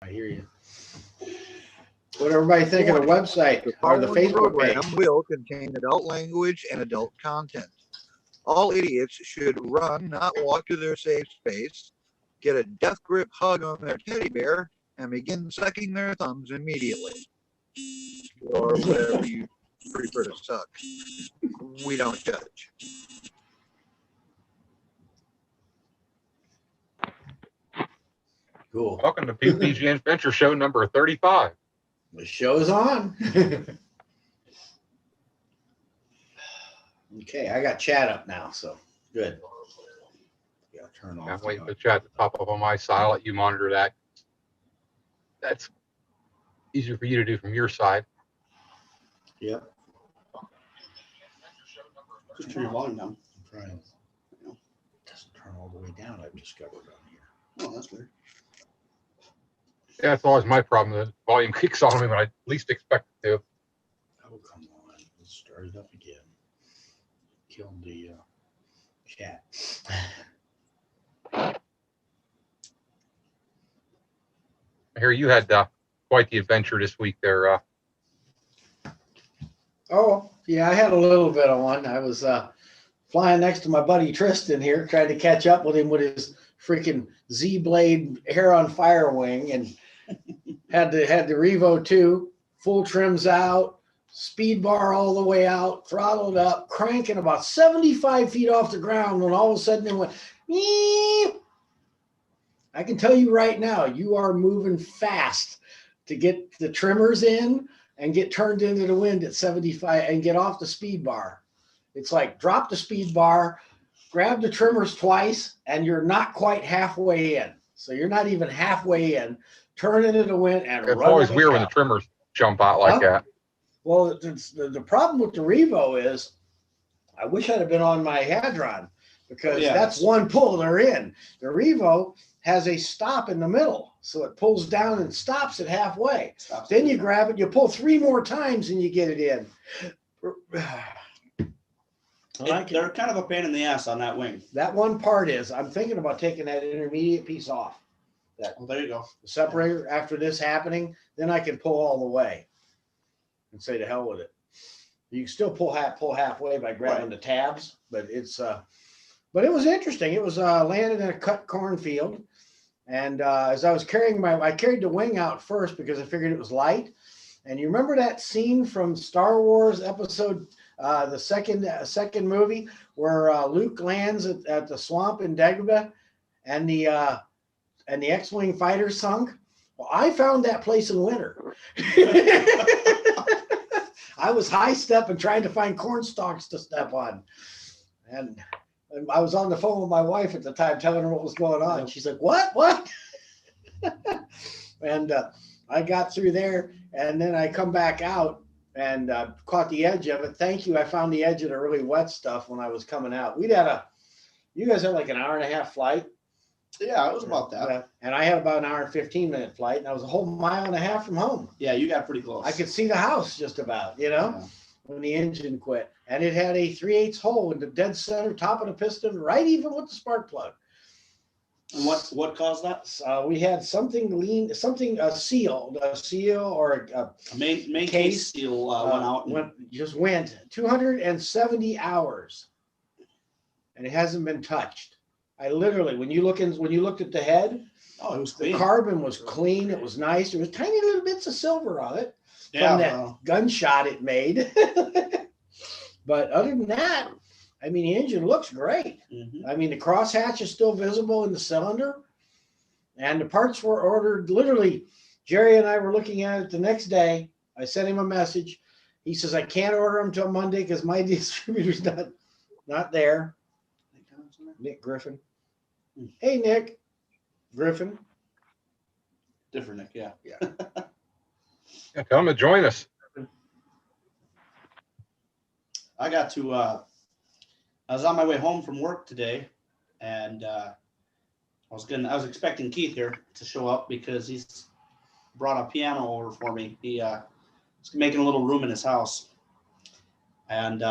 I hear you. What everybody think of the website The or the following Facebook program page? will contain adult language and adult content. All idiots should run, not walk to their safe space, get a death grip hug on their teddy bear, and begin sucking their thumbs immediately. Or whatever you prefer to suck. We don't judge. Cool. Welcome to PPG Adventure show number 35. The show's on. Okay, I got chat up now, so good. Yeah, turn I'm off. waiting for the chat to pop up on my side. I'll let you monitor that. That's easier for you to do from your side. Yep. Just turn your volume down. I'm trying. It doesn't turn all the way down. I've discovered on here. Oh, that's weird. Yeah, that's always my problem. The volume kicks on me when I least expect it to. Oh, come on. Let's start it up again. Killed the chat. I hear you had quite the adventure this week there. Oh, yeah, I had a little bit of one. I was flying next to my buddy Tristan here, trying to catch up with him with his freaking Z-blade hair on fire wing, and had the Revo 2, full trims out, speed bar all the way out, throttled up, cranking about 75 feet off the ground, when all of a sudden it went, meep. I can tell you right now, you are moving fast to get the trimmers in and get turned into the wind at 75 and get off the speed bar. It's like drop the speed bar, grab the trimmers twice, and you're not quite halfway in. So you're not even halfway in. Turn into the wind and It's run always like weird a when the cow. trimmers jump out like that. Well, the problem with the Revo is I wish I'd have been on my Hadron, because that's one pull, they're in. The Revo has a stop in the middle, so it pulls down and stops it halfway. Then you grab it, you pull 3 more times, and you get it in. They're kind of a pain in the ass on that wing. That one part is, I'm thinking about taking that intermediate piece off. Well, there you go. The separator after this happening, then I can pull all the way and say to hell with it. You can still pull halfway by grabbing the tabs, but it's but it was interesting. It was landed in a cut cornfield, and as I was carrying I carried the wing out first because I figured it was light. And you remember that scene from Star Wars episode the second movie where Luke lands at the swamp in Dagobah, and the X-wing fighter sunk? Well, I found that place in winter. I was high stepping trying to find corn stalks to step on. And I was on the phone with my wife at the time telling her what was going on. She's like, what? And I got through there, and then I come back out and caught the edge of it. Thank you. I found the edge of the really wet stuff when I was coming out. You guys had like an hour and a half flight. Yeah, it was about that. And I had about an hour and 15-minute flight, and I was a whole mile and a half from home. Yeah, you got pretty close. I could see the house just about, when the engine quit. And it had a 3/8 hole in the dead center, top of the piston, right even with the spark plug. And what caused that? We had something a seal or a main case seal went out. Went 270 hours, and it hasn't been touched. I literally, when you looked at the head, it was clean. The carbon was clean. It was nice. There was tiny little bits of silver on it from that gunshot it made. But other than that, I mean, the engine looks great. Mm-hmm. I mean, the crosshatch is still visible in the cylinder, and the parts were ordered. Literally, Jerry and I were looking at it the next day. I sent him a message. He says, I can't order them till Monday because my distributor's not there. Nick Griffin. Hey, Nick Griffin. Different Nick, yeah. Yeah, tell them to join us. I got to, I was on my way home from work today, and I was expecting Keith here to show up because he's brought a piano over for me. He's making a little room in his house. And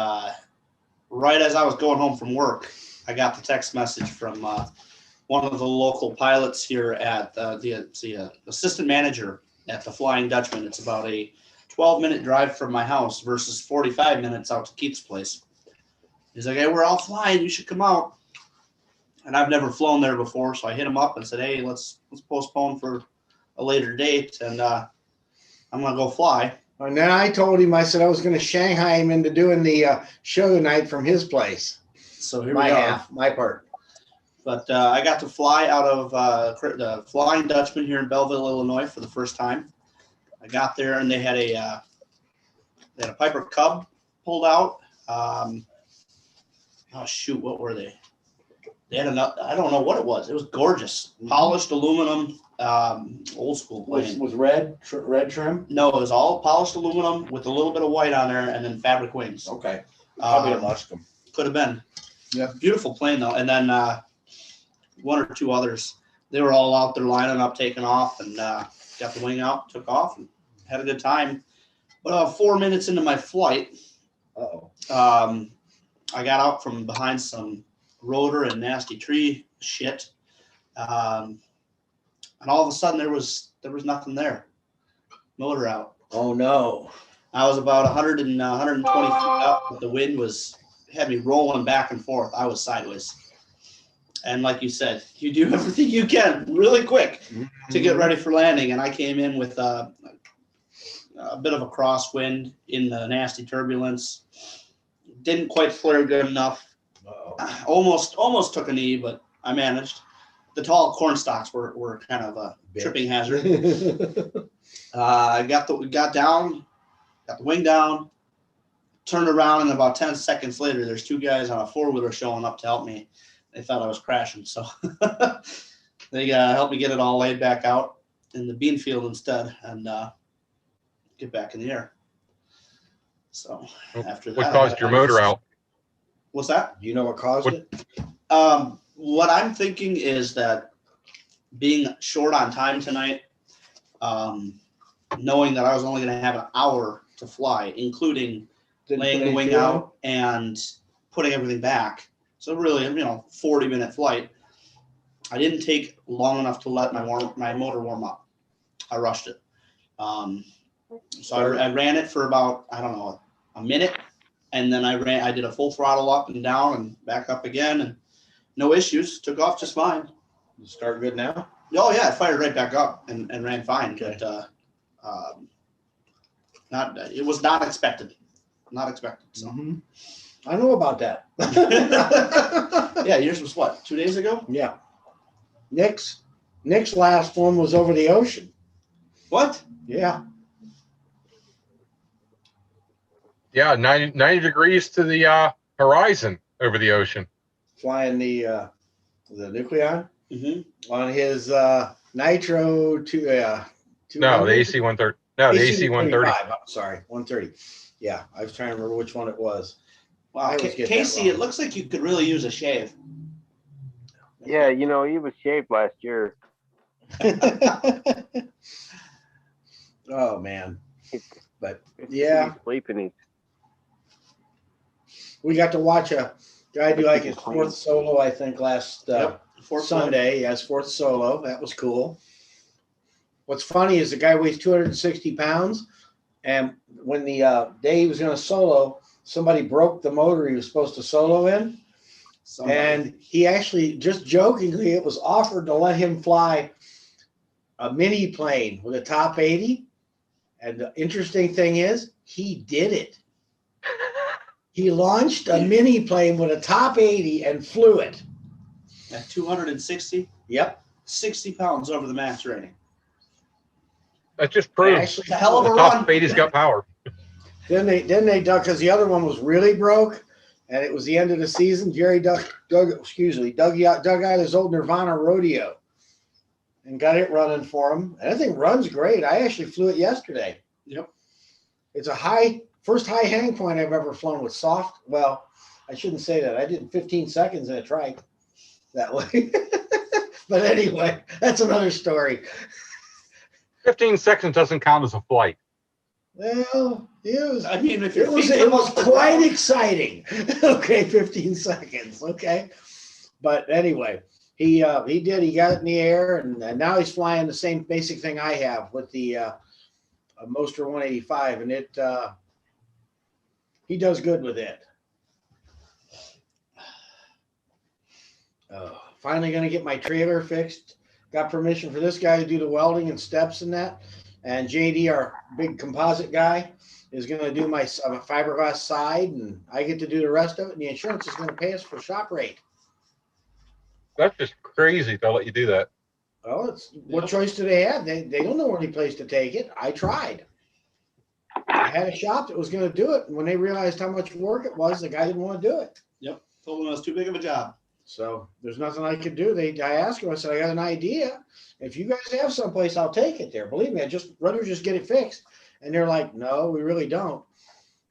right as I was going home from work, I got the text message from one of the local pilots here at the assistant manager at the Flying Dutchman. It's about a 12-minute drive from my house versus 45 minutes out to Keith's place. He's like, hey, we're all flying. You should come out. And I've never flown there before, so I hit him up and said, hey, let's postpone for a later date, and I'm gonna go fly. And then I told him, I said I was going to Shanghai him into doing the show tonight from his place. So here My we are. half, my part. But I got to fly out of the Flying Dutchman here in Belleville, Illinois, for the first time. I got there and they had a Piper Cub pulled out. Oh shoot, what were they? They had enough. I don't know what it was. It was gorgeous, polished aluminum, old school plane. Was red trim? No, it was all polished aluminum with a little bit of white on there, and then fabric wings. Okay, probably a Muscom. Could have been. Yeah, beautiful plane though. And then one or two others. They were all out there lining up, taking off, and got the wing out, took off, and had a good time. But 4 minutes into my flight, I got out from behind some rotor and nasty tree shit, and all of a sudden there was nothing there. Motor out. Oh no! I was about 100 and 120 feet up, but the wind had me rolling back and forth. I was sideways. And like you said, you do everything you can really quick to get ready for landing. And I came in with a bit of a crosswind in the nasty turbulence. Didn't quite flare good enough. Almost took a knee, but I managed. The tall corn stalks were kind of a tripping hazard. I got the wing down, turned around, and about 10 seconds later, there's two guys on a four-wheeler showing up to help me. They thought I was crashing, so they helped me get it all laid back out in the bean field instead, and get back in the air. So after that, what caused your motor out? What's that? Do you know what caused it? What I'm thinking is that being short on time tonight, knowing that I was only going to have an hour to fly, including laying the wing out and putting everything back. So really, 40-minute flight. I didn't take long enough to let my motor warm up. I rushed it. So I ran it for about, I don't know, a minute. And then I did a full throttle up and down and back up again, and no issues. Took off just fine. You start good now? Oh yeah, I fired right back up and ran fine. Okay. But it was not expected. Not expected. So I know about that. yeah, yours was what, 2 days ago? Yeah. Nick's last one was over the ocean. What? Yeah. Yeah, 90 degrees to the horizon over the ocean. Flying the Nucleon Mm-hmm. on his Nitro No, the AC 130. No, the AC 130. I'm sorry, 130. Yeah, I was trying to remember which one it was. Wow, I always get that Casey, wrong. it looks like you could really use a shave. Yeah, he was shaved last year. Oh man, but yeah, He's sleeping. we got to watch a guy do like his fourth solo, I think, last Fourth Sunday. Yes, fourth solo. That was cool. What's funny is the guy weighs 260 pounds, and when the day he was going to solo, somebody broke the motor he was supposed to solo in. And he actually, just jokingly, it was offered to let him fly a mini plane with a top 80. And the interesting thing is, he did it. He launched a mini plane with a top 80 and flew it. At 260, Yep. 60 pounds over the max rating. That just proves Actually, It's a hell of a the run. top 80's got power. Then they dug, because the other one was really broke, and it was the end of the season. Jerry dug out his old Nirvana rodeo and got it running for him. And I think runs great. I actually flew it yesterday. Yep. It's a first high hang point I've ever flown with soft. Well, I shouldn't say that. I did 15 seconds in a trike that way. But anyway, that's another story. 15 seconds doesn't count as a flight. Well, I mean, if it was quite exciting. Okay, 15 seconds. Okay. But anyway, He did. He got it in the air, and now he's flying the same basic thing I have with the Moster 185, and it he does good with it. Finally going to get my trailer fixed. Got permission for this guy to do the welding and steps and that. And JD, our big composite guy, is going to do my fiberglass side, and I get to do the rest of it. And the insurance is going to pay us for shop rate. That's just crazy. They'll let you do that. Well, it's what choice do they have? They don't know any place to take it. I tried. I had a shop that was going to do it, and when they realized how much work it was, the guy didn't want to do it. Yep. Told him it was too big of a job. So there's nothing I could do. I asked him, I said, I got an idea. If you guys have someplace, I'll take it there. Believe me, I'd rather just get it fixed. And they're like, no, we really don't.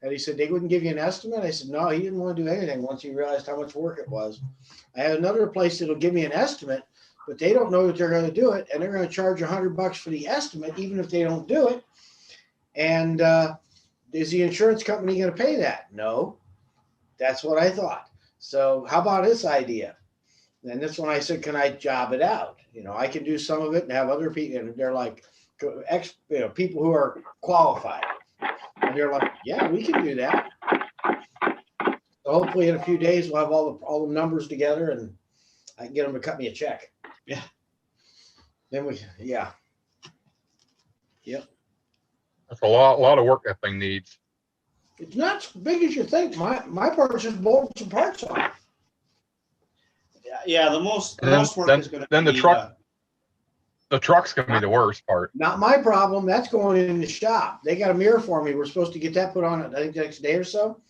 And he said, they wouldn't give you an estimate. I said, no, he didn't want to do anything once he realized how much work it was. I had another place that'll give me an estimate, but they don't know that they're going to do it. And they're going to charge $100 for the estimate, even if they don't do it. And is the insurance company going to pay that? No. That's what I thought. So how about this idea? And this one I said, can I job it out? I can do some of it and have other people, and they're like, people who are qualified. And they're like, yeah, we can do that. So hopefully in a few days we'll have all the numbers together, and I can get them to cut me a check. Yeah. Then Yep. That's a lot of work that thing needs. It's not as big as you think. My part's just bolting some parts on. Yeah, the most work is going to be. Then the truck. The truck's gonna be the worst part. Not my problem. That's going in the shop. They got a mirror for me. We're supposed to get that put on, I think, the next day or so.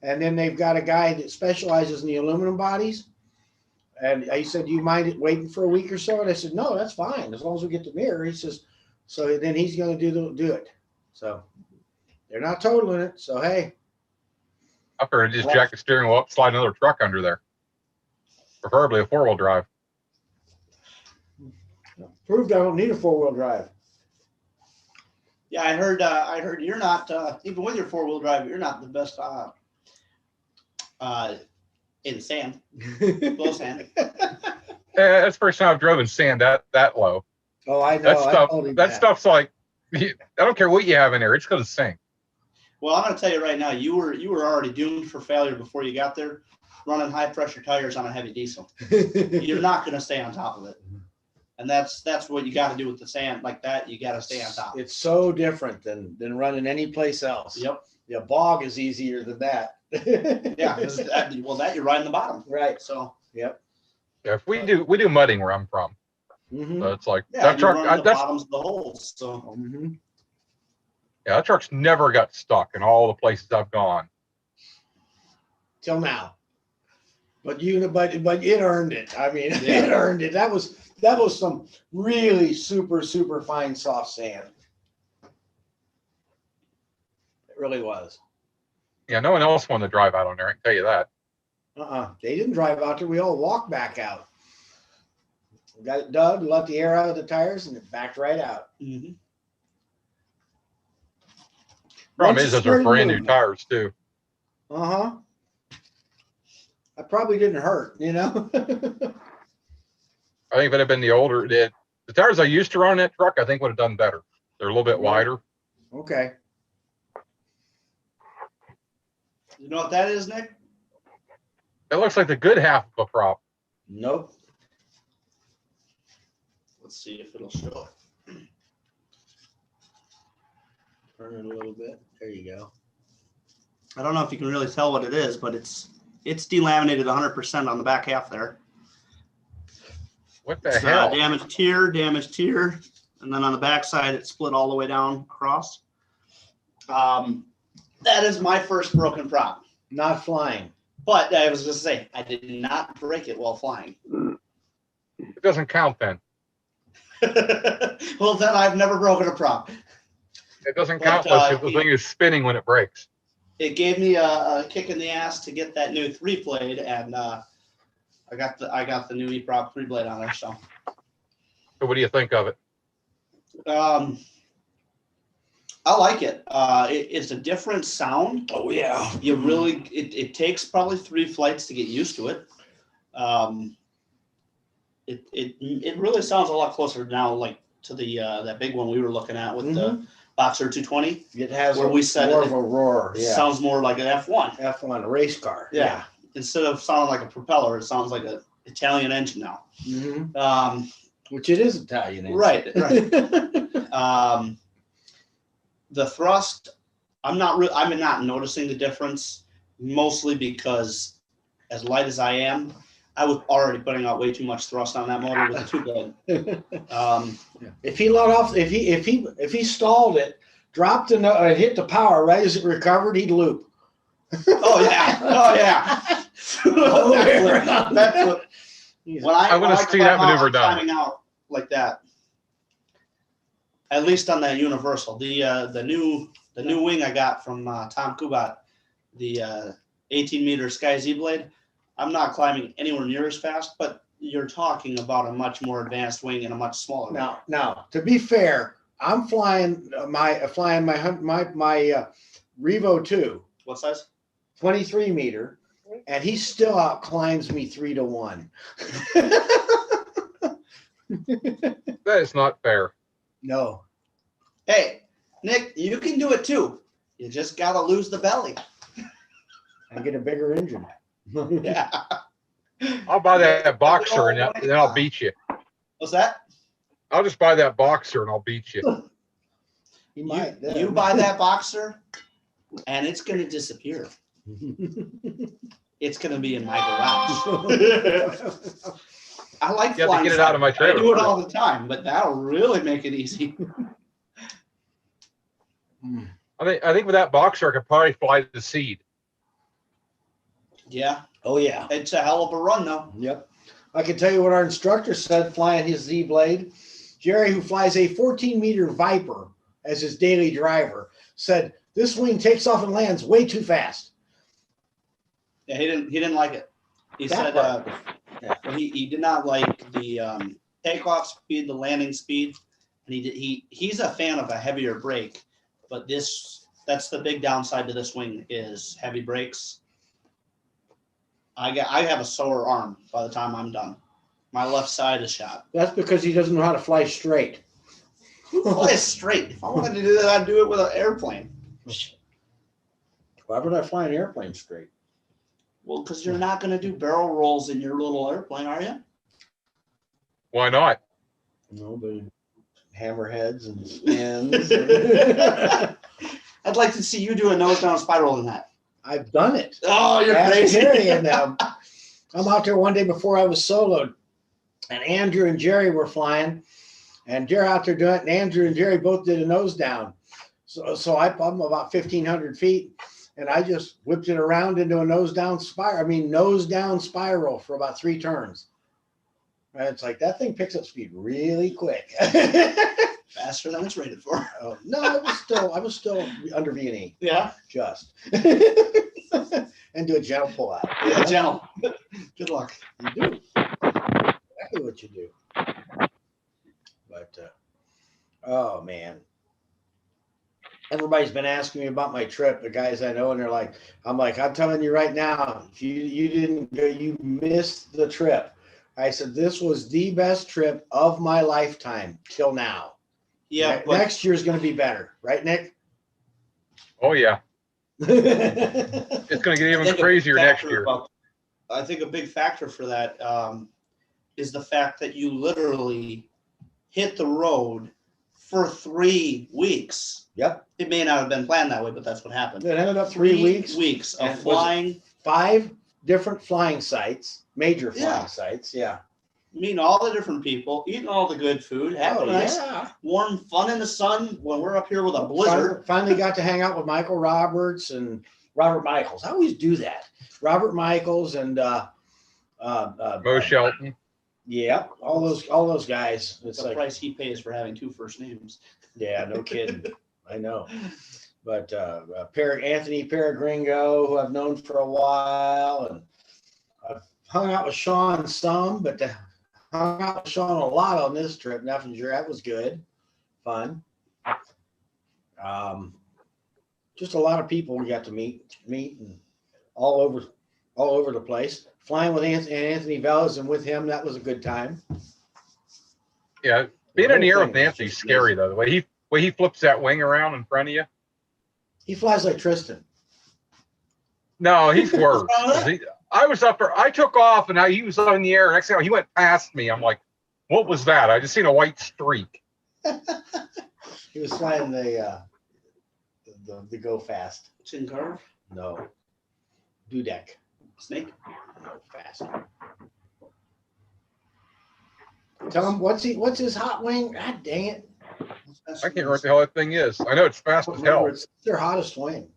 And then they've got a guy that specializes in the aluminum bodies. And I said, do you mind waiting for a week or so? And I said, no, that's fine, as long as we get the mirror. He says, so then he's going to do it. So they're not totaling it. So, hey. I figured just jack the steering wheel up, slide another truck under there. Preferably a 4-wheel drive. Proved I don't need a 4-wheel drive. Yeah, I heard you're not, even with your 4-wheel drive, you're not the best in sand, low sand. That's the first time I've driven sand that low. Oh, I know. That stuff's like, I don't care what you have in there, it's going to sink. Well, I'm going to tell you right now, you were already doomed for failure before you got there, running high pressure tires on a heavy diesel. You're not going to stay on top of it. And that's what you got to do with the sand like that. You got to stay on top. It's so different than running any place else. Yep. The bog is easier than that. Yeah. That you're riding the bottom. Right. So. Yep. Yeah, if we do mudding where I'm from. Mm-hmm. So it's like yeah, that truck. The bottoms of the holes. So. Mm-hmm. Yeah, that truck's never got stuck in all the places I've gone. Till now. But it earned it. I mean, Yeah. It earned it. That was some really super, super fine soft sand. It really was. Yeah, no one else wanted to drive out on there, I can tell you that. They didn't drive out there. We all walked back out. We got it dug, let the air out of the tires, and it backed right out. Mm-hmm. Problem is, those are brand new tires too. Uh-huh. I probably didn't hurt, I think if it had been the tires I used to run on that truck, I think would have done better. They're a little bit wider. Okay. You know what that is, Nick? It looks like the good half of a prop. Nope. Let's see if it'll show. Turn it a little bit. There you go. I don't know if you can really tell what it is, but it's delaminated 100% on the back half there. What the hell? Damaged here, and then on the back side it split all the way down across. That is my first broken prop. Not flying. But I was just say I did not break it while flying. It doesn't count then. Well, then I've never broken a prop. It doesn't count unless the thing is spinning when it breaks. It gave me a kick in the ass to get that new 3-blade, and I got the new E-prop 3-blade on there. So what do you think of it? I like it. It's a different sound. Oh yeah. You really it takes probably 3 flights to get used to it. it really sounds a lot closer now, like to the that big one we were looking at with the Boxer 220. It has Where we said more it- of a roar. It Yeah. sounds more like an F1. F1 race car. Yeah. Instead of sounding like a propeller, it sounds like an Italian engine now. Mhm. Which it is Italian. Engine. Right. The thrust, I'm not noticing the difference, mostly because as light as I am, I was already putting out way too much thrust on that motor with the two blade. If he let off, if he stalled it, dropped and hit the power right as it recovered, he'd loop. Oh yeah. That's what. When I wanna see that climb out, maneuver I'm done. climbing out like that. At least on that universal, the new wing I got from Tom Kubat, the 18-meter Sky Z blade. I'm not climbing anywhere near as fast, but you're talking about a much more advanced wing and a much smaller. Now, to be fair, I'm flying my Revo 2, What size? 23 meter, and he still out climbs me 3 to 1. That is not fair. No. Hey, Nick, you can do it too. You just gotta lose the belly. And get a bigger engine. Yeah. I'll buy that boxer and then I'll beat you. What's that? I'll just buy that boxer and I'll beat you. He might. You buy that boxer, and it's gonna disappear. It's gonna be in my garage. I like You have to flying. get it out of my I trailer do it first. all the time, but that'll really make it easy. I think with that boxer, I could probably fly the seed. Yeah, Oh yeah. it's a hell of a run though. Yep. I can tell you what our instructor said flying his Z blade. Jerry, who flies a 14-meter Viper as his daily driver, said this wing takes off and lands way too fast. Yeah, he didn't like it. He That said part. he did not like the takeoff speed, the landing speed, and he's a fan of a heavier brake, but that's the big downside to this wing is heavy brakes. I have a sore arm by the time I'm done. My left side is shot. That's because he doesn't know how to fly straight. Fly straight. If I wanted to do that, I'd do it with an airplane. Why would I fly an airplane straight? Well, because you're not going to do barrel rolls in your little airplane, are you? Why not? No, but hammerheads and spins. I'd like to see you do a nose down spiral in that. I've done it. Oh, you're Ask crazy. Jerry and them. I'm out there one day before I was soloed, and Andrew and Jerry were flying, and Jerry out there doing it, and Andrew and Jerry both did a nose down. So I'm about 1,500 feet, and I just whipped it around into a nose down spiral for about 3 turns. And it's like that thing picks up speed really quick. Faster than it's rated for. Oh, no, I was still under V&E, Yeah. just and do a gentle pull out. Yeah, gentle. Good luck. You do exactly what you do. But oh man, everybody's been asking me about my trip. The guys I know, and they're like, I'm telling you right now, if you didn't go, you missed the trip. I said this was the best trip of my lifetime till now. Yeah, but Next year's going to be better, right, Nick? Oh yeah, Yeah. it's going to get I even think a crazier next factor year. I think a big factor for that is the fact that you literally hit the road for 3 weeks. Yep. It may not have been planned that way, but that's what happened. It ended up 3 weeks. Weeks And of was it flying, 5 different flying sites, major flying Yeah. sites. Yeah. meeting all the different people, eating all the good food, having nice, warm fun in the sun when we're up here with a blizzard. Finally got to hang out with Michael Roberts and Robert Michaels. I always do that. Robert Michaels and Mo Shelton. yeah, all those guys. It's the like, price he pays for having 2 first names. yeah, no kidding. I know. But Anthony Peregringo, who I've known for a while, and I've hung out with Sean some, but hung out with Sean a lot on this trip. Neffinger, that was good, fun. Just a lot of people we got to meet, and all all over the place. Flying with Anthony Velas and with him, that was a good time. Yeah, being in the air with Anthony's scary though. The way he flips that wing around in front of you. He flies like Tristan. No, he's worse. I was up there. I took off and he was up in the air. Next thing he went past me. I'm like, what was that? I just seen a white streak. He was flying the go fast. Chin carve? No. Dudek. Snake? No, fast. Tell him what's his hot wing? God dang it. I can't remember what the hell that thing is. I know it's fast as hell. It's their hottest wing.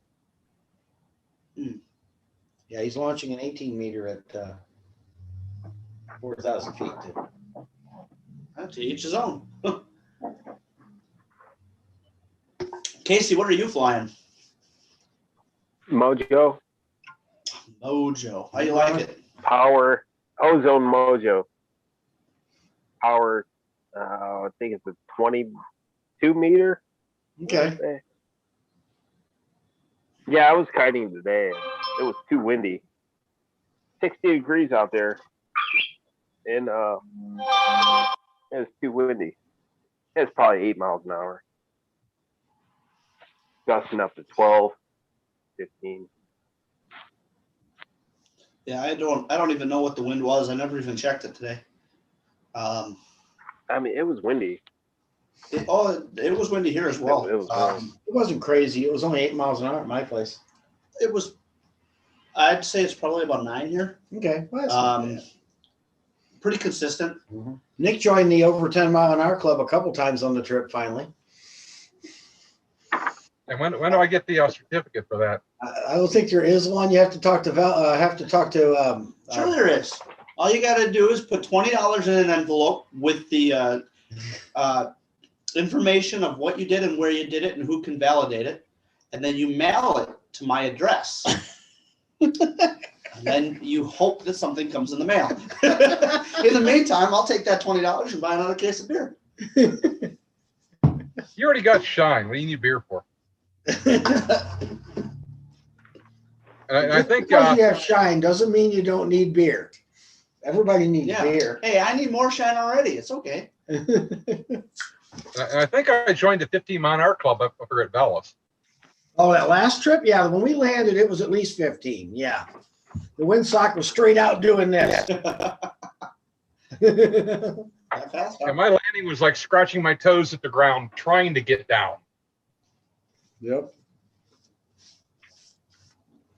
Hmm. Yeah, he's launching an 18 meter at 4,000 feet. To each his own. Casey, what are you flying? Mojo, Mojo. How you like it? Power, Ozone Mojo. Power, I think it's a 22 meter. Okay. Yeah, I was kiting today. It was too windy. 60 degrees out there. And it was too windy. It's probably 8 miles an hour. Gusting up to 12, 15. Yeah, I don't even know what the wind was. I never even checked it today. I mean, it was windy. It was windy here as well. It was It wasn't crazy. It was only 8 miles an hour at my place. It was. I'd say it's probably about 9 here. Okay. Well, that's not bad. Pretty consistent. Mm-hmm. Nick joined the over 10 mile an hour club a couple times on the trip finally. And when do I get the certificate for that? I don't think there is one. You have to talk to Sure, there is. All you got to do is put $20 in an envelope with the information of what you did and where you did it and who can validate it, and then you mail it to my address. And then you hope that something comes in the mail. In the meantime, I'll take that $20 and buy another case of beer. You already got shine. What do you need beer for? And I think because you have shine doesn't mean you don't need beer. Everybody needs Yeah. beer. Hey, I need more shine already. It's okay. and I think I joined the 15 mile an hour club up here at Velas. Oh, that last trip? Yeah, when we landed, it was at least 15. Yeah. The windsock was straight out doing this. That fast? And my landing was like scratching my toes at the ground, trying to get down. Yep.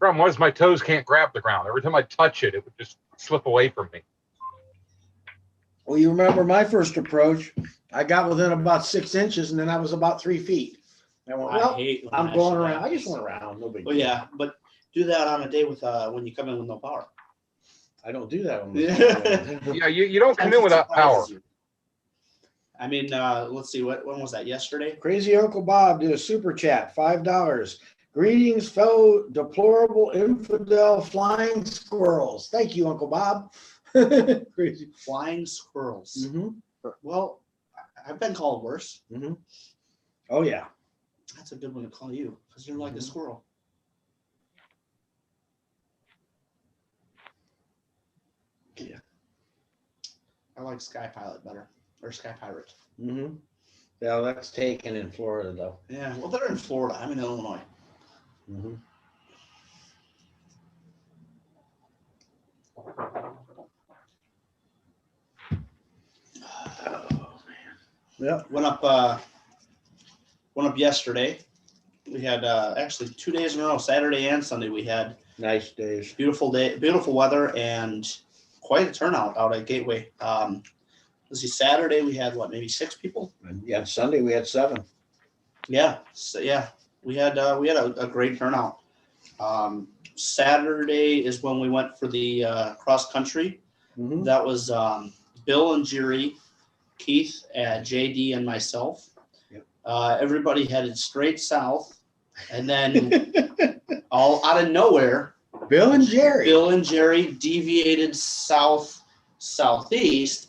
Problem was my toes can't grab the ground. Every time I touch it, it would just slip away from me. Well, you remember my first approach, I got within about 6 inches and then I was about 3 feet. I went, well, hate when I'm that going shit around. I happens. just went around. No big Well, deal. yeah, but do that on a day with when you come in with no power. I don't do that. On Yeah, you don't come in without power. I mean, let's see, when was that? Yesterday? Crazy Uncle Bob did a super chat, $5. Greetings, fellow deplorable infidel flying squirrels. Thank you, Uncle Bob. Crazy. Flying squirrels. Mm-hmm. Well, I've been called worse. Mm-hmm. Oh, yeah. That's a good one to call you because you're like a squirrel. Yeah. I like Sky Pilot better, or Sky Pirate. Mm-hmm. Yeah, that's taken in Florida, though. Yeah, well, they're in Florida. I'm in Illinois. Mm-hmm. Oh, man. Yeah. Went up yesterday. We had actually 2 days in a row, Saturday and Sunday. We had Nice days. beautiful day, beautiful weather, and quite a turnout out at Gateway. Let's see, Saturday we had what, maybe 6 people? And yeah, Sunday we had 7. Yeah, so, yeah, we had a great turnout. Saturday is when we went for the cross country. Mm-hmm. That was Bill and Jerry, Keith, JD, and myself. Yep. Everybody headed straight south, and then all out of nowhere, Bill and Jerry. Bill and Jerry deviated southeast,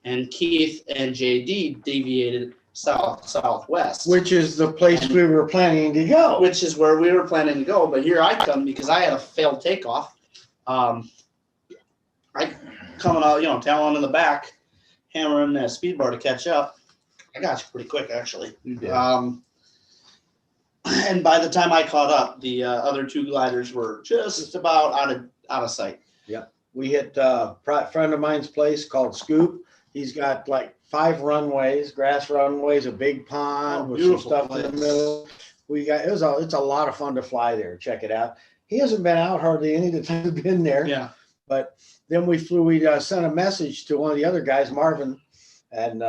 and Keith and JD deviated southwest. Which is the place we were planning to go. Which is where we were planning to go. But here I come because I had a failed takeoff. I coming out, tailing in the back, hammering that speed bar to catch up. I got you pretty quick, actually. You did. And by the time I caught up, the other two gliders were just about out of sight. We hit a friend of mine's place called Scoop. He's got like 5 runways, grass runways, a big pond with some beautiful stuff in the place. middle. It's a lot of fun to fly there. Check it out. He hasn't been out hardly any of the time we've been there. Yeah. But then we sent a message to one of the other guys, Marvin, and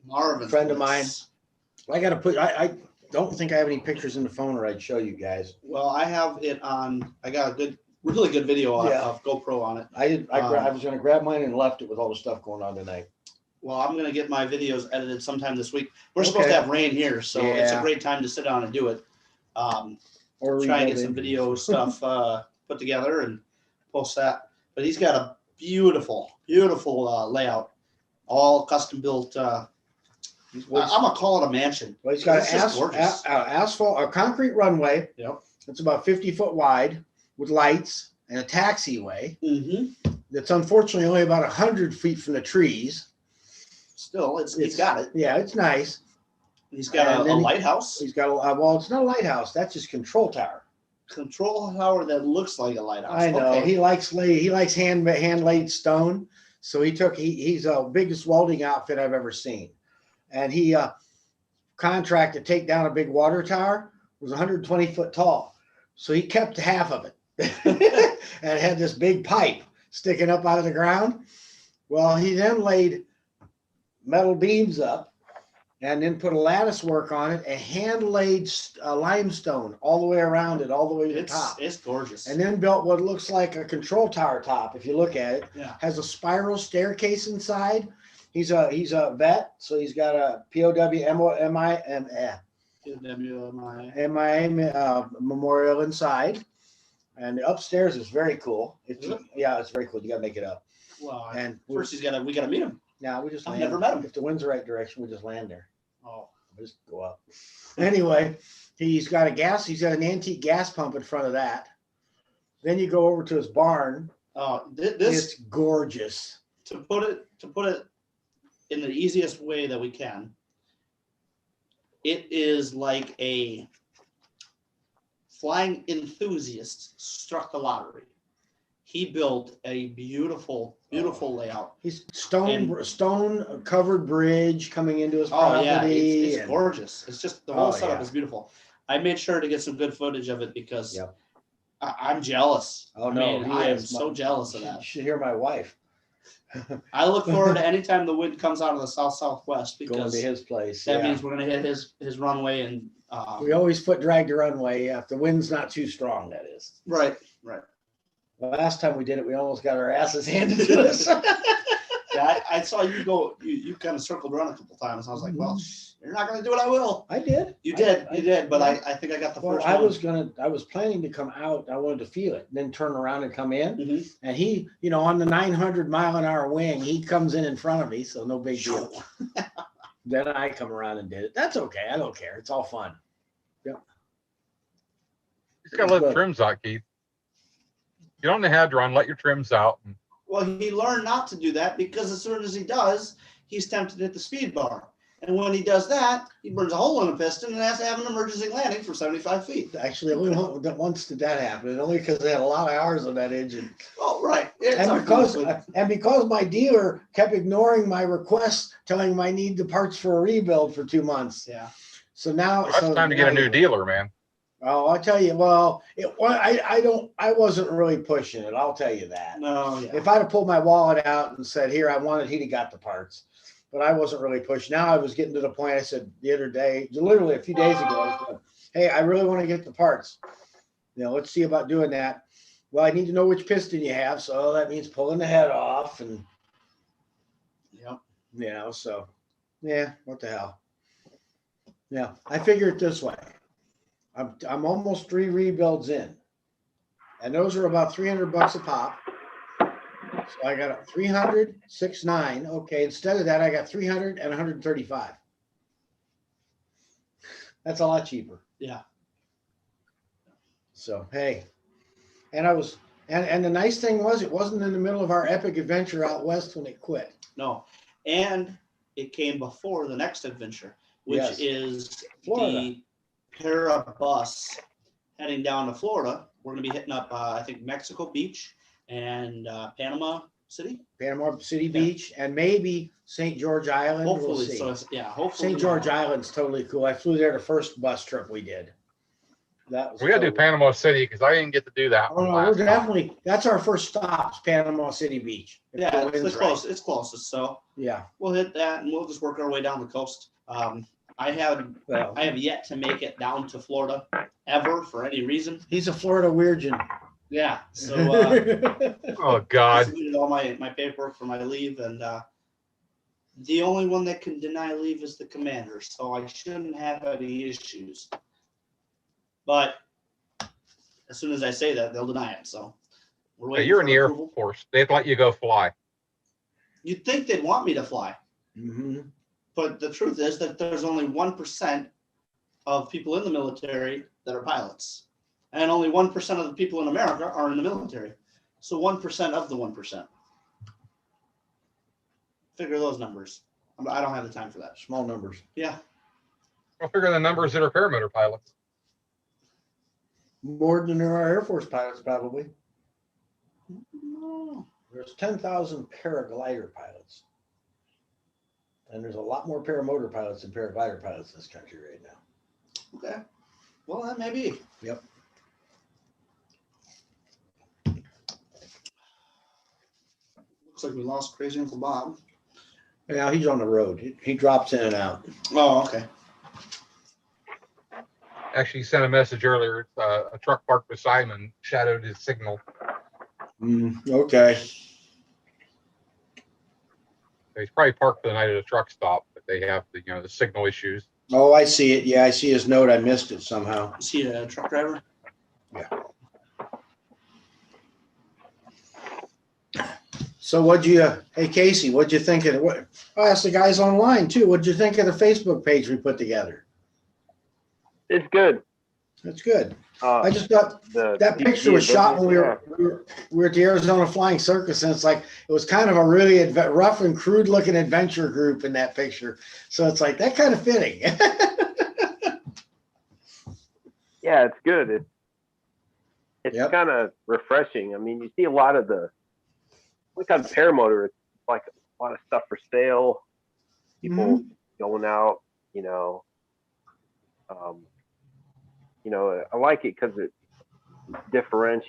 Marvin, friend of mine. I don't think I have any pictures in the phone or I'd show you guys. Well, I have it on. I got a really good video of GoPro on it. I was going to grab mine and left it with all the stuff going on tonight. Well, I'm going to get my videos edited sometime this week. We're supposed to have rain here, so it's a great time to sit down and do it. Or try and get some video stuff put together and post that. But he's got a beautiful layout, all custom built. I'm gonna call it a mansion. Well, he's got It's just gorgeous. a concrete runway. Yep. It's about 50 foot wide with lights and a taxiway. Mm-hmm. That's unfortunately only about 100 feet from the trees. Still, he's got it. Yeah, it's nice. He's got a lighthouse. He's got well, it's not a lighthouse. That's his control tower. Control tower that looks like a lighthouse. I know. Okay. He likes hand laid stone. So he's the biggest welding outfit I've ever seen. And he contract to take down a big water tower. It was 120 foot tall. So he kept half of it. And it had this big pipe sticking up out of the ground. Well, he then laid metal beams up and then put a lattice work on it and hand laid limestone all the way around it, all the way to the top. It's gorgeous. And then built what looks like a control tower top. If you look at it, Yeah. Has a spiral staircase inside. He's a vet, so he's got a MIA memorial inside, and the upstairs is very cool. It's very cool. You gotta make it up. Well, And first we gotta meet him. now we just I've land. never met him. If the wind's the right direction, we just land there. Oh, We just go up. Anyway, he's got an antique gas pump in front of that. Then you go over to his barn. this It's gorgeous. to put it in the easiest way that we can. It is like a flying enthusiast struck the lottery. He built a beautiful layout. He's stone covered bridge coming into his property. Oh yeah, it's gorgeous. It's just the whole setup yeah. is beautiful. I made sure to get some good footage of it because Yep. I'm jealous. Oh no, I am so jealous of that. You should hear my wife I look forward to any time the wind comes out of the southwest going because to his place. that yeah. means we're gonna hit his runway and We always drag the runway. Yeah, if the wind's not too strong, that is. right. The last time we did it, we almost got our asses handed to us. Yeah, I saw you go. You kind of circled around a couple times. I was like, well, you're not gonna do it. I will. I did. You did, but I think I got the first one. I was planning to come out. I wanted to feel it, then turn around and come in. Mhm. And he, on the 900-mile-an-hour wing, he comes in front of me, so no big deal. Then I come around and did it. That's okay. I don't care. It's all fun. Yep. You gotta let the trims out, Keith. Get on the head run, let your trims out. Well, he learned not to do that because as soon as he does, he's tempted to hit the speed bar. And when he does that, he burns a hole in the piston and has to have an emergency landing for 75 feet. Actually, once did that happen, and only because they had a lot of hours on that engine. Oh, right. And because my dealer kept ignoring my requests, telling him I need the parts for a rebuild for 2 months. Yeah. So now Well, that's time to get a new dealer, man. Oh, I'll tell you. Well, I wasn't really pushing it. I'll tell you that. No, yeah. If I'd have pulled my wallet out and said, "Here, I want it," he'd have got the parts. But I wasn't really pushing. Now I was getting to the point. I said the other day, literally a few days ago, I said, "Hey, I really want to get the parts. Let's see about doing that." Well, I need to know which piston you have, so that means pulling the head off, and yep. So yeah, what the hell? Yeah, I figure it this way. I'm almost 3 rebuilds in, and those are about $300 a pop. So I got a 300, 6.9. Okay, instead of that, I got 300 and 135. That's a lot cheaper. Yeah. So hey, and I was And the nice thing was, it wasn't in the middle of our epic adventure out west when it quit. No, and it came before the next adventure, which Yes. is Florida. the Para bus heading down to Florida. We're going to be hitting up, I think, Mexico Beach and Panama City. Panama City Beach and maybe St. George Island. Hopefully, We'll see. so yeah, hopefully. St. George Island's totally cool. I flew there the first bus trip we did. That was We gotta do totally- Panama City because I didn't get to do that Oh one no, we're last time. definitely, that's our first stop, is Panama City Beach. If Yeah, the it's the wind's right. close. It's closest, so Yeah, we'll hit that and we'll just work our way down the coast. I well, have yet to make it down to Florida ever for any reason. he's a Florida weirgin. Yeah, so Oh I God. submitted all my paperwork for my leave, and the only one that can deny leave is the commander, so I shouldn't have any issues. But as soon as I say that, they'll deny it. So we're Hey, waiting. you're in for the Air approval. Force. They'd let you go fly. You'd think they'd want me to fly, Mhm. but the truth is that there's only 1% of people in the military that are pilots, and only 1% of the people in America are in the military. So 1% of the 1%. Figure those numbers. I don't have the time for that. Small numbers. Yeah. I'll figure the numbers that are paramotor pilots. More than there are Air Force pilots, probably. No. There's 10,000 paraglider pilots. And there's a lot more paramotor pilots than paraglider pilots in this country right now. Okay. Well, that may be. Yep. Looks like we lost Crazy Uncle Bob. Yeah, he's on the road. He drops in and out. Oh, okay. Actually, he sent a message earlier. A truck parked beside him and shadowed his signal. Okay. He's probably parked for the night at a truck stop, but they have the the signal issues. Oh, I see it. Yeah, I see his note. I missed it somehow. Is he a truck driver? So hey Casey, what'd you think of it? I'll ask the guys online too. What'd you think of the Facebook page we put together? It's good. That's good. I just thought The that PPG picture was shot when we Adventure, were at the Arizona Flying Circus, and it's like it was kind of a really rough and crude looking adventure group in that picture. So it's like that kind of fitting. yeah, it's good. It's Yep. kind of refreshing. I mean, you see a lot of like on paramotor, it's like a lot of stuff for sale. People going out, I like it because it differentiates.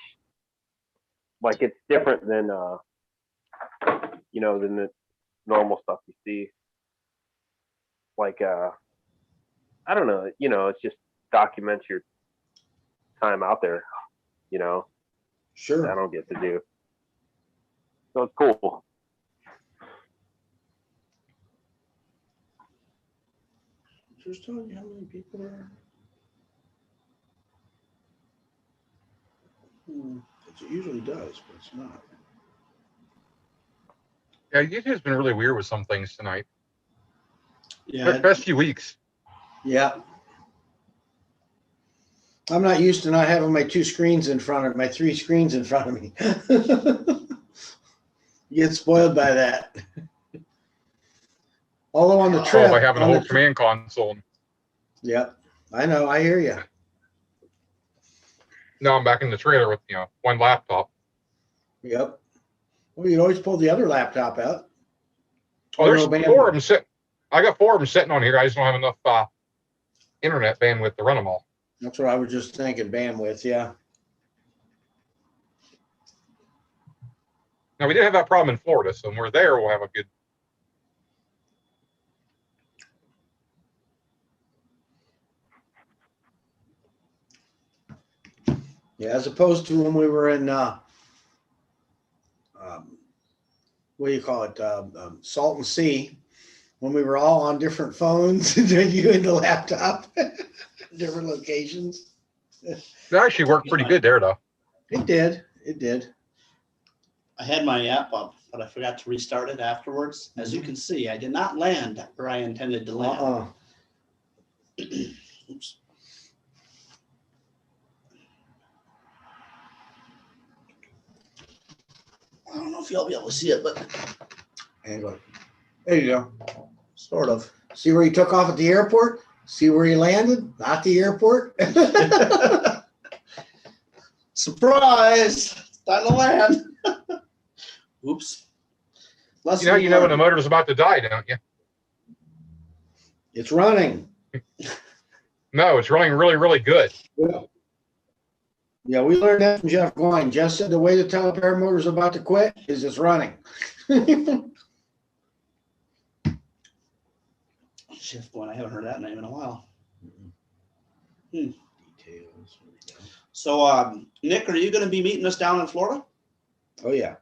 Like it's different than than the normal stuff you see. Like I don't know, it's just documents your time out there, that Sure. I don't get to do. So it's cool. Just telling you how many people are. It usually does, but it's not. Yeah, YouTube's been really weird with some things tonight. Yeah. Best few weeks. Yeah. I'm not used to not having my three screens in front of me. You get spoiled by that. Although on the trip. By having a on whole the command console. Yep. I know. I hear you. Now I'm back in the trailer with one laptop. Yep. Well, you'd always pull the other laptop out. Oh, there's No bandwidth. four of them sitting. I got four of them sitting on here. I just don't have enough internet bandwidth to run them all. That's what I was just thinking. Bandwidth. Yeah. Now we did have that problem in Florida, so when we're there, we'll have a good. Yeah. As opposed to when we were in, what do you call it? Salton Sea, when we were all on different phones, you and the laptop, different locations. It actually worked pretty good there, though. It did. It did. I had my app up, but I forgot to restart it afterwards. As you can see, I did not land where I intended to land. Oops. know if you'll be able to see it, but And go, there you go. sort of. See where he took off at the airport? See where he landed? Not the airport. Surprise! It's time to land. Oops. You know, when the motor's about to die, don't you? It's running. No, it's running really, really good. Yeah, we learned that from Jeff Goin. Jeff said the way to tell a paramotor's about to quit is it's running. Jeff Gwen, I haven't heard that name in a while. Details. So, Nick, are you going to be meeting us down in Florida? Oh, yeah.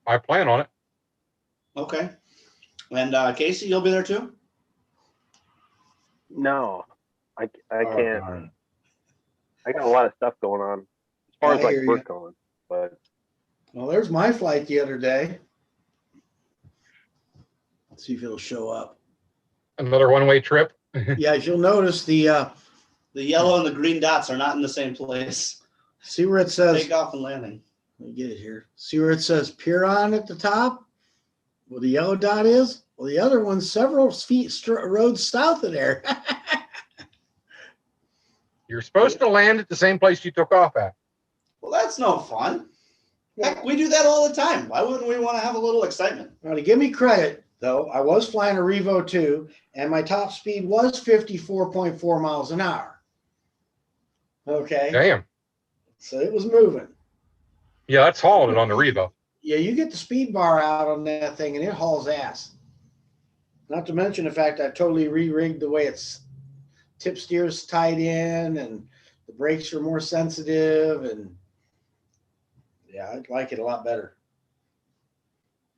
I plan on it. Okay. And Casey, you'll be there too? No, I Oh, can't. darn. I got a lot of stuff going on as far I as like hear work you. going, but Well, there's my flight the other day. Let's see if it'll show up. Another one-way trip. Yeah, as you'll notice, the yellow and the green dots are not in the same place. see where it says, Takeoff and landing. let me get it here. See where it says Piron at the top? Where the yellow dot is? Well, the other one's several feet roads south of there. You're supposed to land at the same place you took off at. Well, that's no fun. Heck, we do that all the time. Why wouldn't we want to have a little excitement? Now, to give me credit, though, I was flying a Revo 2, and my top speed was 54.4 miles an hour. Okay, Damn. so it was moving. Yeah, that's hauling it on the Revo. Yeah, you get the speed bar out on that thing, and it hauls ass. Not to mention the fact I totally re-rigged the way its tip steer's tied in, and the brakes are more sensitive, and yeah, I like it a lot better.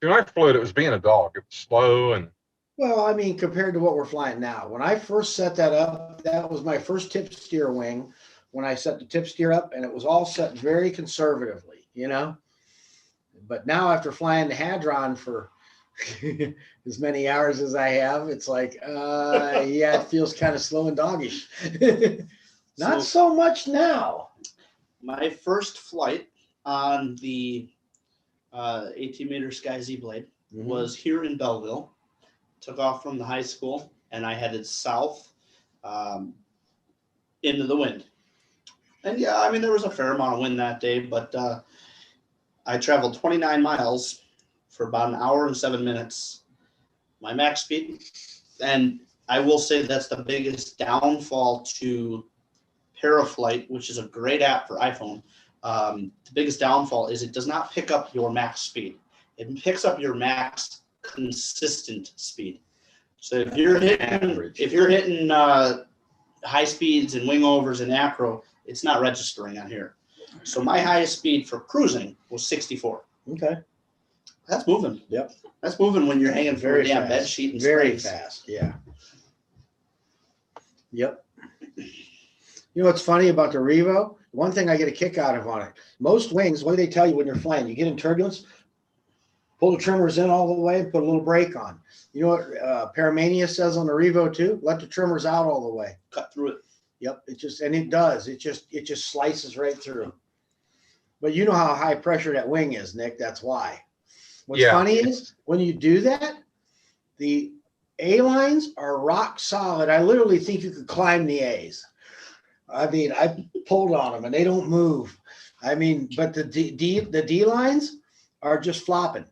When I flew it, it was being a dog. It was slow and Well, I mean, compared to what we're flying now, when I first set that up, that was my first tip steer wing. When I set the tip steer up, and it was all set very conservatively, you know. But now, after flying the Hadron for as many hours as I have, it's like, yeah, it feels kind of slow and doggish. Not so much now. My first flight on the 18-meter Sky Z Blade was here in Belleville. Took off from the high school, and I headed south into the wind. And yeah, I mean, there was a fair amount of wind that day, but I traveled 29 miles for about an hour and 7 minutes. My max speed, and I will say that's the biggest downfall to Paraflight, which is a great app for iPhone. The biggest downfall is it does not pick up your max speed. It picks up your max consistent speed. So if you're hitting high speeds and wing overs and acro, it's not registering on here. So my highest speed for cruising was 64. Okay. That's moving. Yep. That's moving when you're hanging from a Very damn fast. bed sheet and Very springs. fast. Yeah. Yep. You know what's funny about the Revo? One thing I get a kick out of on it. Most wings, what do they tell you when you're flying? You get in turbulence, pull the trimmers in all the way, and put a little brake on. You know what Paramania says on the Revo 2? Let the trimmers out all the way. Cut through it. Yep. And it does. It just slices right through. But you know how high pressure that wing is, Nick. That's why. What's funny is when you do that, the A lines are rock solid. I literally think you could climb the A's. I mean, I pulled on them and they don't move. I mean, but the D lines are just flopping.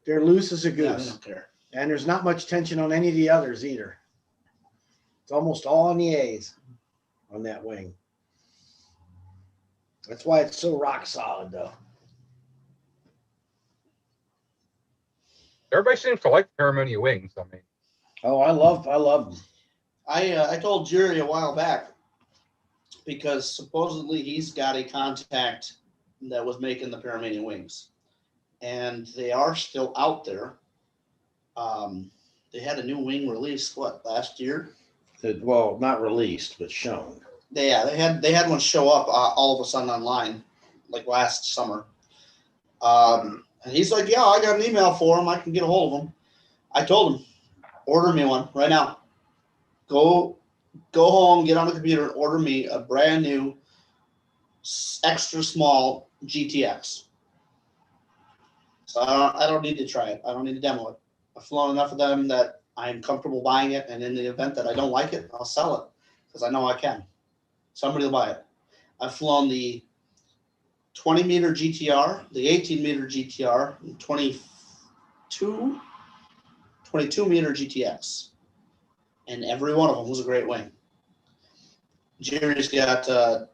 They're loose as a Yeah, I goose. don't care. And there's not much tension on any of the others either. It's almost all on the A's on that wing. That's why it's so rock solid, though. everybody seems to like the Paramount wings. I mean, Oh, I love them. I told Jerry a while back because supposedly he's got a contact that was making the Paramania wings, and they are still out there. They had a new wing released last year? Well, not released, but shown. They had one show up all of a sudden online, like last summer. And he's like, "Yeah, I got an email for him. I can get a hold of him." I told him, "Order me one right now. Go home, get on the computer, and order me a brand new, extra small GTX." So I don't need to try it. I don't need to demo it. I've flown enough of them that I'm comfortable buying it, and in the event that I don't like it, I'll sell it because I know I can. Somebody will buy it. I've flown the 20 meter GTR, the 18 meter GTR, and 22 meter GTX, and every one of them was a great wing. Jerry's got, I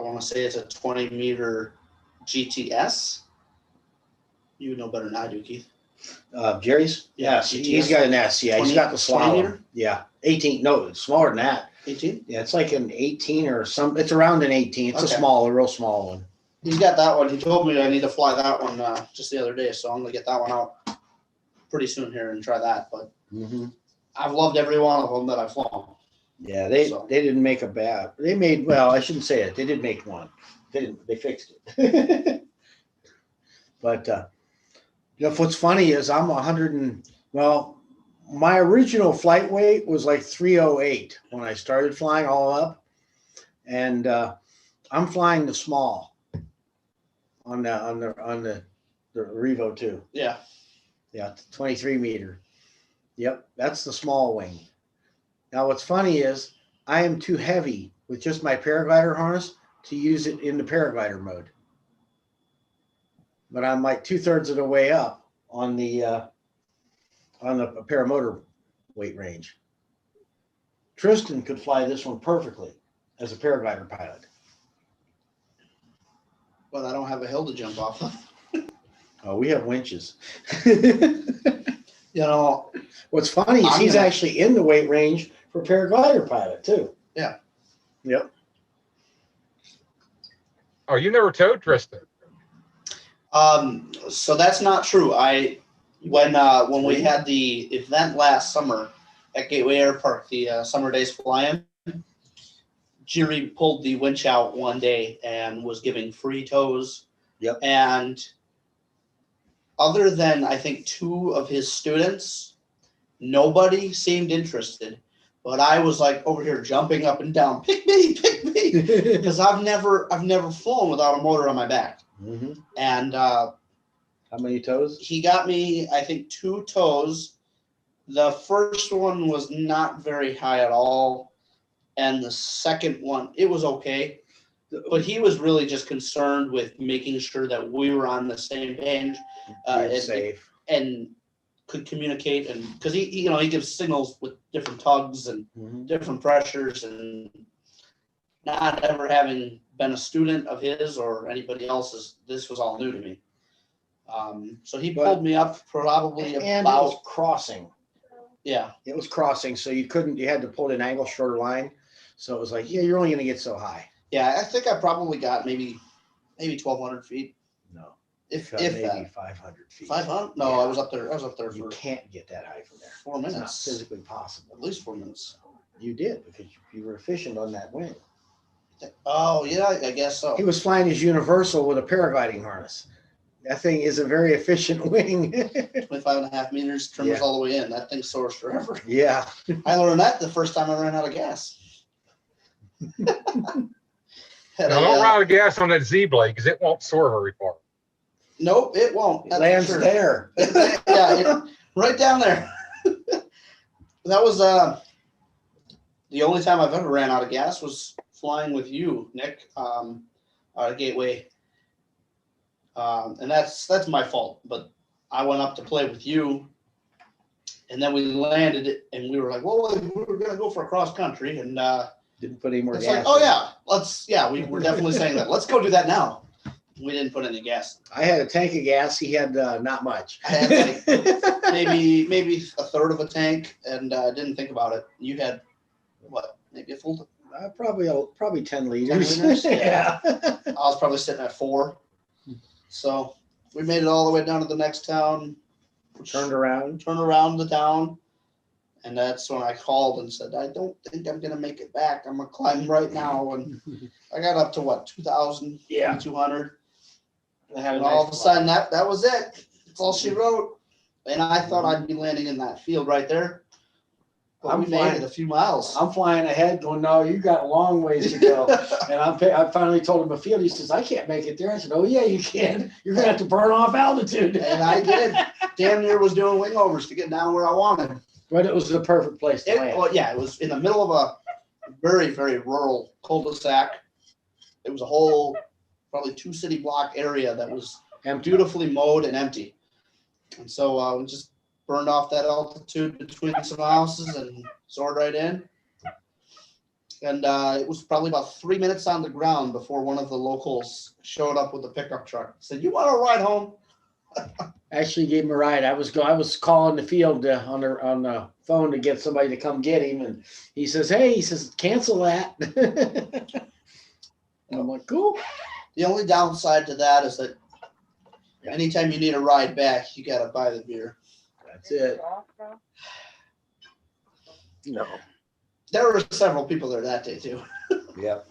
want to say it's a 20 meter GTS. You would know better than I do, Keith. Jerry's? Yeah, Yes, he's GTS. got an S. Yeah, he's got the 20 slalom. meter? Yeah, 18. No, it's smaller than that. 18? Yeah, it's like an 18 or some. It's around an 18. It's Okay. a real small one. He's got that one. He told me I need to fly that one just the other day, so I'm gonna get that one out pretty soon here and try that. But I've loved every one of them that I've flown. Yeah, they So. didn't make a bad. They made, well, I shouldn't say it. They did make one. They didn't. They fixed it. But what's funny is I'm 100 and well, my original flight weight was like 308 when I started flying all up, and I'm flying the small on the Revo 2. Yeah. Yeah, 23 meter. Yep, that's the small wing. Now, what's funny is I am too heavy with just my paraglider harness to use it in the paraglider mode. But I'm like 2/3 of the way up on the paramotor weight range. Tristan could fly this one perfectly as a paraglider pilot. But I don't have a hill to jump off of. Oh, we have winches. You know, What's funny is he's actually in the weight range for paraglider pilot too. Yeah. Yep. Oh, you never towed Tristan. so that's not true. When we had the event last summer at Gateway Air Park, the summer days flying, Jerry pulled the winch out one day and was giving free tows. Yep. And other than I think 2 of his students, nobody seemed interested. But I was like over here jumping up and down, pick me, because I've never flown without a motor on my back. And how many toes? he got me, I think, 2 toes. The first one was not very high at all, and the second one, it was okay. But he was really just concerned with making sure that we were on the same page Safe. and could communicate, and because he gives signals with different tugs and different pressures, and not ever having been a student of his or anybody else's, this was all new to me. So he pulled me up probably And about it was crossing. Yeah. It was crossing, so you had to pull an angle shorter line. So it was like, yeah, you're only going to get so high. Yeah, I think I probably got maybe 1,200 feet. No, If maybe that. 500 feet. 500? No, Yeah. I was up there You for can't get that high from there. 4 It's not minutes. physically possible. At least 4 minutes. You did because you were efficient on that wing. Oh, yeah, I guess so. He was flying his universal with a paragliding harness. That thing is a very efficient wing. 25.5 meters, trimmers Yeah. all the way in. That thing soars forever. Yeah. I learned that the first time I ran out of gas. Had Now, a, don't run out of gas on that Z blade because it won't soar very far. Nope, it won't. It That's lands for sure. there. Right down there. That was the only time I've ever ran out of gas was flying with you, Nick, out of Gateway. And that's my fault. But I went up to play with you, and then we landed it, and we were like, well, we were gonna go for a cross country, and Didn't put any more it's gas. like, oh in. yeah, we were definitely saying that. Let's go do that now. We didn't put any gas. I had a tank of gas. He had not much. I had maybe a third of a tank, and didn't think about it. You had what? Maybe a full. Probably 10 liters. 10 liters? Yeah. I was probably sitting at 4. So we made it all the way down to the next town. Turned around. Turned around the town, and that's when I called and said, I don't think I'm gonna make it back. I'm gonna climb right now, and I got up to what 2,000, Yeah. 200. I had And all of a sudden, that was it. That's all she wrote. And I thought I'd be landing in that field right there. But we made it a few miles. I'm flying ahead going, no, you got a long ways to go. And I finally told him a field. He says, I can't make it there. I said, oh, yeah, you can. You're going to have to burn off altitude. And I did. Damn near was doing wingovers to get down where I wanted. But it was the perfect place to land. Well, yeah, it was in the middle of a very, very rural cul-de-sac. It was a whole, probably 2 city block area that was beautifully mowed and empty. And so we just burned off that altitude between some houses and soared right in. And it was probably about 3 minutes on the ground before one of the locals showed up with a pickup truck. Said, "You want to ride home?" Actually gave him a ride. I was calling the field on the phone to get somebody to come get him, and he says, "Hey," he says, "cancel that." And I'm like, "Cool." The only downside to that is that anytime you need a ride back, you got to buy the beer. That's it. No. There were several people there that day too. Yep.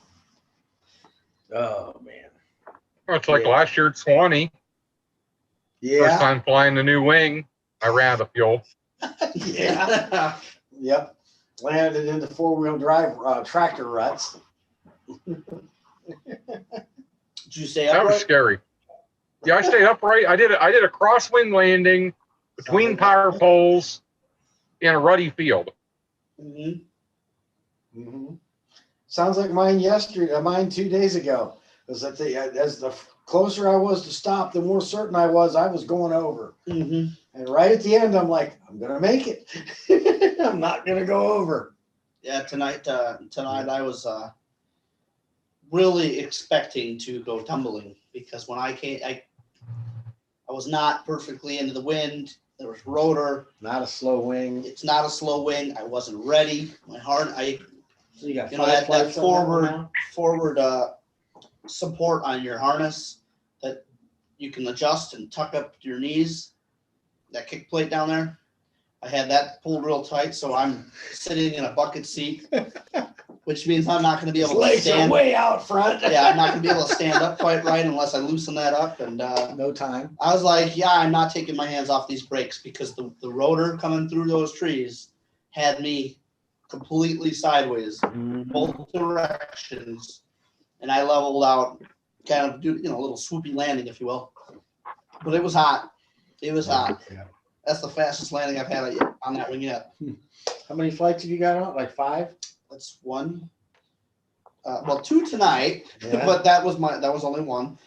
Oh man. Well, it's like last year at Swanee. First Yeah. time flying the new wing, I ran out of fuel. Yeah. Yep. Landed in the 4-wheel drive tractor ruts. Did you stay That was upright? scary. Yeah, I stayed upright. I did a crosswind landing between power poles in a ruddy field. Mhm. Mm-hmm. Sounds like mine yesterday. Mine 2 days ago. Because as the closer I was to stop, the more certain I was going over. Mhm. And right at the end, I'm like, I'm gonna make it. I'm not gonna go over. Yeah. Tonight I was really expecting to go tumbling because when I came, I was not perfectly into the wind. There was rotor. Not a slow wing. It's not a slow wing. I wasn't ready. My heart. So you got You know, five that flights on one now? forward support on your harness that you can adjust and tuck up your knees. That kick plate down there, I had that pulled real tight, so I'm sitting in a bucket seat, which means I'm not going to be His able to legs are stand. way out front. Yeah, I'm not going to be able to stand up quite right unless I loosen that up. And No time. I was like, yeah, I'm not taking my hands off these brakes because the rotor coming through those trees had me completely sideways, both directions, and I leveled out, kind of do a little swoopy landing, if you will. But it was hot. It was hot. Yeah. That's the fastest landing I've had on that wing yet. How many flights have you got on? Like 5? That's one. Well, 2 tonight, Yeah. but that was only one.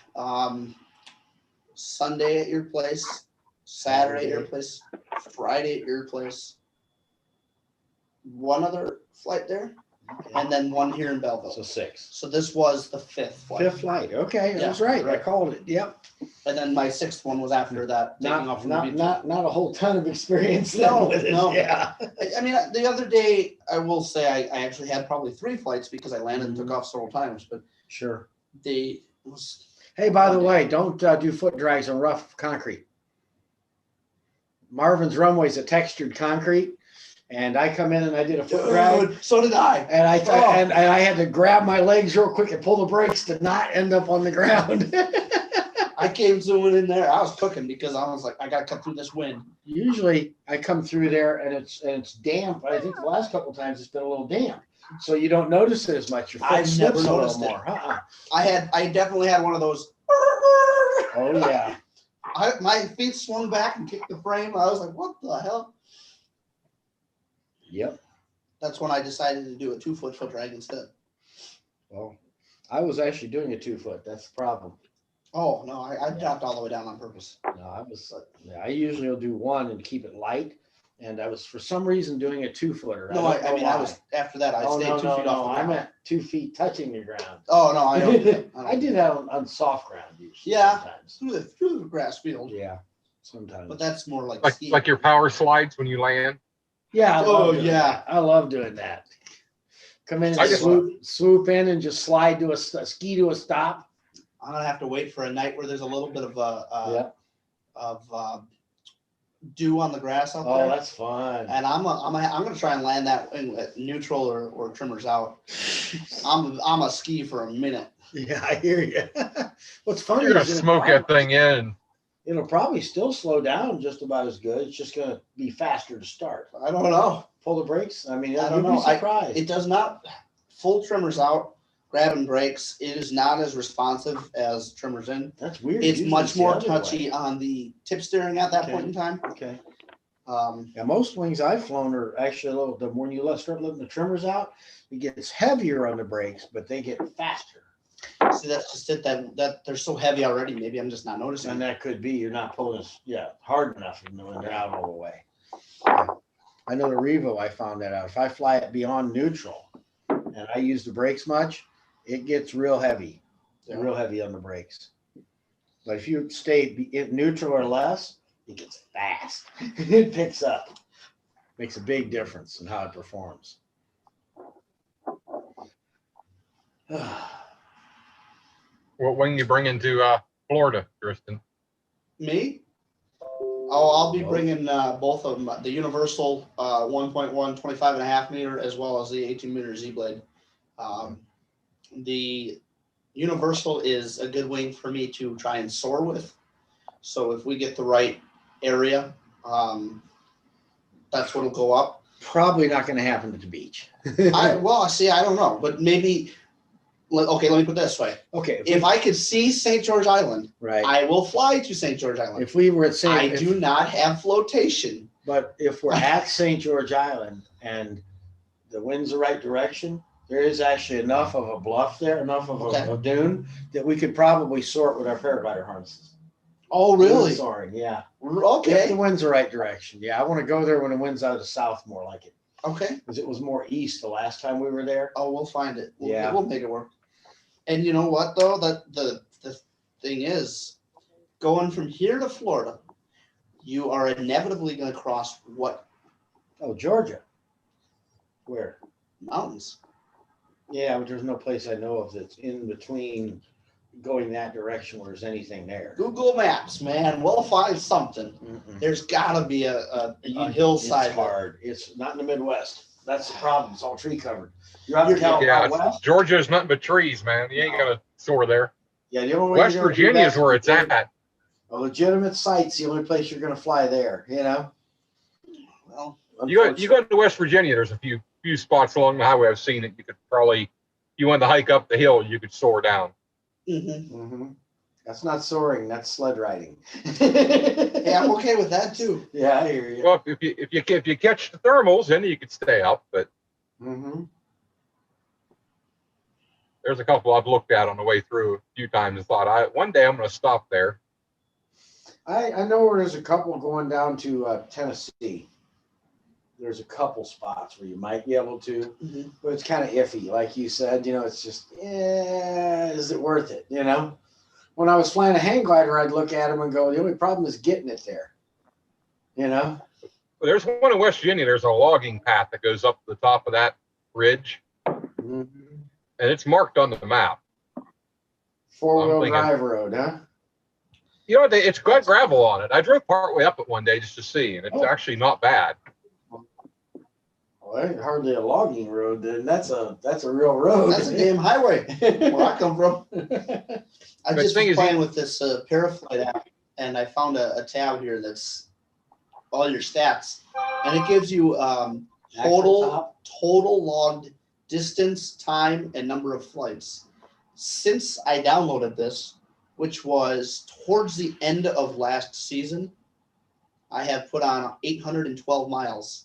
Sunday at your place, Saturday at your place, Friday at your place. One other flight there, and then one here in Belleville. So 6. So this was the 5th flight. 5th flight. Okay, Yeah, that's right. I right. called it. Yep. And then my 6th one was after that, taking off from the beach. Not a whole ton of experience. No, then with it. no. Yeah. I mean, the other day, I will say I actually had probably 3 flights because I landed and took off several times, but Sure. they was. Hey, by the way, don't do foot drags on rough concrete. Marvin's runway's a textured concrete, and I come in and I did a foot drag, Dude, so did I. and Oh. and I had to grab my legs real quick and pull the brakes to not end up on the ground. I came zooming in there. I was cooking because I was like, I gotta cut through this wind. Usually, I come through there and it's damp. But I think the last couple of times it's been a little damp, so you don't notice it as much. Your foot I've slips never a little noticed it. more. I definitely had one of those. Oh yeah. My feet swung back and kicked the frame. I was like, what the hell? Yep. That's when I decided to do a 2-foot foot drag instead. Well, I was actually doing a 2-foot. That's the problem. Oh, no, I dropped all the way down on purpose. No, I usually will do 1 and keep it light. And I was for some reason doing a 2-footer. No, I mean, I was, after that, I stayed 2 feet off the I ground. meant 2 feet touching the ground. Oh, no, I don't do that. I did that on soft ground usually. Yeah. Sometimes. Through the grass field. Yeah. Sometimes. But that's more like skiing. Like your power slides when you land. Yeah. I Oh, love doing yeah. that. I love doing that. Come in I and just- swoop in and just slide to a ski to a stop. I'm gonna have to wait for a night where there's a little bit of dew on the grass out Oh, there. that's fun. And I'm gonna try and land that at neutral or trimmers out. I'm a ski for a minute. Yeah, I hear you. What's funny You're gonna is smoke that thing in. It'll probably still slow down just about as good. It's just going to be faster to start. I don't know. Pull the brakes. I mean, I you'll don't be know. surprised. It does not, full trimmers out, grabbing brakes, it is not as responsive as trimmers in. That's weird. It's Usually much the more other touchy way. on the tip steering at that Okay. point in time. Okay. Um, Yeah, most wings I've flown are actually a little. The when you start letting the trimmers out, it gets heavier on the brakes, but they get faster. See, that's just it. That they're so heavy already. Maybe I'm just not noticing. And that could be you're not pulling as hard enough when they're out all the way. I know the Revo, I found that out. If I fly it beyond neutral and I use the brakes much, it gets real heavy, real heavy on the brakes. But if you stay in neutral or less, it gets fast. It picks up. Makes a big difference in how it performs. What wing you bring into Florida, Tristan? Me? Oh, I'll be Both. bringing both of them. The Universal 1.1 25.5 meter as well as the 18 meter Z blade. The Universal is a good wing for me to try and soar with. So if we get the right area, that's what'll go up. Probably not going to happen at the beach. Well, see, I don't know, but maybe. Okay, let me put it this way. Okay. If I could see St. George Island, Right. I will fly to St. George Island. If we were at I do not have flotation. But if we're at St. George Island and the wind's the right direction, there is actually enough of a bluff there, enough of a dune that we could probably soar with our paraglider harnesses. Oh, really? Soaring, yeah. If Okay. the wind's the right direction. Yeah, I want to go there when the wind's out of the south more like it. Okay. Because it was more east the last time we were there. Oh, we'll find it. Yeah. We'll make it work. And you know what, though? That the thing is, going from here to Florida, you are inevitably going to cross what Oh, Georgia. Where? mountains? Yeah, but there's no place I know of that's in between going that direction where there's anything there. Google Maps, man. We'll find something. Mm-mm. There's got to be a hillside. It's hard. It's not in the Midwest. That's the problem. It's all tree covered. You're out out Yeah, west. Georgia's nothing but trees, man. You ain't gonna soar there. Yeah, the only way West you're gonna do Virginia is that where it's at. A legitimate site's the only place you're going to fly there. You know. Well, You go to West Virginia. There's a few spots along the highway I've seen that you could probably, you want to hike up the hill, you could soar down. Mm-hmm. That's not soaring. That's sled riding. hey, I'm okay with that too. Yeah, I hear you. Well, if you catch the thermals, then you could stay up. But Mm-hmm. there's a couple I've looked at on the way through a few times and thought, one day I'm going to stop there. I know where there's a couple going down to Tennessee. There's a couple spots where you might be able to, but it's kind of iffy. Like you said, you know, it's just, is it worth it? You know, when I was flying a hang glider, I'd look at them and go, the only problem is getting it there. You know? Well, there's one in West Virginia. There's a logging path that goes up to the top of that ridge, Mm-hmm. and it's marked on the map. Four-wheel thinking- drive road, huh? You know, it's got gravel on it. I drove partway up it one day just to see, and it's actually not bad. Well, that ain't hardly a logging road, then. That's a real road. That's a damn highway where I come from. I The just thing was is, playing with this Paraflight app, and I found a tab here that's all your stats, and it gives you total logged distance, time, and number of flights. Since I downloaded this, which was towards the end of last season, I have put on 812 miles.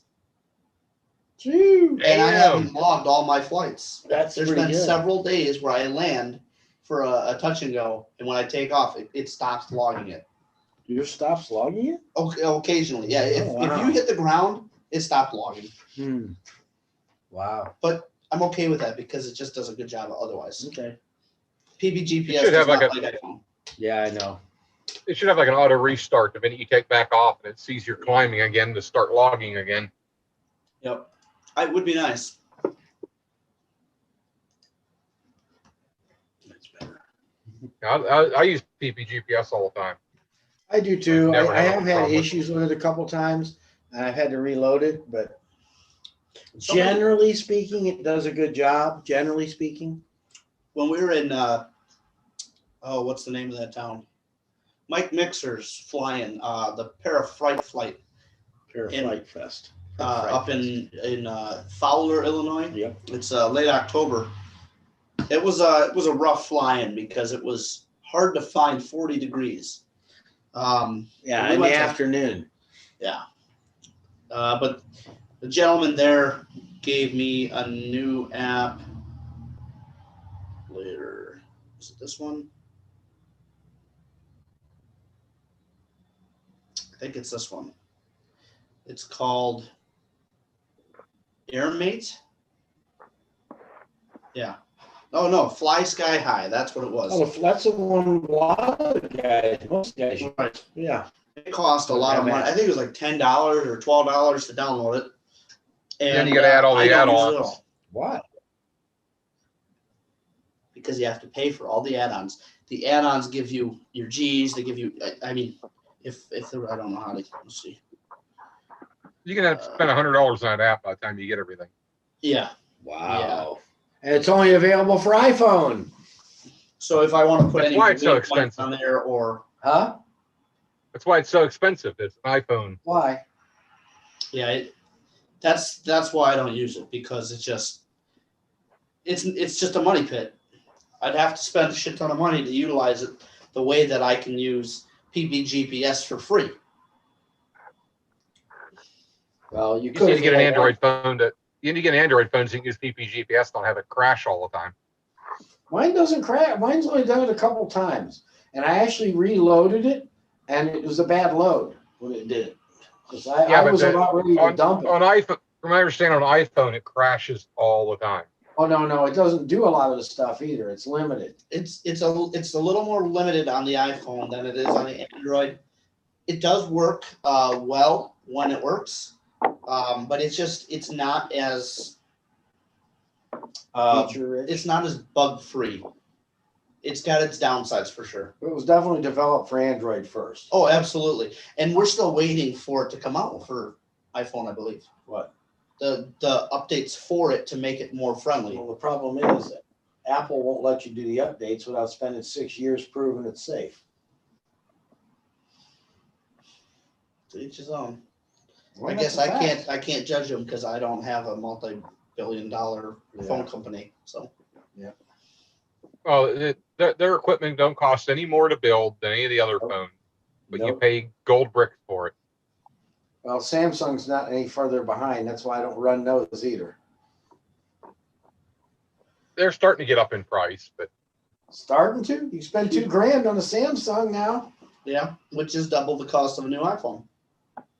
Phew. And I Damn. haven't logged all my flights. That's There's pretty been good. several days where I land for a touch and go, and when I take off, it stops logging it. Your stops logging it? Occasionally, yeah. If wow. you hit the ground, it stopped logging. Wow. But I'm okay with that because it just does a good job otherwise. Okay. PPG It should have like iPhone. Yeah, I know. It should have like an auto restart the minute you take back off, and it sees you're climbing again to start logging again. Yep. It would be nice. That's better. I use PPGPS all the time. I do too. Never I had a have had problem with issues with it a couple times, and I've had to reload it. But generally speaking, it does a good job. Generally speaking, When we were in, what's the name of that town? Mike Mixer's flying the Parafright Flight Paraflight Fest. up in Fowler, Illinois. Yep. It's late October. It was a rough flying because it was hard to find 40 degrees. Yeah, we in went the to- afternoon. Yeah. But the gentleman there gave me a new app later. Is it this one? I think it's this one. It's called AirMate. Yeah. Oh no, Fly Sky High. That's what it was. Oh, that's the one. A lot of guys, most guys. Right. Yeah. It cost a lot of money. I think it was like $10 or $12 to download it. And Then you gotta add all the I don't use it add-ons. at all Why? because you have to pay for all the add-ons. The add-ons give you your G's. They give you. I mean, if they're, I don't know how to. Let's see. You can have to spend $100 on that app by the time you get everything. Yeah. Wow. And it's only available for iPhone. So if I want to put That's any why it's so waypoints expensive. on there, or Huh? That's why it's so expensive. It's an iPhone. Why? yeah, that's why I don't use it, because it's just a money pit. I'd have to spend a shit ton of money to utilize it the way that I can use PPG GPS for free. Well, you You just could need to get an Android phone you need to get an Android phone so you can use PP GPS, don't have it crash all the time. Mine doesn't crash. Mine's only done it a couple times, and I actually reloaded it, and it was a bad load when it did it. 'Cause I but was about ready to dump it. On iPhone, from my understanding, on iPhone, it crashes all the time. Oh no, it doesn't do a lot of the stuff either. It's limited. It's a little more limited on the iPhone than it is on the Android. It does work well when it works, but it's not as Feature rich. it's not as bug free. It's got its downsides for sure. It was definitely developed for Android first. Oh, absolutely. And we're still waiting for it to come out for iPhone, I believe. What? The updates for it to make it more friendly. Well, the problem is that Apple won't let you do the updates without spending 6 years proving it's safe. To each his own. Well, I that's guess a fact. I can't judge them because I don't have a multi-billion-dollar Yeah. phone company. So Well, their equipment don't cost any more to build than any of the other Nope. phones, but you Nope. pay gold bricks for it. Well, Samsung's not any further behind. That's why I don't run those either. They're starting to get up in price, but Starting to? You spend $2,000 on a Samsung now. yeah, which is double the cost of a new iPhone.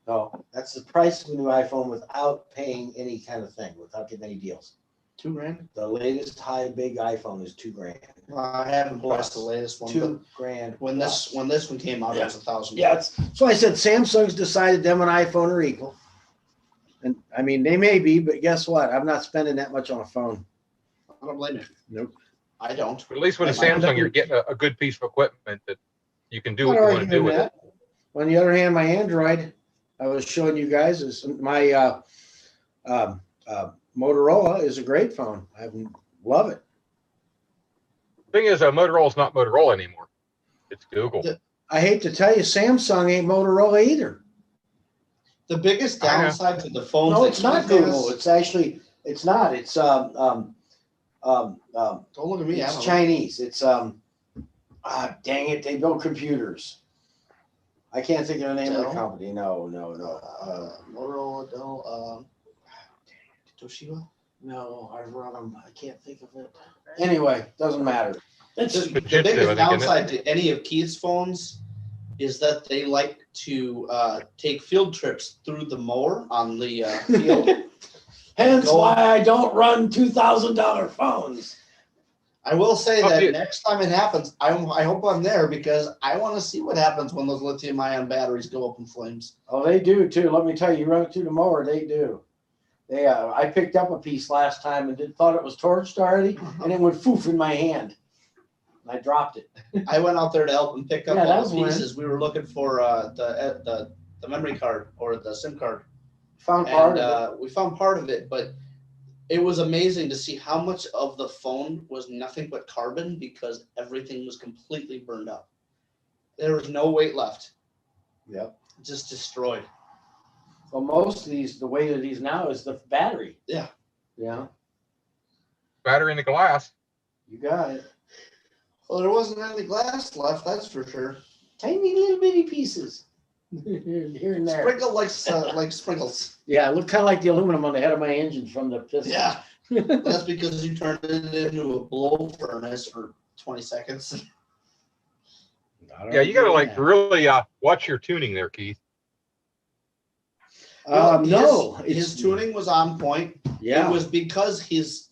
No, that's the price of a new iPhone without paying any kind of thing, without getting any deals. $2,000. The latest high big iPhone is $2,000. I haven't priced the latest one. But $2,000. when this one came out, it was $1,000. Yeah, so I said Samsung's decided them and iPhone are equal. And I mean, they may be, but guess what? I'm not spending that much on a phone. I don't blame you. Nope. I don't. at least with a I find Samsung, that- you're getting a good piece of equipment that you can do Not what you want to arguing do with it. that. On the other hand, my Android, I was showing you guys, is my Motorola is a great phone. I love it. Thing is, Motorola's not Motorola anymore. It's Google. I hate to tell you, Samsung ain't Motorola either. The biggest I know. downside to the phone. No, it's not Google. It's actually, it's not. It's Don't look at me. I it's don't know. Chinese. It's dang it, they build computers. I can't think of the name of the Dell? company. No. Motorola, Dell, Toshiba. No, I've run them. I can't think of it. Anyway, doesn't matter. The Fujitsu, I biggest think, isn't it? downside to any of Keith's phones is that they like to take field trips through the mower on the field. Hence why I don't run $2,000 phones. I will say Oh, that dude. next time it happens, I hope I'm there because I want to see what happens when those lithium-ion batteries go up in flames. Oh, they do too. Let me tell you, you run it through the mower, they do. They, I picked up a piece last time and thought it was torched already, and it went foof in my hand. I dropped it. I went out there to help them pick up Yeah, that all was the when- pieces. We were looking for the memory card or the SIM card. Found part And of it. we found part of it, but it was amazing to see how much of the phone was nothing but carbon because everything was completely burned up. There was no weight left. Yep. Just destroyed. Well, most of these, the weight of these now is the battery. Yeah. Yeah. Battery in the glass. You got it. Well, there wasn't any glass left, that's for sure. Tiny little bitty pieces. Here and there. Sprinkled like sprinkles. Yeah, it looked kind of like the aluminum on the head of my engine from the piston. Yeah. That's because you turned it into a blow furnace for 20 seconds. Yeah, you got to like really watch your tuning there, Keith. No, his tuning was on point. Yeah. It was because his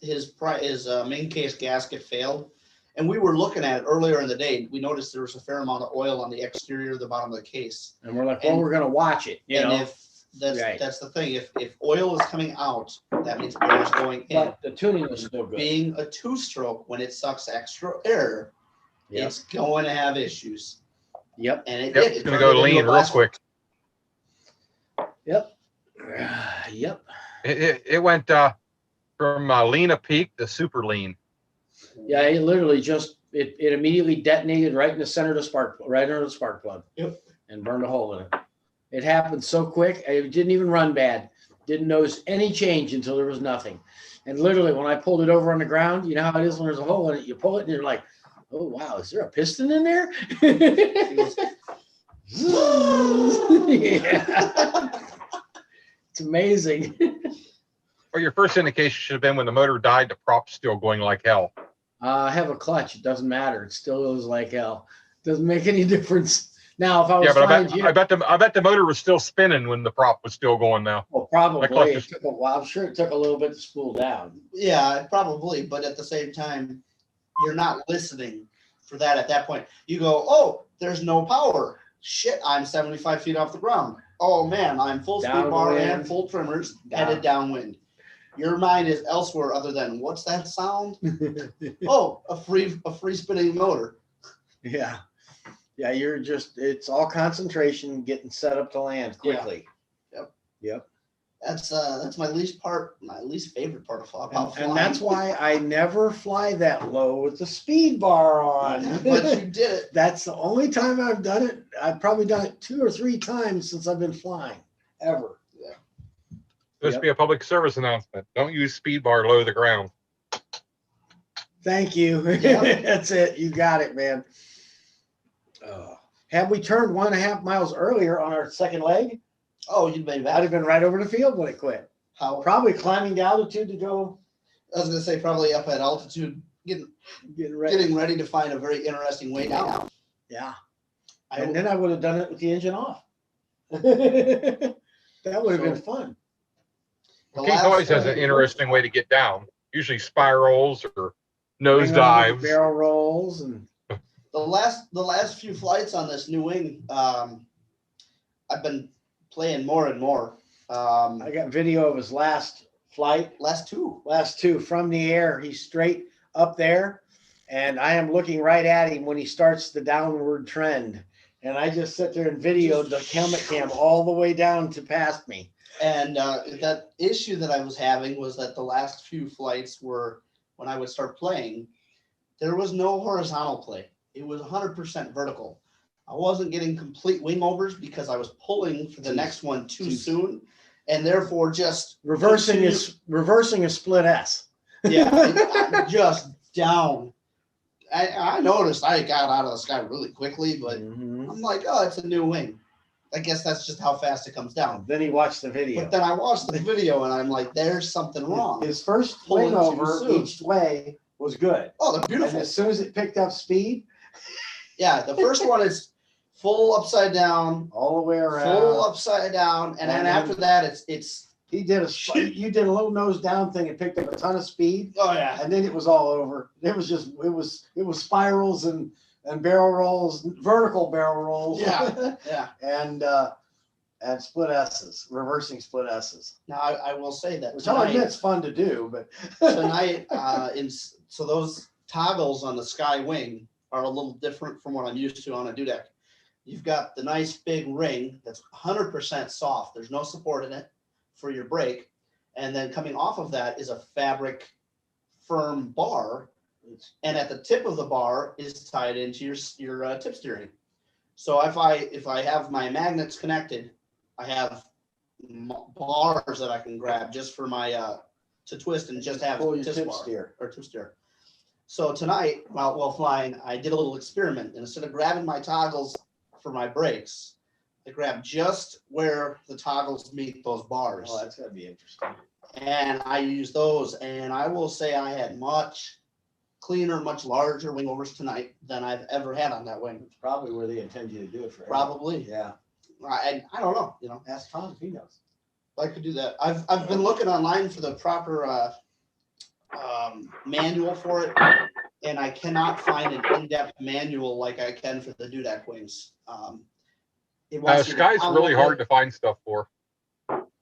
main case gasket failed, and we were looking at it earlier in the day. We noticed there was a fair amount of oil on the exterior of the bottom of the case. And we're like, well, we're gonna watch it. You know, if that's the thing. If oil is coming out, that means air is going in. but the tuning was still good. Being a two-stroke, when it sucks extra air, Yep. it's going to have issues. Yep. And it Yep, did. it's It going to turned go it into lean a real blast. quick. Yep. Yep. It went from lean a peak to super lean. Yeah, it literally just it immediately detonated right in the center of the spark, right under the spark plug. Yep. And burned a hole in it. It happened so quick. It didn't even run bad. Didn't notice any change until there was nothing. And literally, when I pulled it over on the ground, you know how it is when there's a hole in it. You pull it, and you're like, "Oh wow, is there a piston in there?" Yeah. It's amazing. Well, your first indication should have been when the motor died, the prop's still going like hell. I have a clutch. It doesn't matter. It still goes like hell. Doesn't make any difference. Now, if I was Yeah, but flying, I bet the motor was still spinning when the prop was still going now. well, probably clutch it is- took a while. I'm sure it took a little bit to spool down. Yeah, probably. But at the same time, you're not listening for that at that point. You go, oh, there's no power. Shit, I'm 75 feet off the ground. Oh man, I'm full speed bar Downwind. and full trimmers Down. headed downwind. Your mind is elsewhere other than what's that sound? Oh, a free spinning motor. Yeah. Yeah, you're just, it's all concentration getting set up to land quickly. Yep. That's my least favorite part of flying. And that's why I never fly that low with the speed bar on. But you did it. That's the only time I've done it. I've probably done it 2 or 3 times since I've been flying, ever. This Yep. be a public service announcement. Don't use speed bar low to the ground. Thank you. Yep. That's it. You got it, man. Had we turned 1.5 miles earlier on our second leg, Oh, you'd made I'd that. have been right over the field when it quit. How? Probably climbing the altitude to go I was gonna say probably up at altitude, getting ready to find a very interesting way down. Yeah. I And then I would have done it with the engine off. That would have been fun. the Keith always has last- an interesting way to get down. Usually spirals or nose Hang on, dives. barrel rolls, and The last few flights on this new wing, I've been playing more and more. I got video of his last flight, Last two. last 2 from the air. He's straight up there, and I am looking right at him when he starts the downward trend. And I just sit there and videoed the helmet cam all the way down to past me. And that issue that I was having was that the last few flights were when I would start playing, there was no horizontal play. It was 100% vertical. I wasn't getting complete wing overs because I was pulling for the next one too soon, and therefore just Reversing a split S. yeah, just down. I noticed I got out of the sky really quickly, but Mhm. I'm like, oh, it's a new wing. I guess that's just how fast it comes down. Then he watched the video. But then I watched the video and I'm like, there's something wrong. His first Pulling wing too over soon. each way was good. Oh, they're And beautiful. as soon as it picked up speed, Yeah, the first one is full upside down, all the way around. full upside down, and then And then- after that, it's You did a little nose down thing and picked up a ton of speed, oh yeah, and then it was all over. It was spirals and barrel rolls, vertical barrel rolls. Yeah. yeah. and split S's, reversing split S's. Now I will say that Which I'll admit it's fun to do, but tonight, so those toggles on the Sky Wing are a little different from what I'm used to on a dudek. You've got the nice big ring that's 100% soft. There's no support in it for your brake. And then coming off of that is a fabric firm bar. And at the tip of the bar is tied into your tip steering. So if I have my magnets connected, I have bars that I can grab just for my to twist and just have Pull your twist tip bar steer. or twist steer. So tonight, while flying, I did a little experiment. And instead of grabbing my toggles for my brakes, I grabbed just where the toggles meet those bars. Oh, that's gotta be interesting. And I used those, and I will say I had much cleaner, much larger wing overs tonight than I've ever had on that wing. It's probably where they intend you to do it for. Probably. Yeah. I don't know, Ask Tom if he knows. I could do that. I've been looking online for the proper manual for it, and I cannot find an in-depth manual like I can for the Dudak wings. It wants you to Sky's really download hard it. to find stuff for.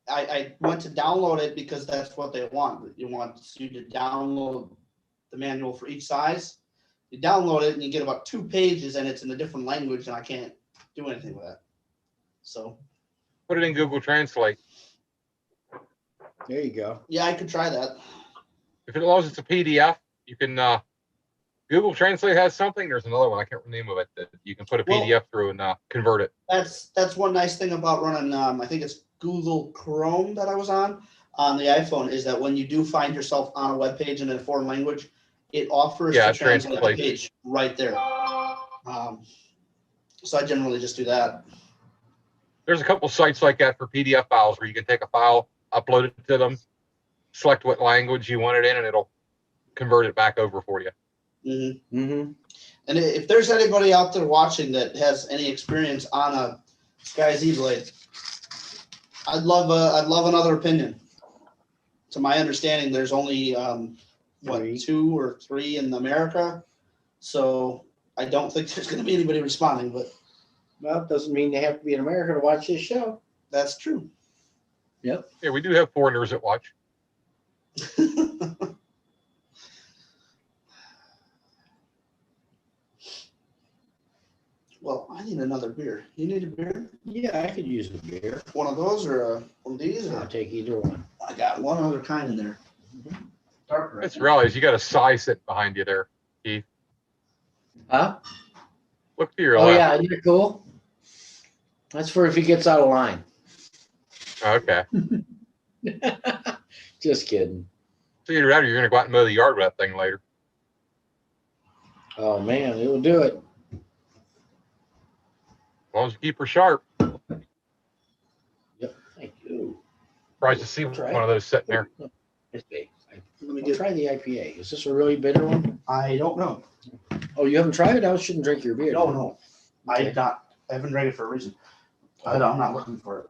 I went to download it because that's what they want. You want you to download the manual for each size. You download it and you get about 2 pages and it's in a different language and I can't do anything with that. So Put it in Google Translate. There you go. yeah, I could try that. If it allows it's a PDF, you can Google Translate has something. There's another one, I can't remember the name of it, that you can put a Well, PDF through and convert it. That's one nice thing about running I think it's Google Chrome that I was on the iPhone, is that when you do find yourself on a web page in a foreign language, it offers to translate the translates. page right there. So I generally just do that. There's a couple sites like that for PDF files where you can take a file, upload it to them, select what language you want it in, and it'll convert it back over for you. Mm-hmm. Mm-hmm. And if there's anybody out there watching that has any experience on a Sky Z blade, I'd love another opinion. To my understanding, there's only 2 or 3 in America, so I don't think there's going to be anybody responding. But Well, it doesn't mean they have to be in America to watch this show. that's true. Yeah, we do have foreigners that watch. Well, I need another beer. You need a beer? Yeah, I could use a beer. One of those or one of these? I'll Or take either one. I got one other kind in there. Dark It's realize you got a size sitting behind you there, Keith. Huh? Look to your Oh left. yeah, isn't it cool? That's for if he gets out of line. Okay. Just kidding. So you're going to go out and mow the yard with that thing later. Oh man, it will do it. As long as you keep her sharp. Yep. Thank you. Surprised to see Try one of those sitting there. It's big. Let me I'll get. try the IPA. Is this a really bitter one? I don't know. Oh, you haven't tried it? I shouldn't drink your beer. No. Okay. I haven't drank it for a reason. I'm not looking for it.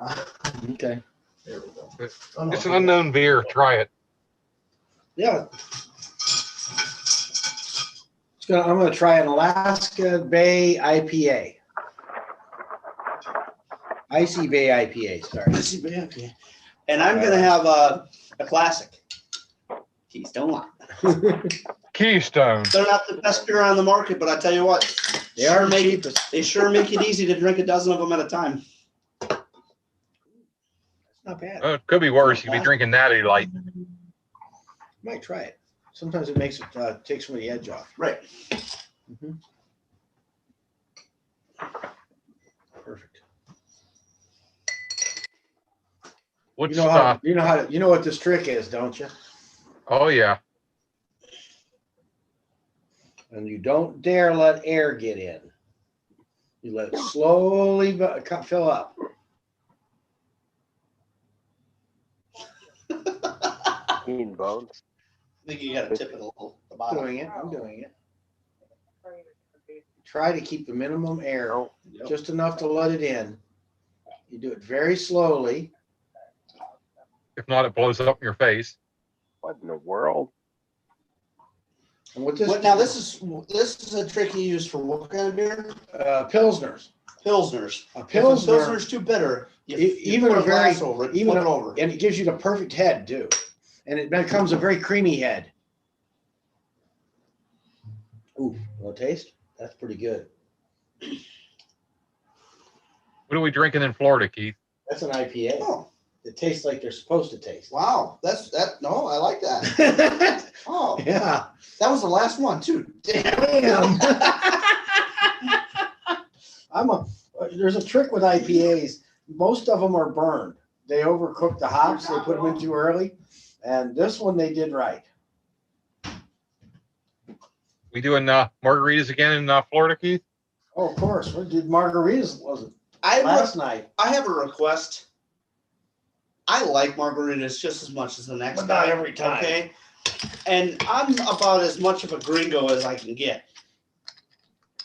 Okay. There we go. It's Oh, no. an unknown beer. Try it. Yeah. I'm gonna try an Alaska Bay IPA. Icy Bay IPA. Sorry. I see, yeah, okay. And I'm gonna have a classic. Keystone Light. Keystone. They're not the best beer on the market, but I tell you what, They are make it. cheapest. They sure make it easy to drink a dozen of them at a time. That's not bad. Oh, it could be worse. You could be drinking Natty Light. Might try it. Sometimes it makes it take some of the edge off. Right. Mhm. Perfect. What's You know what this trick is, don't you? oh yeah. And you don't dare let air get in. You let it slowly fill up. Keen bones. I think you gotta tip it a little. The I'm bottom. doing it. I'm doing it. Try to keep the minimum air, Oh, just enough to let it in. You do it very slowly. If not, it blows up in your face. what in the world? And with this, Now this is a trick you use for what kind of beer? Pilsners. Pilsners. A If a Pilsner, Pilsner's too bitter, you even put a a glass very- over it, even flip a- it over. and it gives you the perfect head too. And it becomes a very creamy head. Ooh, want to taste? That's pretty good. What are we drinking in Florida, Keith? That's an IPA. Oh, It tastes like they're supposed to taste. wow. No, I like that. Oh, Yeah. that was the last one too. Damn. there's a trick with IPAs. Most of them are burned. They overcook the hops. They put them in too early. And this one they did right. We doing margaritas again in Florida, Keith? Oh, of course. We did margaritas, was it? I Last night. I have a request. I like margaritas just as much as the next But not guy, every time. Okay, and I'm about as much of a gringo as I can get.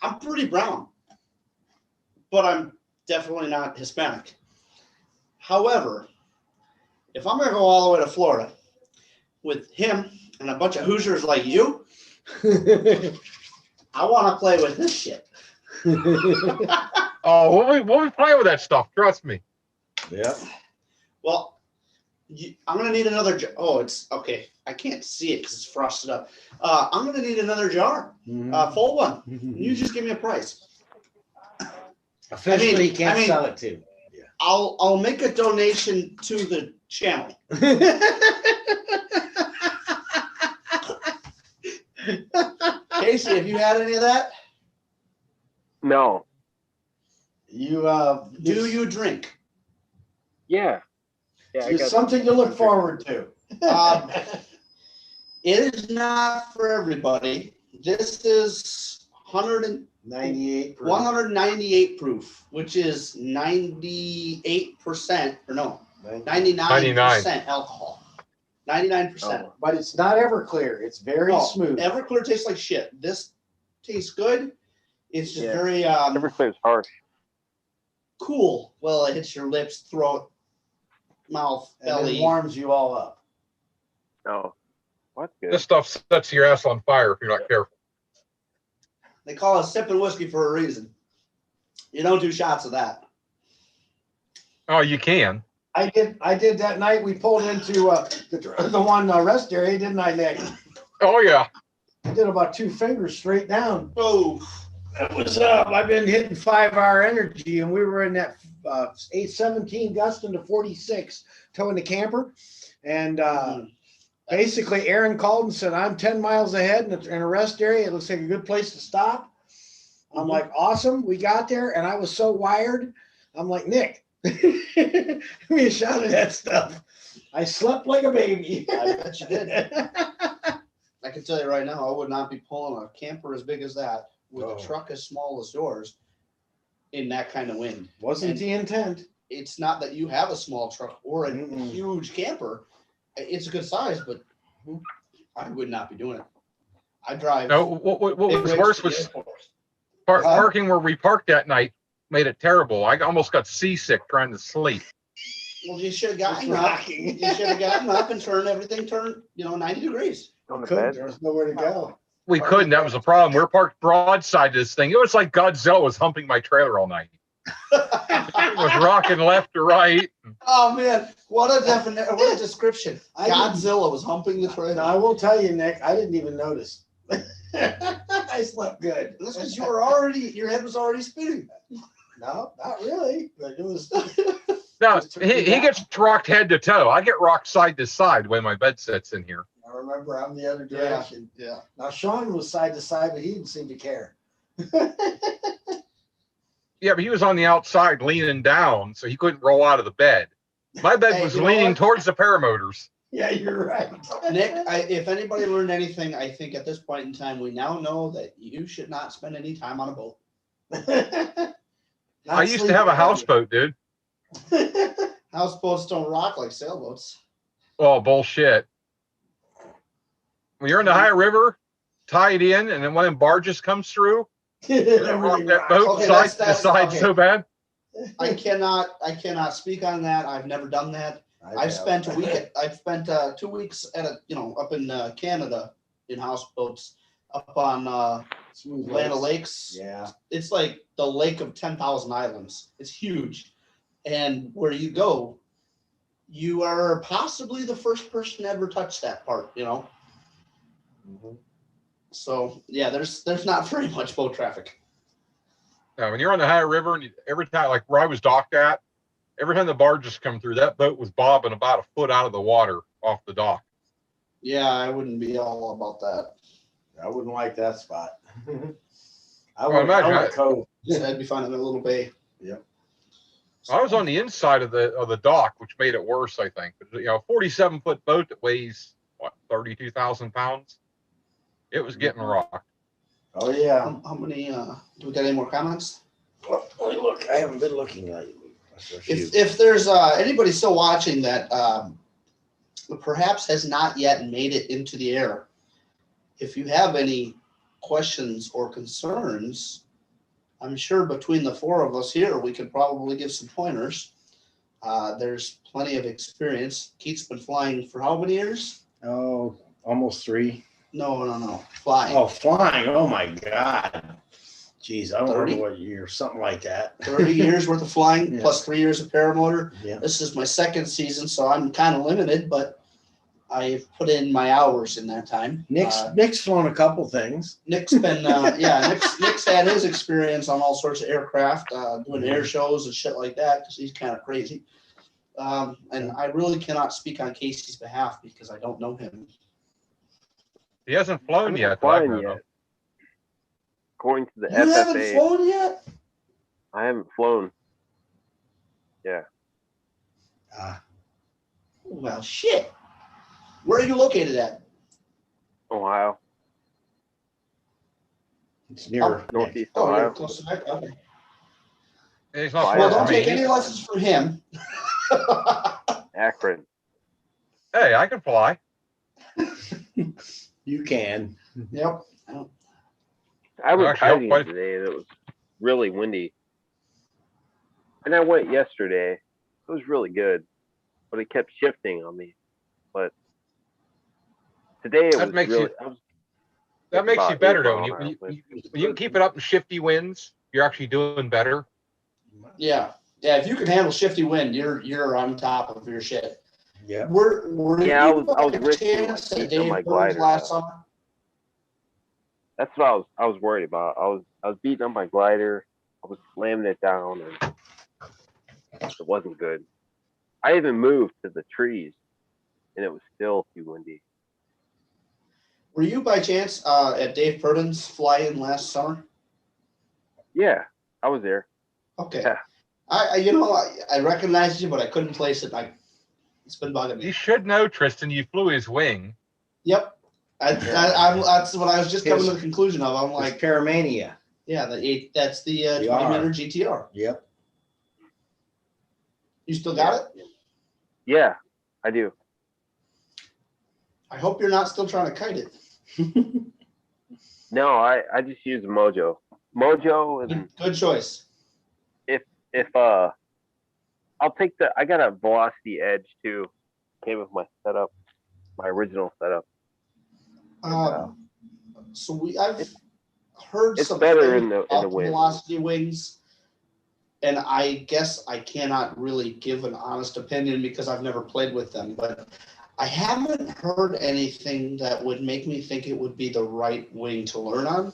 I'm pretty brown, but I'm definitely not Hispanic. However, if I'm gonna go all the way to Florida with him and a bunch of Hoosiers like you, I want to play with this shit. Oh, we'll be playing with that stuff. Trust me. Yeah. Well, I'm gonna need another. Oh, it's okay. I can't see it because it's frosted up. I'm gonna need another jar, full one. You just give me a price. Officially, you can't I mean- sell it to. I'll make a donation to the channel. Casey, have you had any of that? No. You Do you drink? Yeah. Yeah. I It's got something to look forward to. Um, It is not for everybody. This is 98. 198 proof, which is 98% or no, 99% alcohol. 99%. Oh. But it's not Everclear. It's very No, smooth. Everclear tastes like shit. This tastes good. It's just Yeah. very Everclear's harsh. cool. Well, it hits your lips, throat, mouth, and it belly. warms you all up. Oh. Well, that's good. This stuff sets your ass on fire if you're not careful. They call it sipping whiskey for a reason. You don't do shots of that. Oh, you can. I did that night. We pulled into the one rest area, didn't I, Nick? Oh yeah. I did about 2 fingers straight down. Oh, It was I've been hitting 5-hour energy, and we were in that 817 gusting to 46, towing the camper, and basically Aaron called and said, "I'm 10 miles ahead in a rest area. It looks like a good place to stop." I'm like, "Awesome." We got there, and I was so wired. I'm like, "Nick, give me a shot of that stuff." I slept like a baby. I bet you did. I can tell you right now, I would not be pulling a camper as big as that with Oh. a truck as small as yours in that kind of wind. Wasn't And the intent. It's not that you have a small truck or a Mm-mm. huge camper. It's a good size, but I would not be doing it. I drive. No, what big was rigs worse to the was airport. parking where we parked that night made it terrible. I almost got seasick trying to sleep. Well, you should have gotten It's up. rocking. You should have gotten up and turned everything 90 degrees. On the Couldn't. bed. There was nowhere to go. We couldn't. That was the problem. We were parked broadside to this thing. It was like Godzilla was humping my trailer all night. It was rocking left to right. Oh man, what a definition! What a description! I didn't- Godzilla was humping the trailer. Now, I will tell you, Nick, I didn't even notice. I slept good. That's because you were already, your head was already spinning. No, not really. But it was. No, Just took me he down. gets rocked head to toe. I get rocked side to side when my bed sits in here. I remember I'm the other Yeah. direction. Yeah. Now Sean was side to side, but he didn't seem to care. Yeah, but he was on the outside leaning down, so he couldn't roll out of the bed. My bed Hey, was you know leaning what? towards the paramotors. Yeah, you're right. Nick, if anybody learned anything, I think at this point in time, we now know that you should not spend any time on a boat. I used to have a houseboat, dude. Houseboats don't rock like sailboats. Oh, bullshit. When you're in the high river, tied in, and then one of them barges comes through, rock that boat Okay, side to that's- side okay. so bad. I cannot speak on that. I've never done that. I've spent 2 weeks at up in Canada in houseboats up on Smooth Atlanta lakes. Lakes. Yeah. It's like the lake of 10,000 islands. It's huge. And where you go, you are possibly the first person to ever touch that part, Mhm. So yeah, there's not very much boat traffic. Now, when you're on the high river, and every time, like where I was docked at, every time the barges come through, that boat was bobbing about a foot out of the water off the dock. Yeah, I wouldn't be all about that. I wouldn't like that spot. I Well, would imagine cove. So I'd be finding a little bay. I was on the inside of the dock, which made it worse, I think. But, 47-foot boat that weighs what 32,000 pounds. It was getting rocked. Oh yeah. How many? Do we got any more comments? Well, let me look. I haven't been looking lately. If there's anybody still watching that perhaps has not yet made it into the air, if you have any questions or concerns, I'm sure between the four of us here, we could probably give some pointers. There's plenty of experience. Keith's been flying for how many years? Oh, almost 3. No. Flying. Oh, flying. Oh my God. Jeez, I don't 30? remember what year, something like that. 30 years worth of flying, Yeah. plus 3 years of paramotor. Yeah. This is my second season, so I'm kind of limited, but I've put in my hours in that time. Nick's flown a couple things. Nick's been, Nick's had his experience on all sorts of aircraft, doing air shows and shit like that, because he's kind of crazy. And I really cannot speak on Casey's behalf because I don't know him. He hasn't flown yet. Flying yet. According to the You haven't FFA, flown yet? I haven't flown. Yeah. Well, shit. Where are you located at? Ohio. It's near Northeast Oh, you're Ohio. close to that? Okay. He's not Well, far Well, don't from take me. any lessons from him. Akron. Hey, I can fly. You can. Yep. I was Actually, kiting quite- today and it was really windy. And I went yesterday. It was really good, but it kept shifting on me. But today it That was makes really. you- That makes you about better 8 though. mile When an you, hour when you can keep it up in shifty winds, you're actually doing better. Yeah. Yeah. If you can handle shifty wind, you're on top of your shit. Yeah. Were Yeah, I you was by risking, chance like, at beating on my Dave Burns glider, last though. summer? That's what I was worried about. I was beating on my glider. I was slamming it down, and it wasn't good. I even moved to the trees, and it was still too windy. Were you by chance at Dave Purdon's fly-in last summer? Yeah, I was there. Okay. Yeah. I recognized you, but I couldn't place it. It's been bugging You me. should know, Tristan. You flew his wing. Yep. That's what I was just coming to the conclusion of. I'm Like like, Paramania. yeah, that's the The 20-meter R. GTR. Yep. You still got it? Yeah, I do. I hope you're not still trying to kite it. No, I just use Mojo. Mojo, and Good choice. if I'll take I got a Velocity Edge too. Came with my setup, my original setup. So I've heard It's some better things in the about wind. velocity wings, and I guess I cannot really give an honest opinion because I've never played with them. But I haven't heard anything that would make me think it would be the right wing to learn on.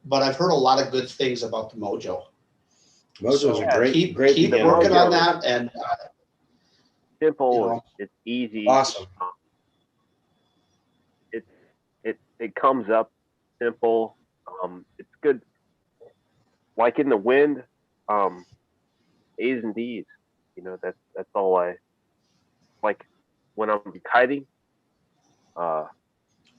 But I've heard a lot of good things about the Mojo. Mojo's So a great, keep great keep beginner. working on Mojo. that, and Simple. You know. It's easy. Awesome. It comes up simple. It's good. Like in the wind, A's and D's. That's all I like when I'm kiting. What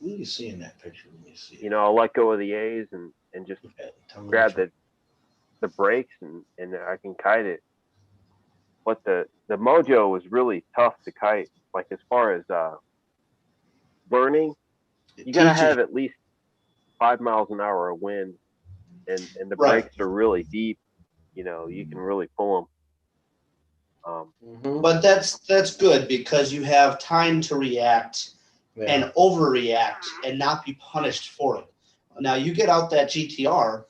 do you see in that picture? Let me see. I'll let go of the A's and just Tell me grab which the brakes and I can kite it. But the Mojo is really tough to kite. Like as far as burning, one. It you gotta teaches have at least 5 miles an hour of wind, and the Right. brakes are really deep. You can really pull them. Mhm. but that's good because you have time to react Yeah. and overreact and not be punished for it. Now you get out that GTR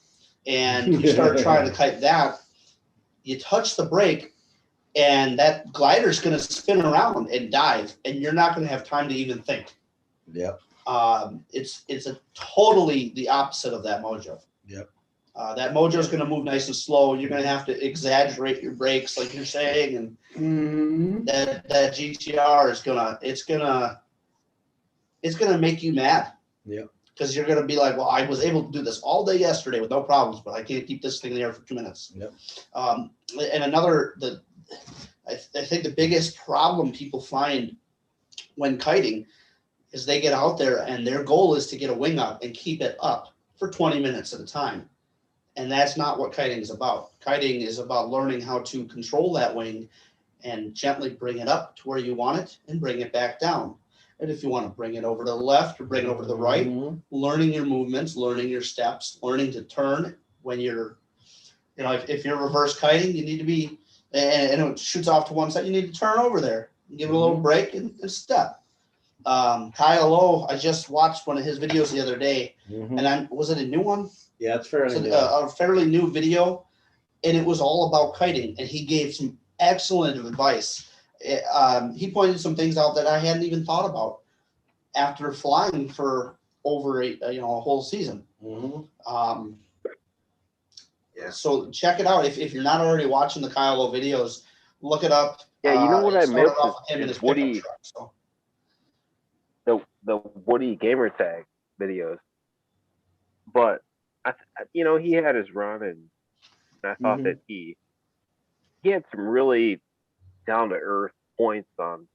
and you start trying to kite that, you touch the brake and that glider's going to spin around and dive and you're not going to have time to even think. Yep. It's a totally the opposite of that Mojo. Yep. That Mojo is going to move nice and slow. You're going to have to exaggerate your brakes like you're saying, and Mhm. that GTR is gonna make you mad. Yep. Because you're going to be like, well, I was able to do this all day yesterday with no problems, but I can't keep this thing in the air for 2 minutes. Yep. And I think the biggest problem people find when kiting is they get out there and their goal is to get a wing up and keep it up for 20 minutes at a time. And that's not what kiting is about. Kiting is about learning how to control that wing and gently bring it up to where you want it and bring it back down. And if you want to bring it over to the left or bring it over to the right, Mhm. learning your movements, learning your steps, learning to turn when you're, if you're reverse kiting, you need to be, and it shoots off to one side, you need to turn over there and give it a little break and step. Kyle Lowe, I just watched one of his videos the other day, Mhm. and was it a new one? Yeah, it's fairly It's new. a fairly new video, and it was all about kiting, and he gave some excellent advice. He pointed some things out that I hadn't even thought about after flying for over a whole season. Mhm. So check it out. If you're not already watching the Kyle Lowe videos, look it up. Yeah, you know what It I started miss off with him is and his Woody- pickup truck. So the Woody gamer tag videos. But he had his run, and I thought that he had some really down to earth points on.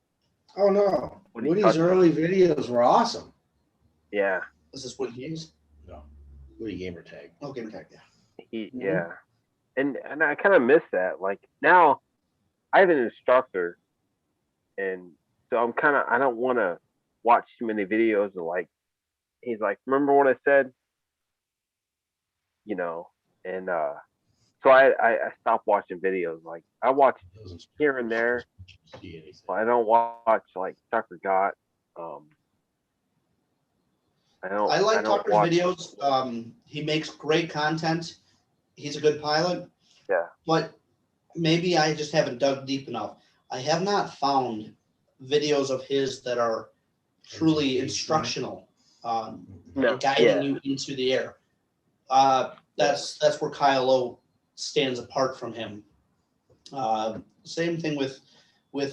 Oh no, What he Woody's touched early videos were awesome. Yeah, is this what he used? No, Woody gamer tag. Oh, game tag, yeah. yeah, and I kind of miss that. Like now, I have an instructor, and so I don't want to watch too many videos of like. He's like, remember what I said? And so I stopped watching videos. Like I watch here and there, but I don't watch like Tucker Got. I like Tucker's watch, videos. He makes great content. He's a good pilot. Yeah. But maybe I just haven't dug deep enough. I have not found videos of his that are truly instructional, guiding you into the air. That's where Kyle Lowe stands apart from him. Same thing with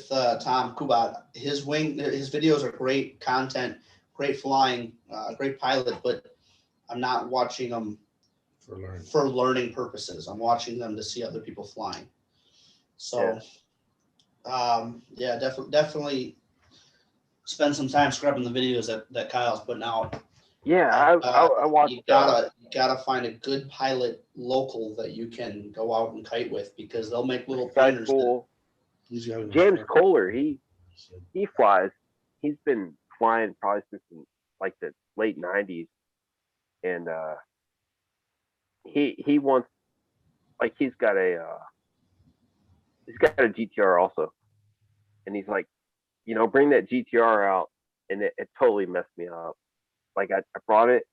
Tom Kubat. His videos are great content, great flying, great pilot, but I'm not watching them for learning purposes. I'm watching them to see other people flying. So, definitely spend some time scrubbing the videos that Kyle's putting out. Yeah, I watched. You gotta find a good pilot local that you can go out and kite with, because they'll make little pointers. James Kohler, he flies. He's been flying probably since like the late '90s, and he wants, like, he's got a GTR also, and he's like, bring that GTR out, and it totally messed me up. Like I brought it.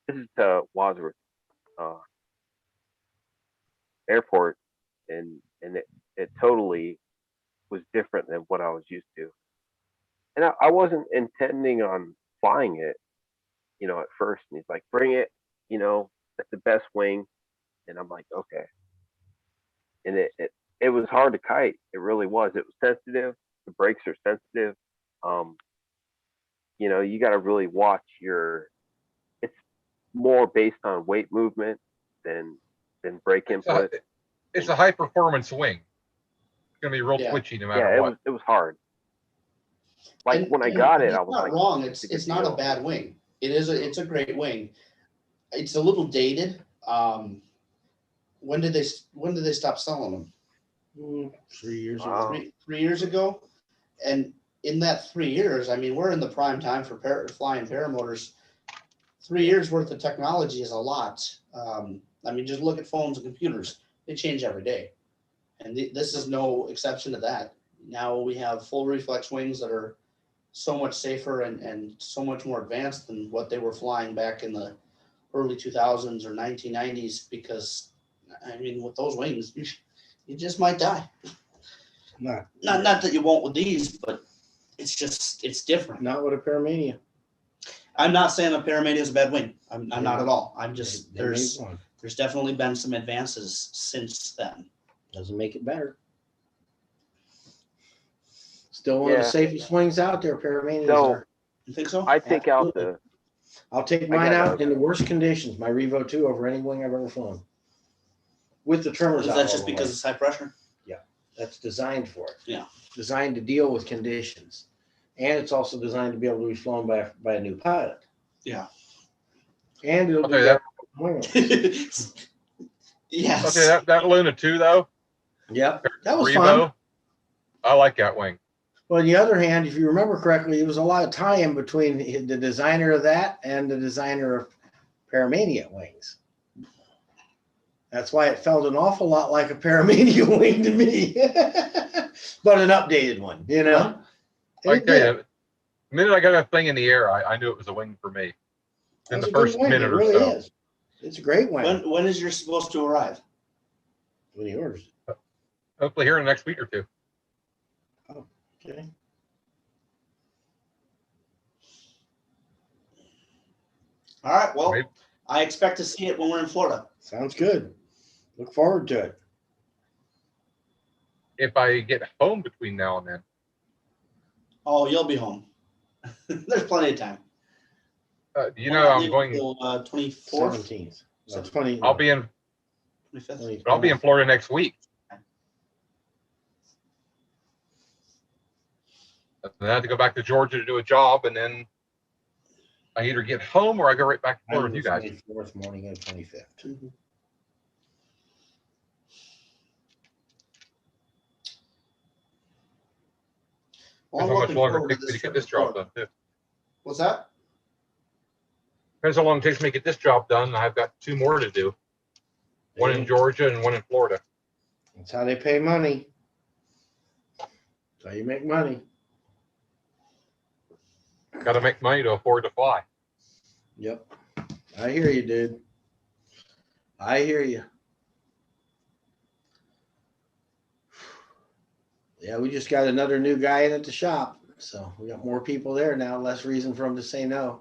This is to Wadsworth Airport, and it totally was different than what I was used to. And I wasn't intending on flying it, at first. And he's like, bring it, that's the best wing. And I'm like, okay. And it was hard to kite. It really was. It was sensitive. The brakes are sensitive. You got to really watch it's more based on weight movement than brake input. It's a high performance wing. It's gonna be real twitchy no matter what. It was hard. Like when I got it, I was like, wrong. It's not a bad wing. It's a great wing. It's a little dated. When did they stop selling them? 3 years Wow. ago. 3 years ago. And in that 3 years, I mean, we're in the prime time for flying paramotors. 3 years worth of technology is a lot. I mean, just look at phones and computers. They change every day. And this is no exception to that. Now we have full reflex wings that are so much safer and so much more advanced than what they were flying back in the early 2000s or 1990s, because, I mean, with those wings, you just might die. Not that you won't with these, but it's different. Not with a Paramania. I'm not saying a Paramania is a bad wing. I'm not at all. I'm just, They made one. there's definitely been some advances since then. Doesn't make it better. Still one of the safest wings out there, Paramanias So- are. You think so? I take out Absolutely. I'll take I mine got out in the worst conditions, my Revo 2 over any wing I've ever flown. With the trimmers Is out. that all just the because way. it's high pressure? That's designed for it. Yeah. Designed to deal with conditions. And it's also designed to be able to be flown by a new pilot. Yeah. And it'll I'll be tell you that. wing. Yes. I'll tell you that Luna 2 though. Yep. That was Revo, fun. I like that wing. Well, on the other hand, if you remember correctly, there was a lot of tie-in between the designer of that and the designer of Paramania wings. That's why it felt an awful lot like a Paramania wing to me, but an updated one, you know. I It tell did. you, the minute I got that thing in the air, I knew it was a wing for me. In That's the a good first wing. minute It or really so. is. It's a great wing. When is yours supposed to arrive? When he orders it. Hopefully here in the next week or two. Okay. All right. Well, Maybe- I expect to see it when we're in Florida. Sounds good. Look forward to it. If I get home between now and then. Oh, you'll be home. There's plenty of time. You know, I'm going. 24th, 17th. No, 20. I'll be in. 25th. 20 I'll be in Florida next week. And then I have to go back to Georgia to do a job, and then I either get home or I go right back to Florida with you guys. 24th morning of 25th. Mhm. Well, I'm Depends how much looking longer forward it to takes me to this get trip this to job Florida. done too. What's that? Depends how long it takes me to get this job done. I've got 2 more to do. One in Georgia and one in Florida. That's how they pay money. That's how you make money. Got to make money to afford to fly. Yep. I hear you, dude. I hear you. Yeah, we just got another new guy in at the shop. So we got more people there now, less reason for them to say no.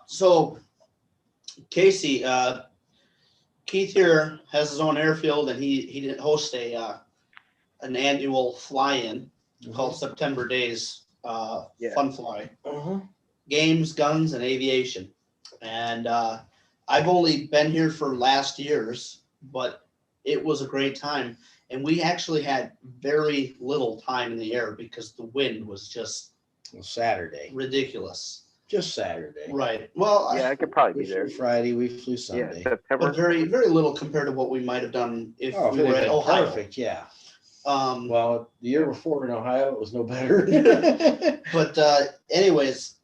So Casey, Keith here has his own airfield, and he did host an annual fly-in called September Days Yeah. Fun Fly. Uh-huh. Games, guns, and aviation. And I've only been here for last year's, but it was a great time. And we actually had very little time in the air because the wind was just Well, Saturday. ridiculous. Just Saturday. Right. Well, Yeah, I could probably We be there. flew Friday, we flew Yeah, Sunday. September. but very, very little compared to what we might have done if Oh, if we it were had at been Ohio. perfect, yeah. Um, Well, the year before in Ohio, it was no better. but anyways,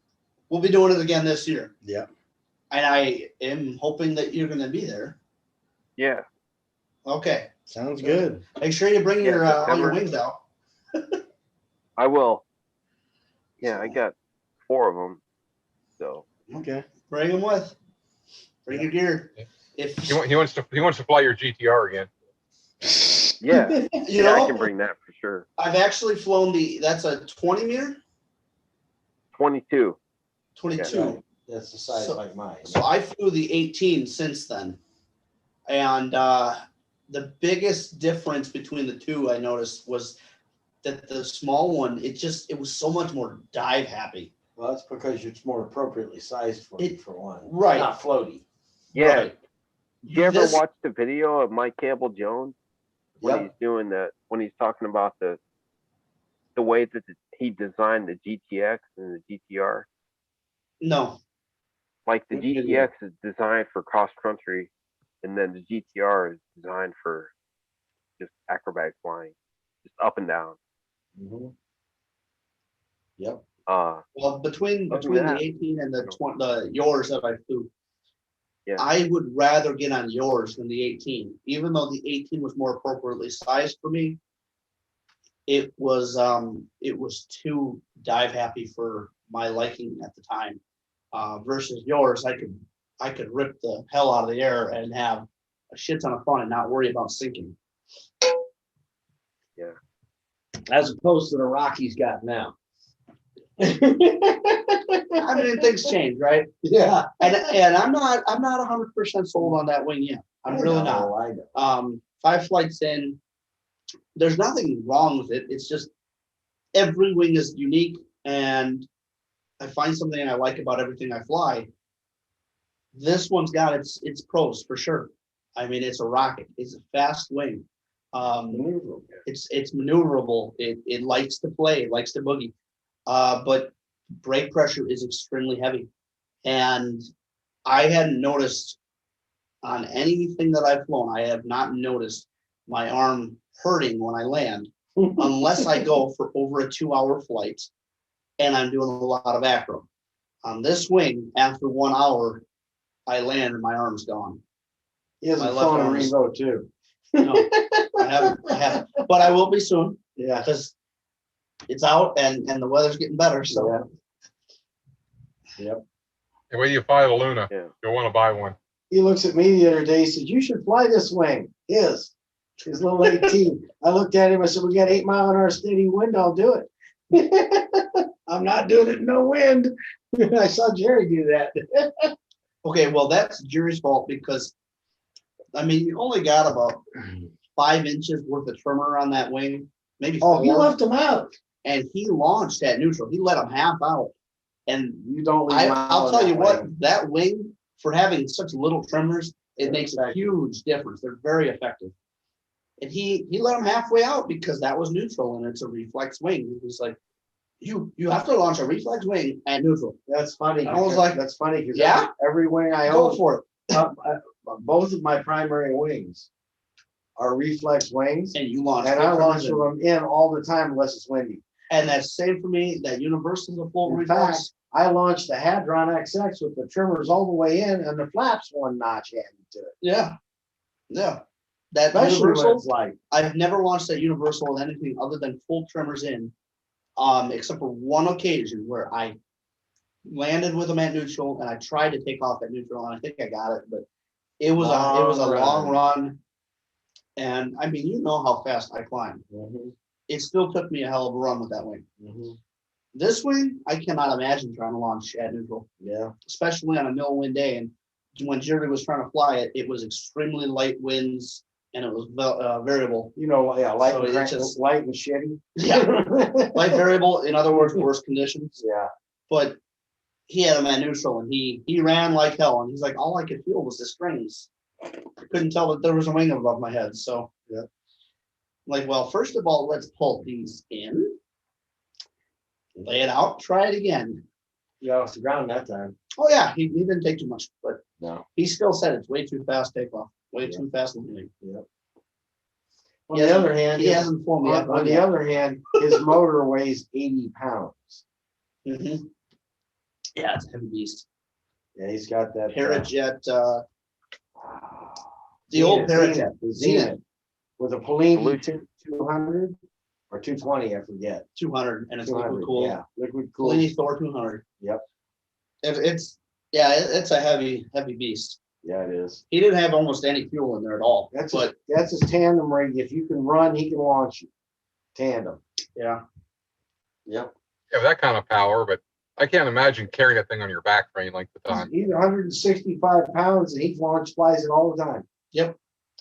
we'll be doing it again this year. Yeah. And I am hoping that you're going to be there. Yeah. Okay. Sounds good. Make sure you bring Yeah, your all your September. wings out. I will. Yeah, I got 4 of them. So Okay. Bring them with. Bring your gear. If He wants to fly your GTR again. yeah, you yeah, I know, can bring that for sure. I've actually flown that's a 20 meter, 22. 22. Right. That's the size So- like mine. So I flew the 18 since then, and the biggest difference between the two I noticed was that the small one, it was so much more dive happy. Well, that's because it's more appropriately sized for one. Right. Not floaty. Yeah. Right. Did you ever This- watch the video of Mike Campbell Jones when Yep. he's doing that? When he's talking about the way that he designed the GTX and the GTR. No. Like the What video? GTX is designed for cross country, and then the GTR is designed for just acrobatic flying, just up and down. Mhm. Yep. Well, between Other than the that, 18 and the yours that I flew, Yeah. I would rather get on yours than the 18. Even though the 18 was more appropriately sized for me, it was too dive happy for my liking at the time. Versus yours, I could rip the hell out of the air and have a shit ton of fun and not worry about sinking. Yeah. As opposed to the Rockies got now. I mean, things change, right? Yeah. And I'm not 100% sold on that wing yet. I'm really not. I know. 5 flights in, there's nothing wrong with it. It's just every wing is unique. and I find something I like about everything I fly. This one's got its pros for sure. I mean, it's a rocket. It's a fast wing. It's maneuverable. It likes to play. It likes to boogie. But brake pressure is extremely heavy, and I hadn't noticed on anything that I've flown. I have not noticed my arm hurting when I land, unless I go for over a 2-hour flight, and I'm doing a lot of acro. On this wing, after 1 hour, I land and my arm's gone. He hasn't My left flown a arm is- Revo too. No, I haven't, but I will be soon Yeah. because it's out and the weather's getting better. So Yep. The way you fly the Luna, Yeah. you'll want to buy one. He looks at me the other day, he says, you should fly this wing. His little 18. I looked at him, I said, we got 8 mile an hour steady wind, I'll do it. I'm not doing it in no wind. I saw Jerry do that. okay, well that's Jerry's fault because I mean you only got about 5 inches worth of trimmer on that wing, maybe Oh, 4, he left him out. and he launched at neutral. He let him half out, and You don't leave I'll tell you what, wing. that wing for having such little trimmers, it They're makes a effective. huge difference. They're very effective. And he let him halfway out because that was neutral and it's a reflex wing. He was like, you have to launch a reflex wing at neutral. That's funny. I was like, that's funny because yeah? every wing I Go own, for it. both of my primary wings are reflex wings, And you launch. and I big launch trimmers them in all the time unless it's windy. And that's same for me. That Universal's a full In reflex. fact, I launched the Hadron XX with the trimmers all the way in and the flaps 1 notch added to it. Yeah. Yeah. That Especially when Universal, it's like, I've never launched that Universal with anything other than full trimmers in, except for one occasion where I landed with them at neutral and I tried to take off at neutral and I think I got it, but it was a long run. And I mean, you know how fast I climb. It still took me a hell of a run with that wing. This wing, I cannot imagine trying to launch at neutral, yeah. especially on a no wind day. And when Jerry was trying to fly it, it was extremely light winds and it was variable. You know, yeah, light, So and, it's just- light and shitty. Yeah, light variable. In other words, worse conditions. Yeah. But he had him at neutral and he ran like hell. And he's like, all I could feel was the strings. I couldn't tell that there was a wing above my head. So yeah. Like, well, first of all, let's pull these in. Lay it out, try it again. Yeah, off the ground that time. Oh yeah, he didn't take too much, but No. he still said it's way too fast takeoff, way Yeah. too fast landing. On the other hand, he hasn't flown me on the other hand, his motor weighs 80 pounds. Mm-hmm. Yeah, it's a heavy beast. Yeah, he's got that Parajet, the old Parajet, the Zenith. Zenith, with a Polini Pollution. 200 or 220, I forget. 200, and it's 200, liquid cooled. yeah, liquid cooled. Polini Thor 200. Yep. It's a heavy beast. Yeah, it is. He didn't have almost any fuel in there at all. That's but that's his tandem rig. If you can run, he can launch you. Tandem. yeah, Yep. You have that kind of power, but I can't imagine carrying that thing on your back for any length of time. He's 165 pounds and he flies it all the time.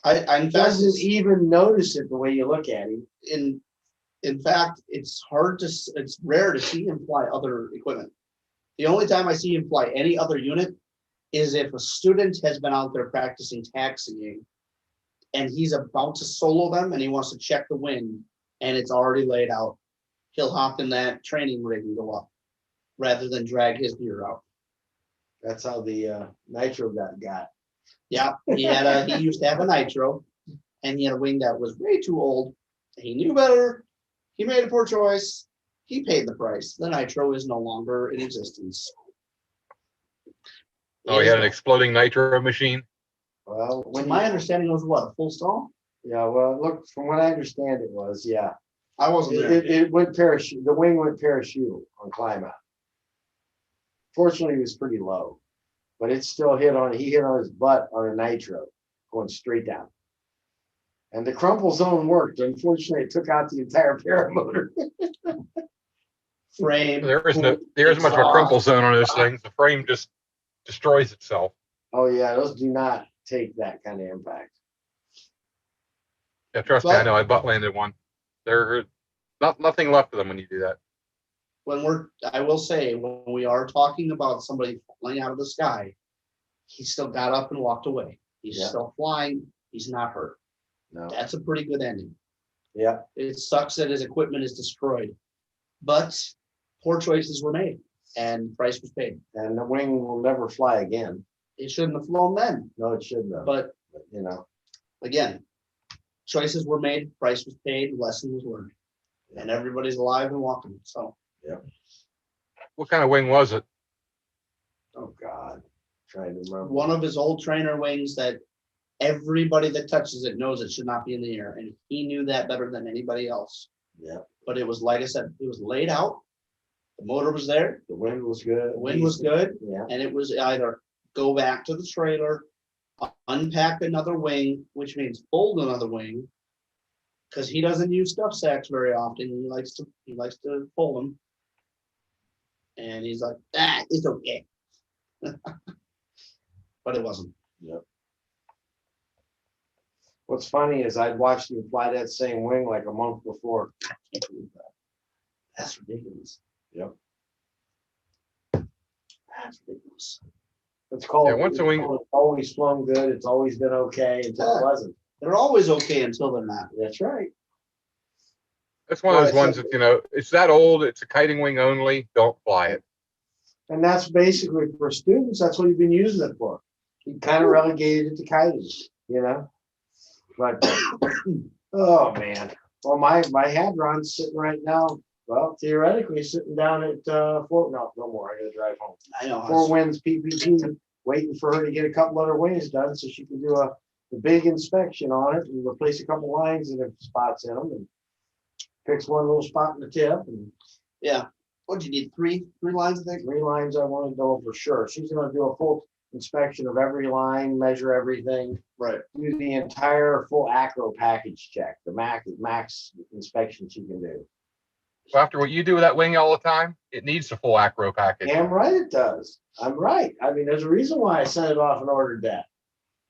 I in fact, Doesn't even notice it the way you look at him. in fact, it's rare to see him fly other equipment. The only time I see him fly any other unit is if a student has been out there practicing taxiing and he's about to solo them and he wants to check the wind and it's already laid out. He'll hop in that training rig and go up rather than drag his gear out. That's how the nitro got. Yeah, he used to have a nitro and he had a wing that was way too old. He knew better. He made a poor choice. He paid the price. The nitro is no longer in existence. Oh, he had an exploding nitro machine. Well, To my understanding, it was what, a full stall? yeah, well, look, from what I understand, it was, yeah. I wasn't there. It went parachute. The wing went parachute on climb out. Fortunately, it was pretty low, but it still he hit on his butt on a nitro going straight down. And the crumple zone worked. Unfortunately, it took out the entire paramotor. Frame. There isn't much of a crumple zone on those things. The frame just destroys itself. Oh yeah, those do not take that kind of impact. Yeah, trust me, I But- know. I butt landed one. There's nothing left of them when you do that. I will say, when we are talking about somebody falling out of the sky, he still got up and walked away. He's Yeah. still flying. He's not hurt. No. That's a pretty good ending. Yeah. It sucks that his equipment is destroyed, but poor choices were made and price was paid. And the wing will never fly again. It shouldn't have flown then, No, it shouldn't have. but You know, again, choices were made, price was paid, lesson was learned, and everybody's alive and walking. So, What kind of wing was it? oh God, trying to remember. one of his old trainer wings that everybody that touches it knows it should not be in the air, and he knew that better than anybody else. Yeah. But it was, like I said, it was laid out. The motor was there, The wind was good. the wind was good, Yeah. and it was either go back to the trailer, unpack another wing, which means fold another wing, because he doesn't use stuff sacks very often. He likes to fold them. And he's like, it's okay. But it wasn't. Yep. What's funny is I'd watched him fly that same wing like a month before. I can't believe that. That's ridiculous. Yep. That's ridiculous. It's called. Yeah, once a wing- It's always flown good. It's always been okay until it wasn't. They're always okay until they're not. That's right. That's one of those Well, ones that, you know, it's that old, it's a kiting wing only, don't fly it. And that's basically for students, that's what you've been using it for. You kind of relegated it to kiting, you know? But, oh man, well, my Hadron's sitting right now, well, theoretically sitting down at Fort, no more, I gotta drive home. I know. Four Winds PPG, waiting for her to get a couple other wings done so she can do a big inspection on it and replace a couple lines and spots in them and fix one little spot in the tip and Yeah. What do you need? Three lines, I think? 3 lines I want to know for sure. She's gonna do a full inspection of every line, measure everything, Right. do the entire full acro package check, the max inspection she can do. So after what you do with that wing all the time, it needs the full acro package. Damn right it does. I'm right. I mean, there's a reason why I sent it off and ordered that.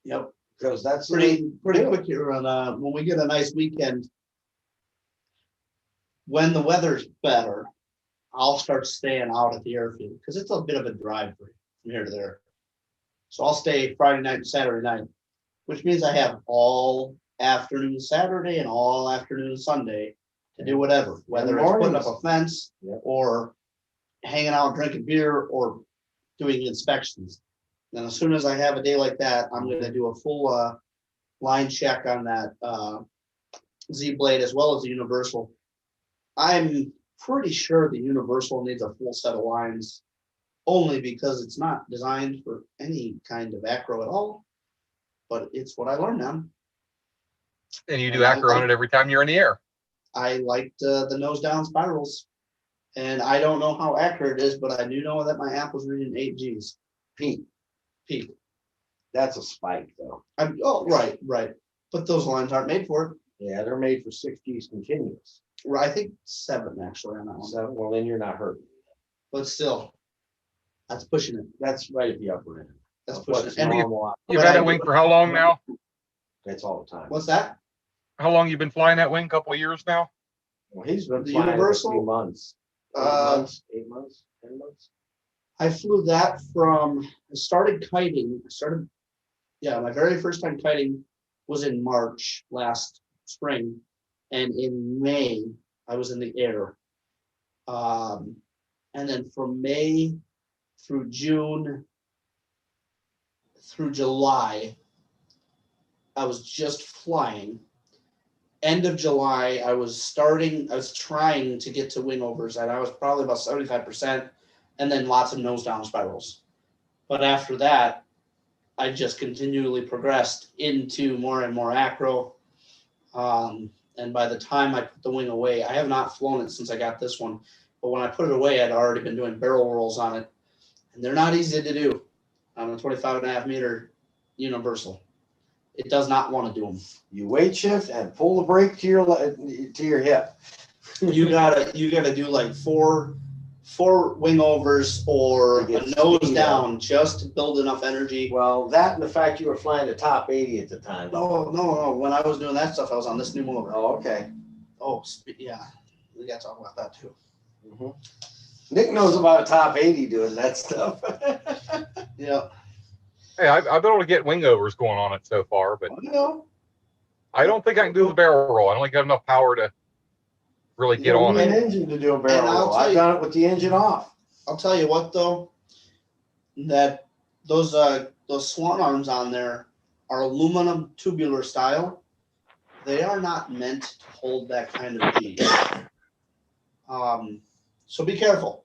Yep. Because that's the Pretty way- quick here on when we get a nice weekend. When the weather's better, I'll start staying out at the airfield because it's a bit of a drive from here to there. So I'll stay Friday night and Saturday night, which means I have all afternoon Saturday and all afternoon Sunday to do whatever, whether it's putting up a fence Yeah. or hanging out, drinking beer or doing inspections. And as soon as I have a day like that, I'm gonna do a full line check on that Z blade as well as the universal. I'm pretty sure the universal needs a full set of lines only because it's not designed for any kind of acro at all. But it's what I learned now. And you do acro on it every time you're in the air. I liked the nose down spirals. And I don't know how accurate it is, but I do know that my app was reading 8 Gs. Pete, Peak. that's a spike though. Right. But those lines aren't made for it. Yeah, they're made for 6 Gs continuous. Right, I think 7 actually on that one. So, well, then you're not hurting. But still, that's pushing it. That's right at the upper end. That's of pushing what's it. And normal. You've had that wing for how long now? That's all the time. what's that? How long you been flying that wing? Couple of years now? Well, he's been The flying it a universal? few months. 8 Uh, months, 8 months, 10 months. I flew that from, I started kiting, my very first time kiting was in March last spring. And in May, I was in the air. And then from May through June, through July, I was just flying. End of July, I was trying to get to wing overs, and I was probably about 75%, and then lots of nose down spirals. But after that, I just continually progressed into more and more acro. And by the time I put the wing away, I have not flown it since I got this one. But when I put it away, I'd already been doing barrel rolls on it. And they're not easy to do on a 25.5 meter universal. It does not want to do them. You weight shift and pull the brake to your hip. You gotta do like four wing overs or To get a nose speed down just to build enough energy. Well, that and the fact you were flying the top 80 at the time. No. When I was doing that stuff, I was on this new motor. Oh, okay. Oh, yeah, we gotta talk about that too. Mhm. Nick knows about a top 80 doing that stuff. Yeah. Hey, I've been able to get wing overs going on it so far, but You know, I don't think I can do the barrel roll. I don't got enough power to really you get don't on need it. an engine to do a barrel And I'll roll. tell I've you- done it with the engine off. I'll tell you what though, that those swan arms on there are aluminum tubular style. They are not meant to hold that kind of G. So be careful.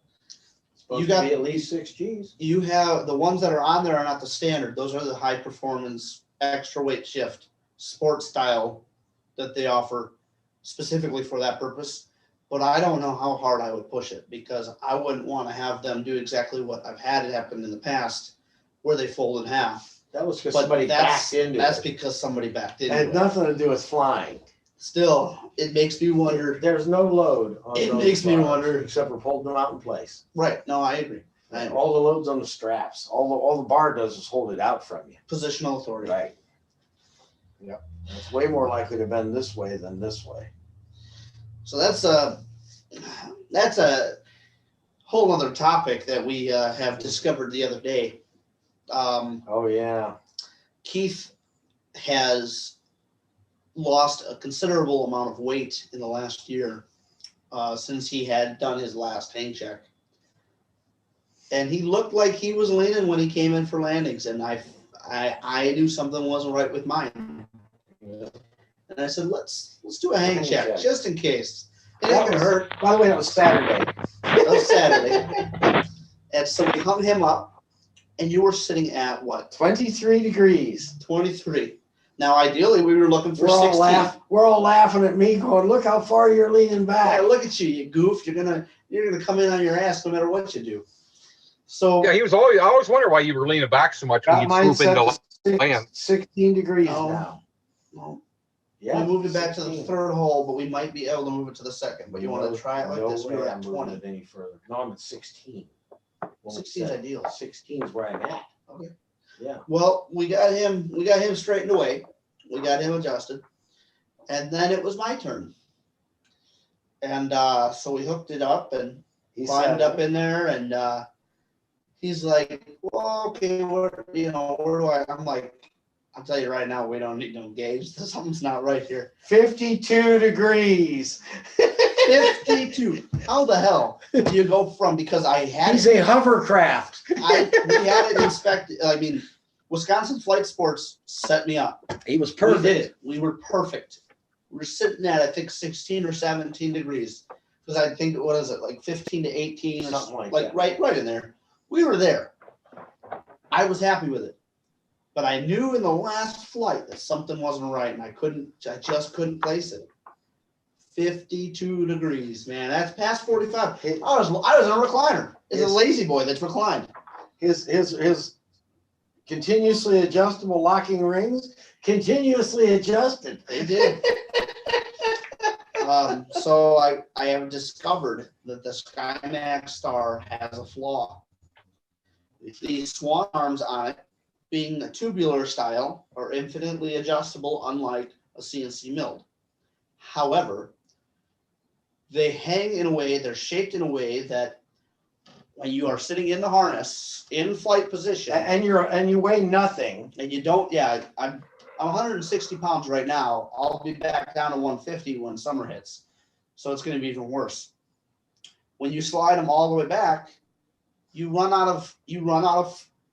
Supposed You got- to be at least 6 Gs. You have the ones that are on there are not the standard. Those are the high performance extra weight shift sports style that they offer specifically for that purpose. But I don't know how hard I would push it because I wouldn't want to have them do exactly what I've had it happen in the past where they fold in half. That was because But somebody that's, backed into that's it. because somebody backed into Had it. nothing to do with flying. Still, it makes me wonder. There's no load on It those makes me bars wonder- except for holding them out in place. Right. No, I agree. And all the loads on the straps. All the bar does is hold it out from you. Positional authority. Right. Yep. It's way more likely to bend this way than this way. So that's a whole other topic that we have discovered the other day. Oh yeah. Keith has lost a considerable amount of weight in the last year since he had done his last hang check. And he looked like he was leaning when he came in for landings, and I knew something wasn't right with mine. And I said, let's do a hang check just in case. It ain't gonna hurt. By the way, that was Saturday. That was Saturday. And so we hung him up, and you were sitting at what? 23 degrees. 23. Now, ideally, we were looking for 16. We're all laughing at me, going, "Look how far you're leaning Hey, back." look at you, you goof. You're gonna come in on your ass no matter what you do. So Yeah, I always wonder why you were leaning back so much when Got you mine swoop into set to land. 16 degrees Oh. now. well, Yeah. we moved it back to the 16. third hole, but we might be able to move it to the second. But you want to try it like No this? We way were I'm at moving 20. it any further. No, I'm at 16. 16 is ideal. 16 is where I'm at. Okay. Yeah. Well, we got him straightened away. We got him adjusted, and then it was my turn. And so we hooked it up and He climbed said, up in there, and he's like, "Well, okay, where do I?" I'm like, "I'll tell you right now, we don't need no gauge. Something's not right here." 52 degrees. 52. How the hell do you go from, because I had He's a hovercraft. we had it inspected. I mean, Wisconsin Flight Sports set me up. He was We perfect. did it. We were perfect. We were sitting at, I think, 16 or 17 degrees. Because I think, what is it, like 15 to 18 or Something like that. right in there. We were there. I was happy with it. But I knew in the last flight that something wasn't right, and I just couldn't place it. 52 degrees, man. That's past 45. I was in a recliner. It's a lazy boy that's reclined. His continuously adjustable locking rings continuously adjusted. They did. So I have discovered that the SkyMax Star has a flaw. The swan arms on it, being a tubular style, are infinitely adjustable, unlike a CNC milled. However, they hang in a way, they're shaped in a way that when you are sitting in the harness in flight position, And you weigh nothing. and you don't, I'm 160 pounds right now. I'll be back down to 150 when summer hits. So it's going to be even worse. When you slide them all the way back, you run out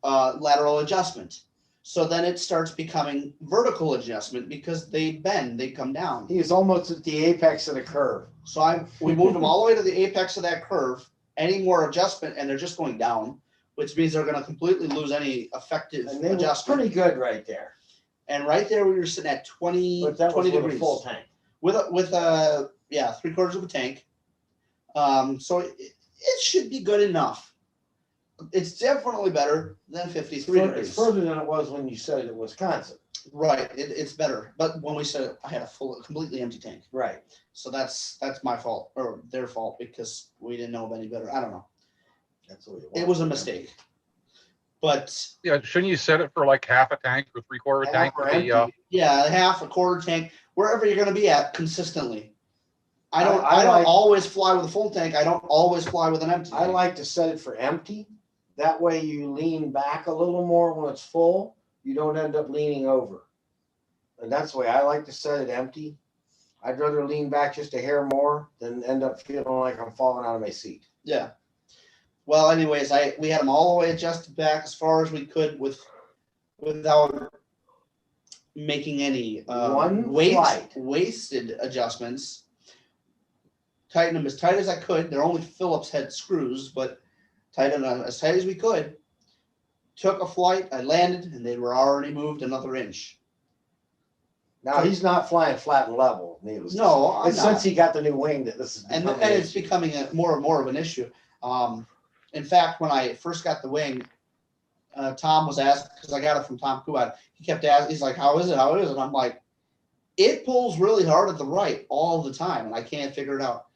of lateral adjustment. So then it starts becoming vertical adjustment because they bend, they come down. He's almost at the apex of the curve. So we moved them all the way to the apex of that curve. Any more adjustment, and they're just going down, which means they're going to completely lose any effective And they were adjustment. pretty good right there. And right there, we were sitting at 20, But that was 20 with degrees. a full tank. With 3/4 of a tank. So it should be good enough. It's definitely better than 53 It's degrees. further than it was when you said it in Wisconsin. Right, it's better. But when we said it, I had a completely empty tank. Right. So that's my fault, or their fault, because we didn't know any better. I don't know. That's what It was a mistake. But Yeah, shouldn't you set it for like half a tank or 3/4 tank? Half or For the, empty. yeah, a half, a quarter tank, wherever you're going to be at consistently. I don't always fly with a full tank. I don't always fly with an empty. I like to set it for empty. That way you lean back a little more when it's full. You don't end up leaning over. And that's the way I like to set it empty. I'd rather lean back just a hair more than end up feeling like I'm falling out of my seat. Yeah. Well, anyways, we had them all the way adjusted back as far as we could without making any wasted adjustments. Tighten them as tight as I could. They're only Phillips head screws, but tighten them as tight as we could. Took a flight, I landed, and they were already moved another inch. Now he's not flying flat and level. Needless No, to say. It's since he got the new wing that this is and it's becoming more and more of an issue. In fact, when I first got the wing, Tom was asked, because I got it from Tom Kubat. He kept asking, he's like, "How is it? How is it?" And I'm like, "It pulls really hard at the right all the time, and I can't figure it out."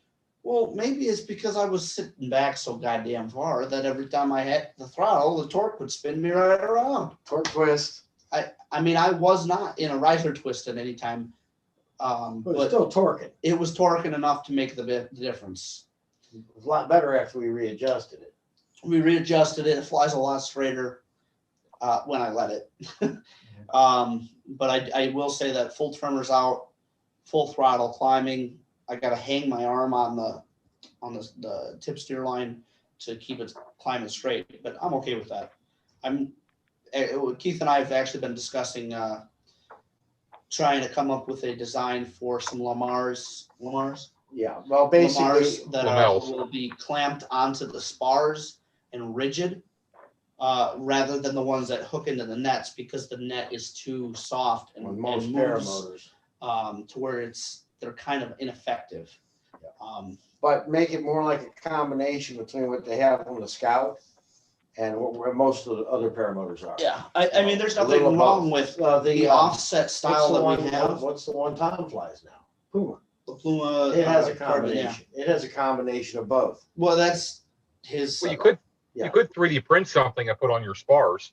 Well, maybe it's because I was sitting back so goddamn far that every time I hit the throttle, the torque would spin me right around. Torque twist. I mean, I was not in a riser twist at any time, but still torquing. It was torquing enough to make the difference. It was a lot better after we readjusted it. We readjusted it. It flies a lot straighter when I let it. But I will say that full trimmers out, full throttle climbing. I got to hang my arm on the tip steer line to keep it climbing straight. But I'm okay with that. Keith and I have actually been discussing trying to come up with a design for some Lamars. Yeah, well, basically Lamars that will be clamped onto the spars and rigid, rather than the ones that hook into the nets, because the net is too soft and most moves to where they're kind of ineffective. But make it more like a combination between what they have on the Scout and what most of the other paramotors are. Yeah, I mean, there's nothing wrong with the offset style that we have. What's the one Tom flies now? Puma. The Puma. It has a combination. It has a combination of both. Well, that's his. Well, you could 3D print something and put on your spars.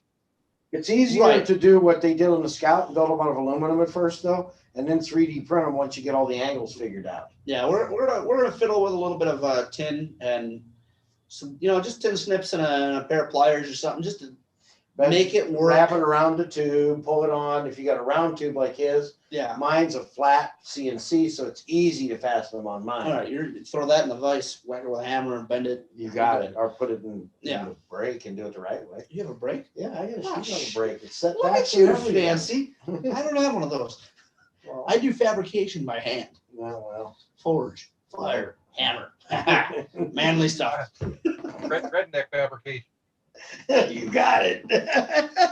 It's easier to do what they did on the Scout and build them out of aluminum at first, though, and then 3D print them once you get all the angles figured out. Yeah, we're gonna fiddle with a little bit of tin and some, just tin snips and a pair of pliers or something, just to make it work. Wrap it around the tube, pull it on. If you got a round tube like his, yeah, mine's a flat CNC, so it's easy to fasten them on mine. All right, you throw that in the vise, whack it with a hammer, and bend it. You got it, or put it in the brake and do it the right way. You have a brake? Yeah, I got a sheet on the brake. It's set Look back. at you, fancy. I don't have one of those. Well, I do fabrication by hand. Well. Forge, fire, hammer, manly stuff. Redneck fabrication. You got it.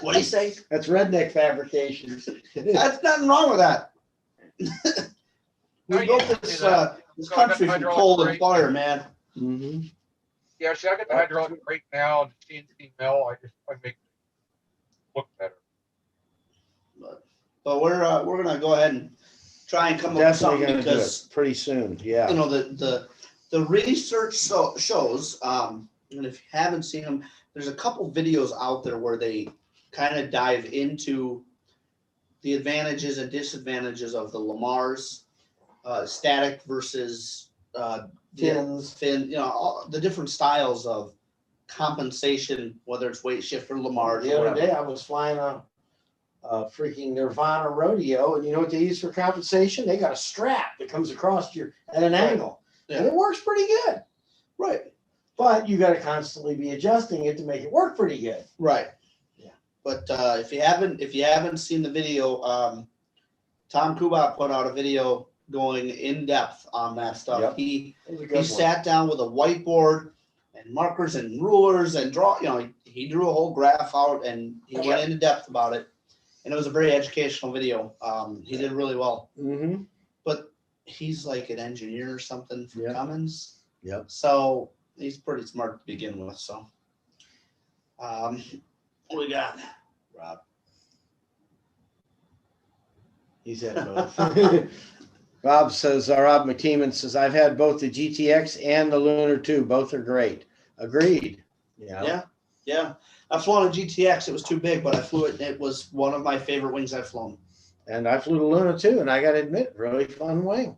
What do you say? That's redneck fabrications. That's nothing wrong with that. We built this country from coal and fire, man. Mm-hmm. Yeah, see, I got the hydraulic brake now, and CNC mill. I make it look better. But we're gonna go ahead and try and come up with something, because pretty soon. Yeah. The research shows, and if you haven't seen them, there's a couple videos out there where they kind of dive into the advantages and disadvantages of the Lamars, static versus fins, all the different styles of compensation, whether it's weight shift or Lamars. The other day I was flying a freaking Nirvana rodeo, and you know what they use for compensation? They got a strap that comes across at an angle, and it works pretty good. Right. But you got to constantly be adjusting it to make it work pretty good. Right. Yeah. But if you haven't seen the video, Tom Kubat put out a video going in depth on that stuff. Yep. He sat down with a whiteboard and markers and rulers and he drew a whole graph out, and he went into depth about it. And it was a very educational video. He did really well. Mm-hmm. But he's like an engineer or something for Cummins. Yep. So he's pretty smart to begin with. So what we got, Rob? He's had both. Rob McKeeman says, I've had both the GTX and the Lunar 2. Both are great. Agreed. Yeah. I've flown a GTX. It was too big, but I flew it. It was one of my favorite wings I've flown. And I flew the Luna too, and I got to admit, really fun wing.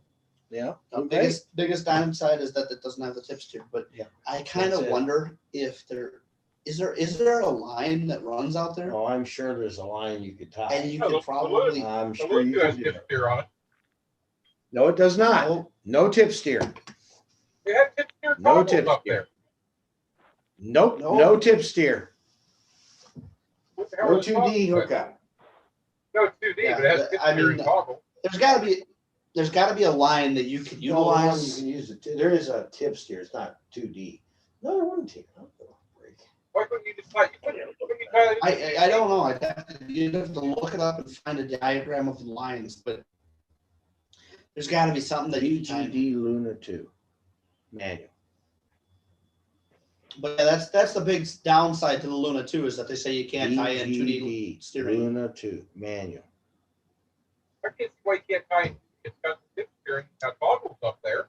Yeah. The Okay. biggest downside is that it doesn't have the tip steer. But Yeah. I kind That's of it. wonder if is there a line that runs out there, Oh, I'm sure there's a line you could tie. and you Oh, could the probably I'm The sure you Luke has could do tip it. steer on it. No, it does not. Oh, No tip steer. They have tip steer No toggles tip up steer. there. Nope. Nope. No tip steer. What the hell No are the 2D toggles at? hookup. No, it's 2D, Yeah, but it has tip I steering mean, toggle. there's got to be a line that you can No, the one you utilize. can use it. There is a tip steer. It's not 2D. No, there wasn't. Break. Why couldn't you just tie? You couldn't tie it. I don't know. You'd have to look it up and find a diagram of the lines, but there's got to be something that you can tie. PPG Luna 2 manual. But yeah, that's the big downside to the Luna 2 is that they say you can't tie in 2D PPG steering. Luna 2 manual. I can't see why you can't tie. It's got tip steering, got toggles up there.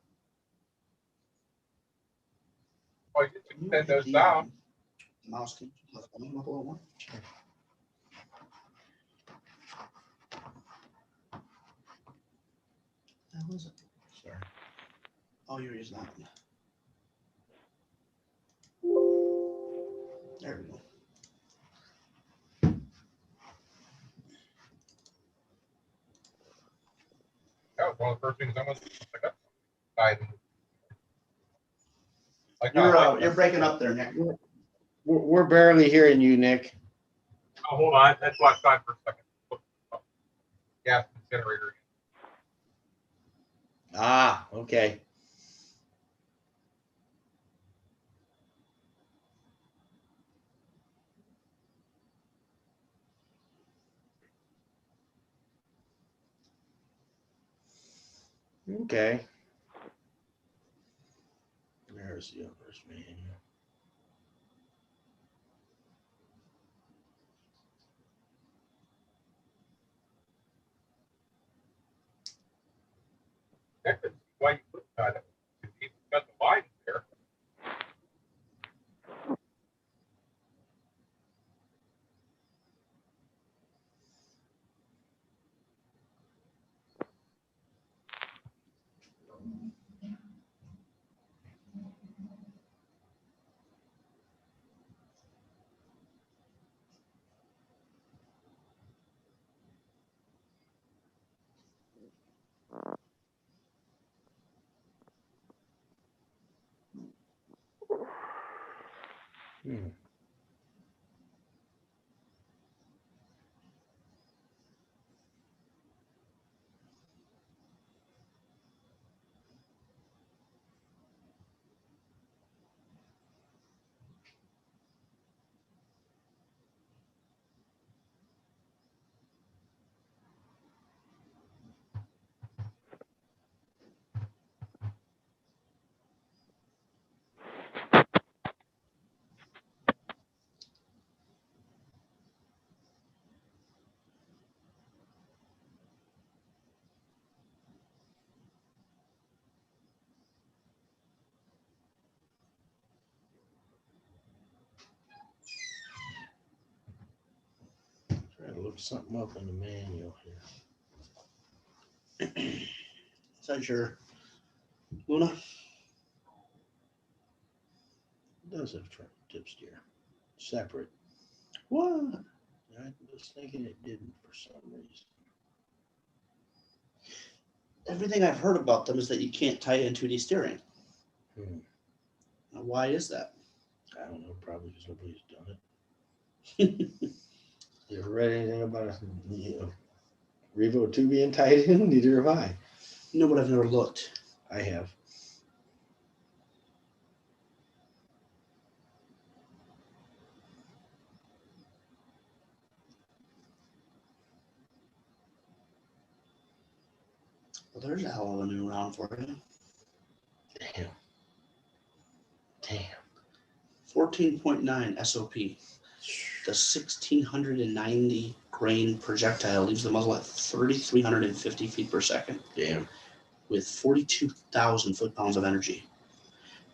Why you just extend those down? Mouse can lift them up a little more. What the hell is it? Sorry. Oh, you're using that one. There we go. That was one of the first things I went to tied. Like, You're breaking up there, Nick. We're barely hearing you, Nick. Oh, hold on. That's why I stopped for a second. Gas incinerator. Ah, okay. Okay. There's the owner's manual. That's why you put that. You've got the lines there. Hmm. Try to look something up in the manual here. Is that your Luna? It does have tip steer. Separate. What? I was thinking it didn't for some reason. Everything I've heard about them is that you can't tie in 2D steering. Hmm. Now, why is that? I don't know, probably because nobody's done it. You ever read anything about Revo 2 being tied in? Neither have I. No, but I've never looked. I have. Well, there's a hell of a new round for you. Damn. Damn. 14.9 SOP. The 1690 grain projectile leaves the muzzle at 3,350 feet per second Damn. with 42,000 foot-pounds of energy.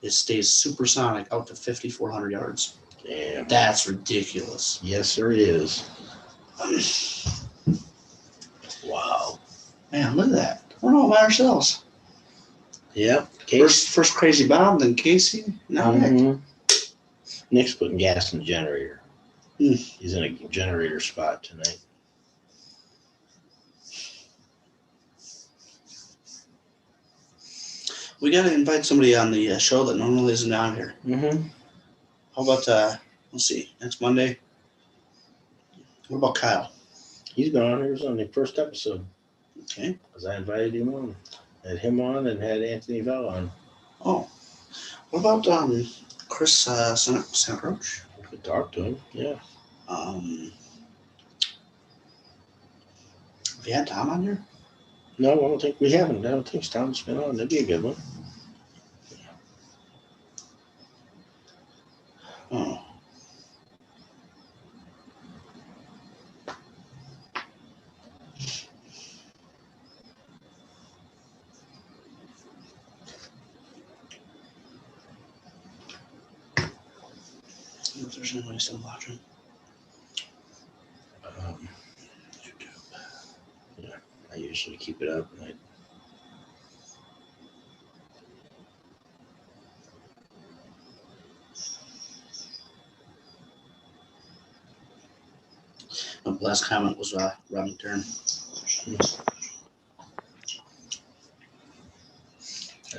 It stays supersonic out to 5,400 yards. Damn. That's ridiculous. Yes, sir, it is. Wow. Man, look at that. We're all by ourselves. Yeah. Case. First Crazy Bob, then Casey. Now Nick. Mhm. Nick's putting gas in the generator. Hmm. He's in a generator spot tonight. We got to invite somebody on the show that normally isn't down here. Mm-hmm. How about, let's see, next Monday? What about Kyle? He's been on. He was on the first episode. Okay. Because I invited him on. Had him on and had Anthony Vell on. Oh. What about Chris Santa Roach? We could talk to him. Yeah. Have you had Tom on here? No, I don't think we haven't. I don't think Tom's been on. That'd be a good one. Oh. If there's anybody still watching. YouTube. Yeah, I usually keep it up. And The last comment was Robin Turn.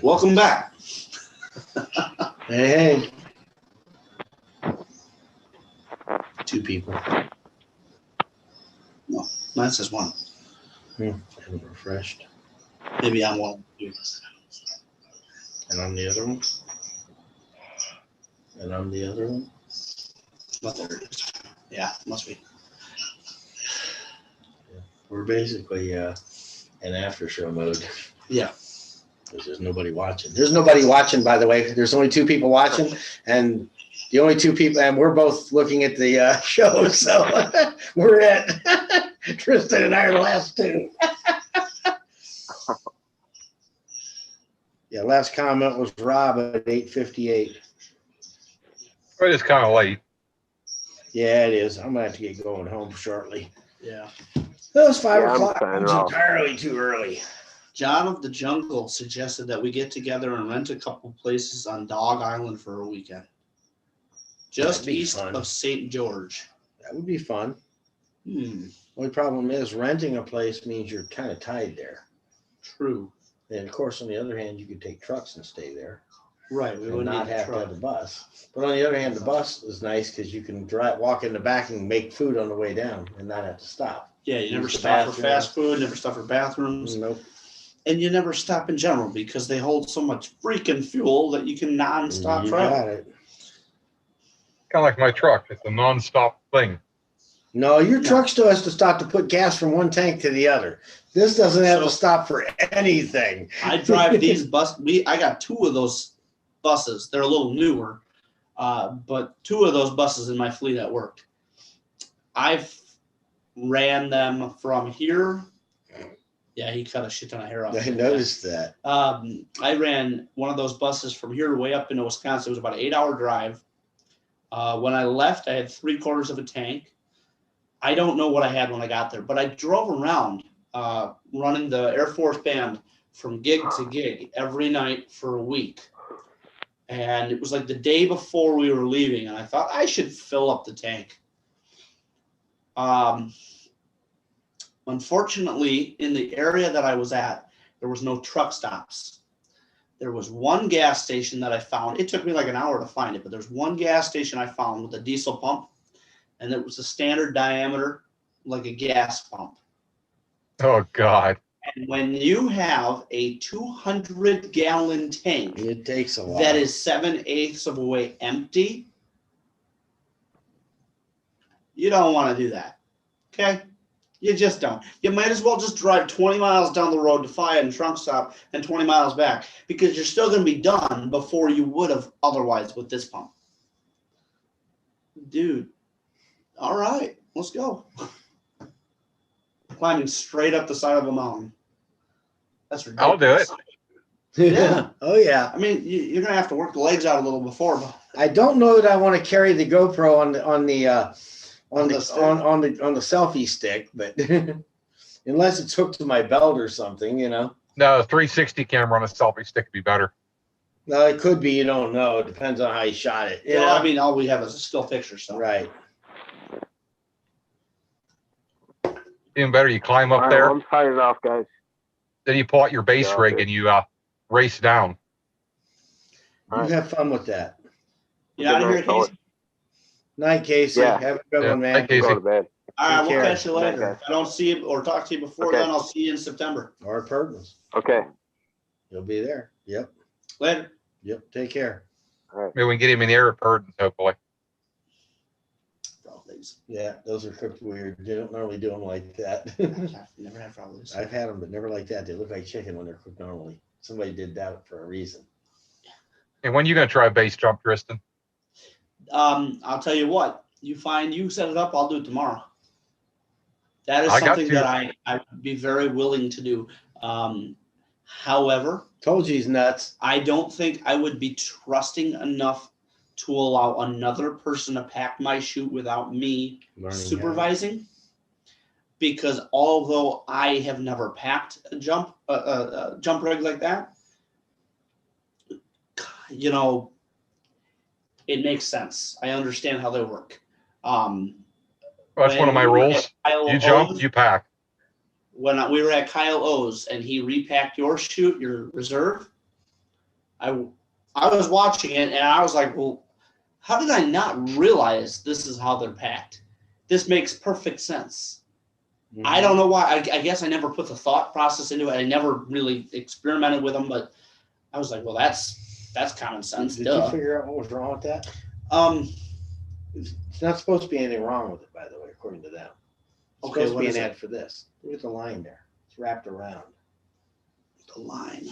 Welcome back. hey. Two people. Mine says one. Haven't refreshed. Maybe I'm one. And I'm the other one. And I'm the other one. But there it is. Yeah, must be. We're basically in after show mode. Yeah. Because there's nobody watching. There's nobody watching, by the way. There's only two people watching, and the only two people, and we're both looking at the show. So we're at Tristan and I are the last two. Yeah, last comment was Rob at 8:58. But it's kind of late. Yeah, it is. I'm gonna have to get going home shortly. Yeah. That was 5 Yeah, I'm o'clock. signing It's off. entirely too early. John of the Jungle suggested that we get together and rent a couple places on Dog Island for a weekend. Just That'd be east fun. of St. George. That would be fun. Hmm. Only problem is renting a place means you're kind of tied there. True. And of course, on the other hand, you could take trucks and stay there Right. We and would not need a have to truck. have a bus. But on the other hand, the bus is nice because you can walk in the back and make food on the way down and not have to stop. Yeah, you never Use the stop for bathroom. fast food, never stop for bathrooms, Nope. and you never stop in general because they hold so much freaking fuel that you can non-stop You travel. got it. Kind of like my truck. It's a non-stop thing. No, your No. truck still has to stop to put gas from one tank to the other. This doesn't have So- to stop for anything. I drive these I got two of those buses. They're a little newer, but two of those buses in my fleet at work. I've ran them from here. Yeah, he cut a shit ton of hair off. I noticed that. I ran one of those buses from here way up into Wisconsin. It was about an 8-hour drive. When I left, I had 3/4 of a tank. I don't know what I had when I got there, but I drove around running the Air Force Band from gig to gig every night for a week. And it was like the day before we were leaving, and I thought I should fill up the tank. Unfortunately, in the area that I was at, there was no truck stops. There was one gas station that I found. It took me like an hour to find it, but there's one gas station I found with a diesel pump, and it was a standard diameter, like a gas pump. Oh, God. And when you have a 200-gallon tank It takes a while. that is 7/8 of a way empty, you don't want to do that. Okay? You just don't. You might as well just drive 20 miles down the road to Faya and trunk stop and 20 miles back, because you're still going to be done before you would have otherwise with this pump. Dude, all right, let's go. Climbing straight up the side of a mountain. That's ridiculous. I'll do it. Yeah. Oh yeah. I mean, you're gonna have to work the legs out a little before, but I don't know that I want to carry the GoPro on the selfie stick, but unless it's hooked to my belt or something, you know. No, a 360 camera on a selfie stick would be better. No, it could be. You don't know. It depends on how you shot it. You Yeah, know? I mean, all we have is a still picture, so. Right. Even better, you climb All up right, there, well, I'm signing off, guys. then you pull out your base Yeah, rig okay. and you race down. You All right. have fun with that. You out of Good here, night, fellas. Casey? Night, Casey. Yeah. Have a good Yeah, one, man. night, Casey. Go to bed. All right, Take we'll care. catch you Good night, later. guys. If I don't see you or talk to you before Okay. then, I'll see you in September. Or Perkins. Okay. You'll be there. Yep. Later. Yep. Take care. Maybe we can get him in the air at Purdon, hopefully. Frog legs. Yeah, those are cooked weird. They don't normally do them like that. I've never had frog legs. I've had them, but never like that. They look like chicken when they're cooked normally. Somebody did that for a reason. And when are you going to try a base jump, Tristan? I'll tell you what. You set it up. I'll do it tomorrow. That is I got something to. that I would be very willing to do. However, Told you he's nuts. I don't think I would be trusting enough to allow another person to pack my chute without me Learning supervising. Because although I have never packed a jump rig like that, you know, it makes sense. I understand how they work. That's one of my rules. You jump, you pack. When we were at Kyle O's and he repacked your chute, your reserve, I was watching it and I was like, well, how did I not realize this is how they're packed? This makes perfect sense. how. I don't know why. I guess I never put the thought process into it. I never really experimented with them, but I was like, well, that's common sense. Did Duh. you figure out what was wrong with that? It's not supposed to be anything wrong with it, by the way, according to them. It's Okay, supposed what to be is an it? ad for this. Look at the line there. It's wrapped around. The line.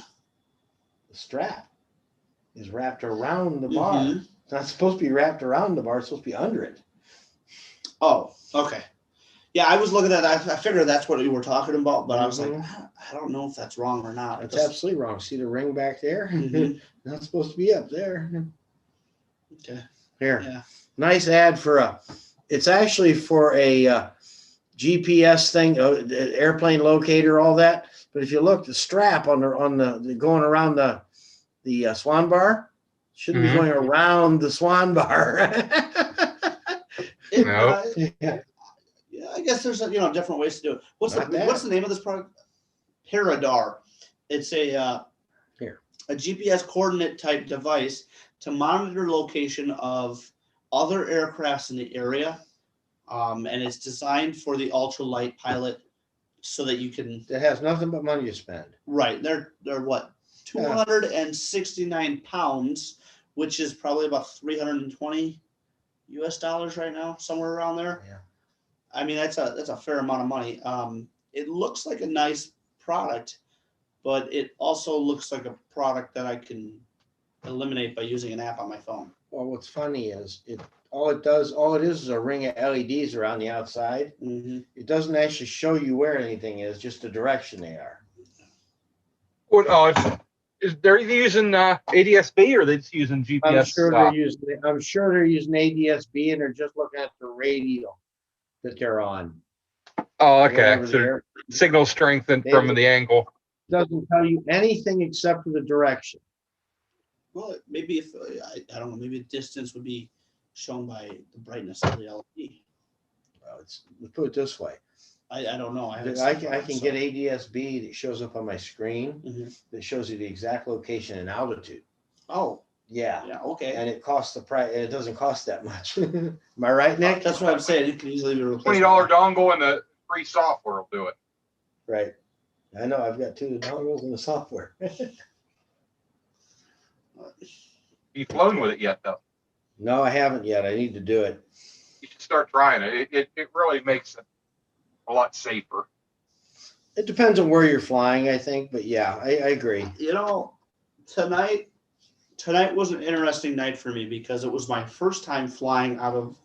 The strap is wrapped around the bar. Mhm. It's not supposed to be wrapped around the bar. It's supposed to be under it. Oh, okay. Yeah, I was looking at that. I figured that's what you were talking about, but I was like, I don't know if that's wrong or not. That's absolutely wrong. See the ring back there? Mhm. Not supposed to be up there. Okay. Here. Yeah. Nice ad for it's actually for a GPS thing, airplane locator, all that. But if you look, the strap on the going around the swan bar shouldn't be Mhm. going around the swan bar. No. Yeah. Yeah, I guess there's different ways to do it. What's Not bad. the name of this product? Paradar. It's a Here. a GPS coordinate type device to monitor location of other aircrafts in the area, and it's designed for the ultralight pilot so that you can. It has nothing but money to spend. Right, they're what, 269 pounds, which is probably about $320 US right now, somewhere around there. Yeah. I mean, that's a fair amount of money. It looks like a nice product, but it also looks like a product that I can eliminate by using an app on my phone. Well, what's funny is all it is a ring of LEDs around the outside. Mm-hmm. It doesn't actually show you where anything is, just the direction they are. What? They're using ADSB or are they just using GPS? I'm sure they're using ADSB and they're just looking at the radio that they're on. Oh, okay. Whatever So they're- signal strength and They- from the angle. doesn't tell you anything except for the direction. Well, maybe if I don't know, maybe distance would be shown by the brightness of the LED. Well, let's put it this way. I don't know. I can get ADSB that shows up on my screen Mhm. that shows you the exact location and altitude. Oh, Yeah. yeah, okay. And it costs the price. It doesn't cost that much. Am I right, Nick? That's what I'm saying. It can easily be replaced. $20 dongle and the free software will do it. Right. I know. I've got 2 dongles in the software. You flown with it yet, though? No, I haven't yet. I need to do it. You should start trying it. It really makes it a lot safer. It depends on where you're flying, I think. But yeah, I agree. Tonight was an interesting night for me because it was my first time flying out of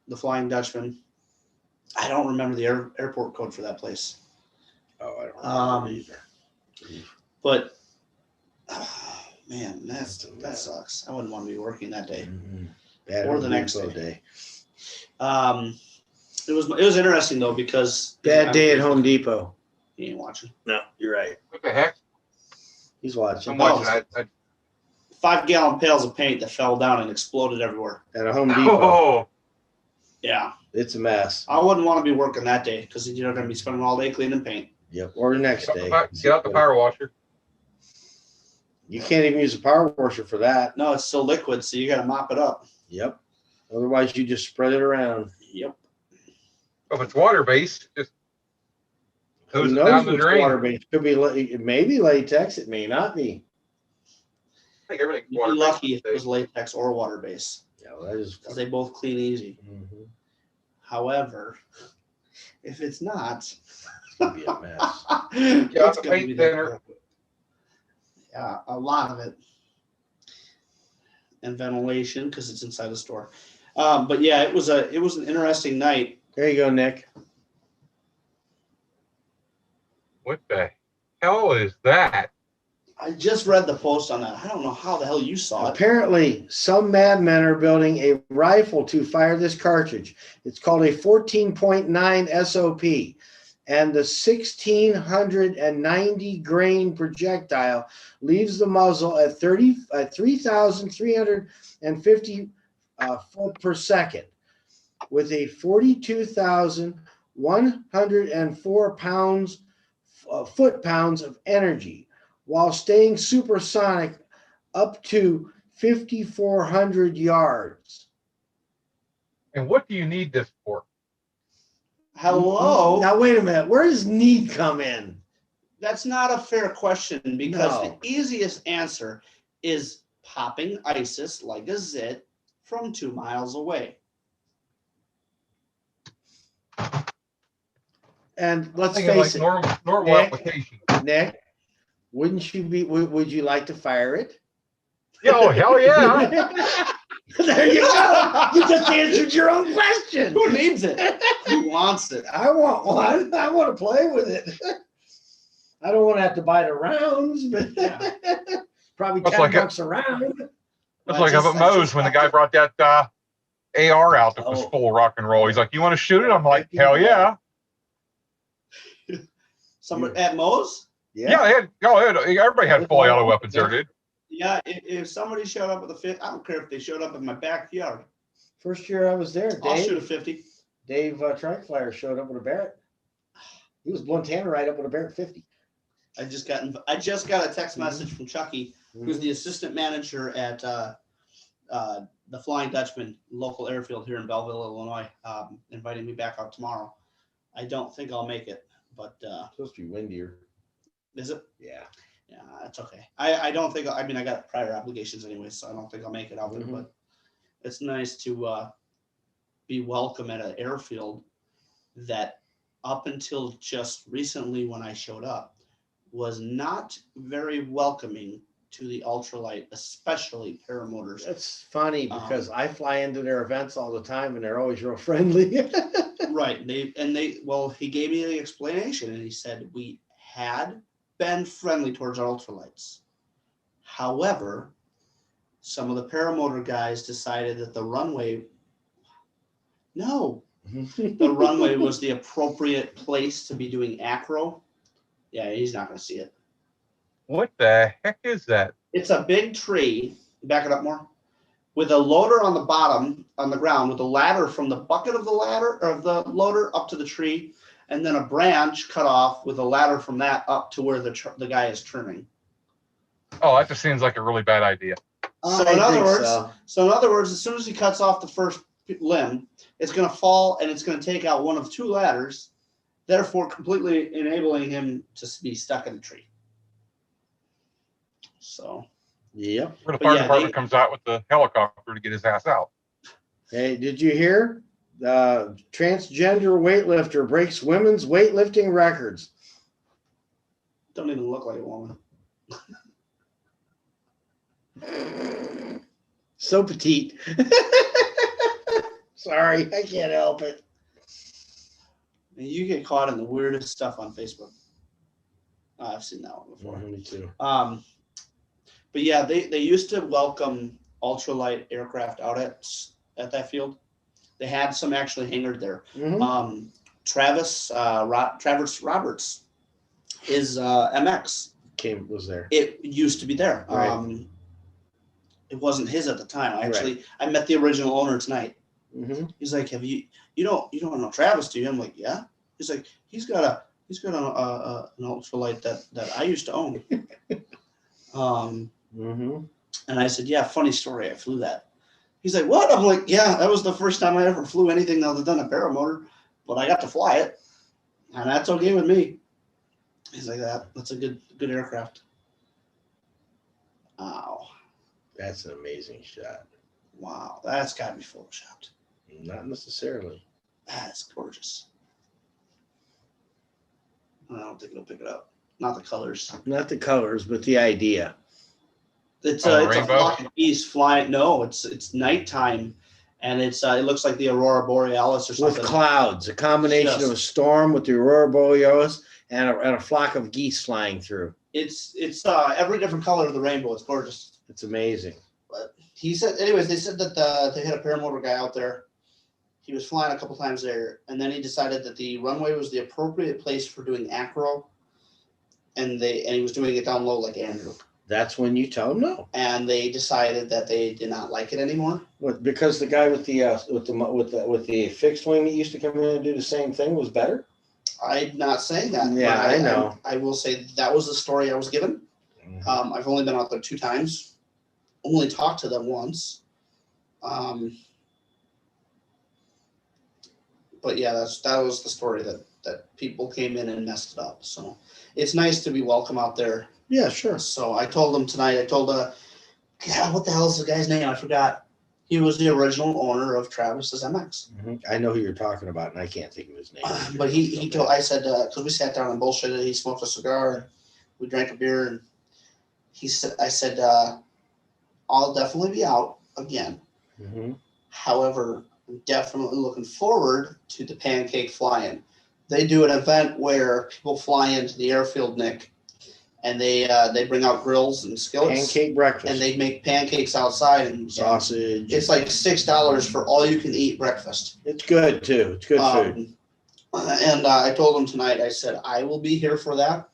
the Flying Dutchman. I don't remember the airport code for that place. Oh, I don't remember either. But man, that sucks. I wouldn't want to be working that day. Bad Or the Home next Depot day. It was interesting though because Bad day at Home Depot. He ain't watching. No, you're right. What the heck? He's watching. I'm watching. I 5-gallon pails of paint that fell down and exploded everywhere. At a Home Depot. oh, Yeah. It's a mess. I wouldn't want to be working that day because you're going to be spending all day cleaning paint. Yep. Or the next day. get out the power washer. You can't even use a power washer for that. No, it's still liquid, so you got to mop it up. Yep. Otherwise, you just spread it around. Yep. If it's water based, just Who goes knows down the what's drain. water-based? Could be it may be latex. It may not be. I think everything's You'd water be based. lucky if it was latex or water base Yeah, well, that is. because they both clean easy. Mhm. However, if it's not, It's gonna be a mess. it's Yeah, the gonna paint be thinner. Yeah, a lot of it. And ventilation because it's inside the store. But yeah, it was an interesting night. There you go, Nick. What the hell is that? I just read the post on that. I don't know how the hell you saw it. Apparently, some madmen are building a rifle to fire this cartridge. It's called a 14.9 SOP, and the 1,690 grain projectile leaves the muzzle at 3,350 foot per second, with a 42,104 foot-pounds of energy, while staying supersonic up to 5,400 yards. And what do you need this for? Hello. Now, wait a minute. Where does need come in? That's not a fair question because No. the easiest answer is popping ISIS like a zit from 2 miles away. And let's Thinking face like it, normal Nick. application. Nick, would you like to fire it? Yeah, oh, hell yeah. There you go. You just answered your own question. Who needs it? Who wants it? I want one. I want to play with it. I don't want to have to buy the rounds, but probably That's 10 like bucks a round. That's like up at Moe's when the guy brought that AR out that was Oh. full rock and roll. He's like, "You want to shoot it?" I'm like, "Hell yeah." Somebody at Moe's? Yeah, everybody had full auto weapons there, dude. Yeah, if somebody showed up with a 50, I don't care if they showed up in my backyard. First year I was there, I'll shoot a Dave 50. Trikeflyer showed up with a Barrett. He was blowing Tannerite up with a Barrett 50. I just got a text message from Chucky, who's the assistant manager at the Flying Dutchman local airfield here in Belleville, Illinois, inviting me back out tomorrow. I don't think I'll make it, but It's supposed to be windier. is it? Yeah. Yeah, that's okay. I don't think, I mean, I got prior obligations anyway, so I don't think I'll make it out there, Mhm. but it's nice to be welcome at an airfield that up until just recently when I showed up was not very welcoming to the ultralight, especially paramotors. It's funny because I fly into their events all the time and they're always real friendly. Right. He gave me the explanation and he said we had been friendly towards our ultralights. However, some of the paramotor guys decided that the runway was the appropriate place to be doing acro. Yeah, he's not going to see it. What the heck is that? It's a big tree, back it up more, with a loader on the bottom, on the ground, with a ladder from the bucket of the ladder, or the loader up to the tree, and then a branch cut off with a ladder from that up to where the guy is turning. Oh, that just seems like a really bad idea. So in other words, as soon as he cuts off the first limb, it's going to fall and it's going to take out one of 2 ladders, therefore completely enabling him to be stuck in the tree. So, Yep. Where the But fire yeah, department comes out with the helicopter to get his ass out. Hey, did you hear? Transgender weightlifter breaks women's weightlifting records. don't even look like a woman. So petite. Sorry, I can't help it. And you get caught in the weirdest stuff on Facebook. I've seen that one before. Me too. But yeah, they used to welcome ultralight aircraft out at that field. They had some actually hangared there. Mhm. Travis Roberts is MX. Was there. It used to be there. Right. It wasn't his at the time. I met the original owner tonight. Mm-hmm. He's like, "Have you don't know Travis, do you?" I'm like, "Yeah." He's like, he's got an ultralight that I used to own. Mm-hmm. And I said, "Yeah, funny story. I flew that." He's like, "What?" I'm like, "Yeah, that was the first time I ever flew anything other than a paramotor, but I got to fly it, and that's okay with me." He's like, "That's a good aircraft." Wow, That's an amazing shot. wow, that's got to be photoshopped. Not necessarily. That's gorgeous. I don't think it'll pick it up. Not the colors. Not the colors, but the idea. It's Oh, it's a rainbow? flock of geese flying. No, it's nighttime, and it looks like the aurora borealis or something. With clouds, a combination of a storm with the aurora borealis and a flock of geese flying through. It's every different color of the rainbow. It's gorgeous. It's amazing. But he said, anyways, they said that they had a paramotor guy out there. He was flying a couple times there, and then he decided that the runway was the appropriate place for doing acro, and he was doing it down low like Andrew. That's when you tell them no. And they decided that they did not like it anymore. What? Because the guy with the fixed wing that used to come in and do the same thing was better. I'm not saying that. Yeah, I know. I will say that was the story I was given. Mm-hmm. I've only been out there 2 times. Only talked to them once. But yeah, that was the story that people came in and messed it up. So it's nice to be welcome out there. Yeah, sure. So I told them tonight. I told God, what the hell is the guy's name? I forgot. He was the original owner of Travis's MX. Mm-hmm. I know who you're talking about, and I can't think of his name. But he told. I said because we sat down and bullshitted. He smoked a cigar and we drank a beer and he said. I said I'll definitely be out again. Mm-hmm. However, I'm definitely looking forward to the pancake fly-in. They do an event where people fly into the airfield, Nick, and they bring out grills and skillets. Pancake breakfast. And they make pancakes outside and sausage. It's like $6 for all you can eat breakfast. It's good too. It's good food. And I told them tonight, I said, I will be here for that.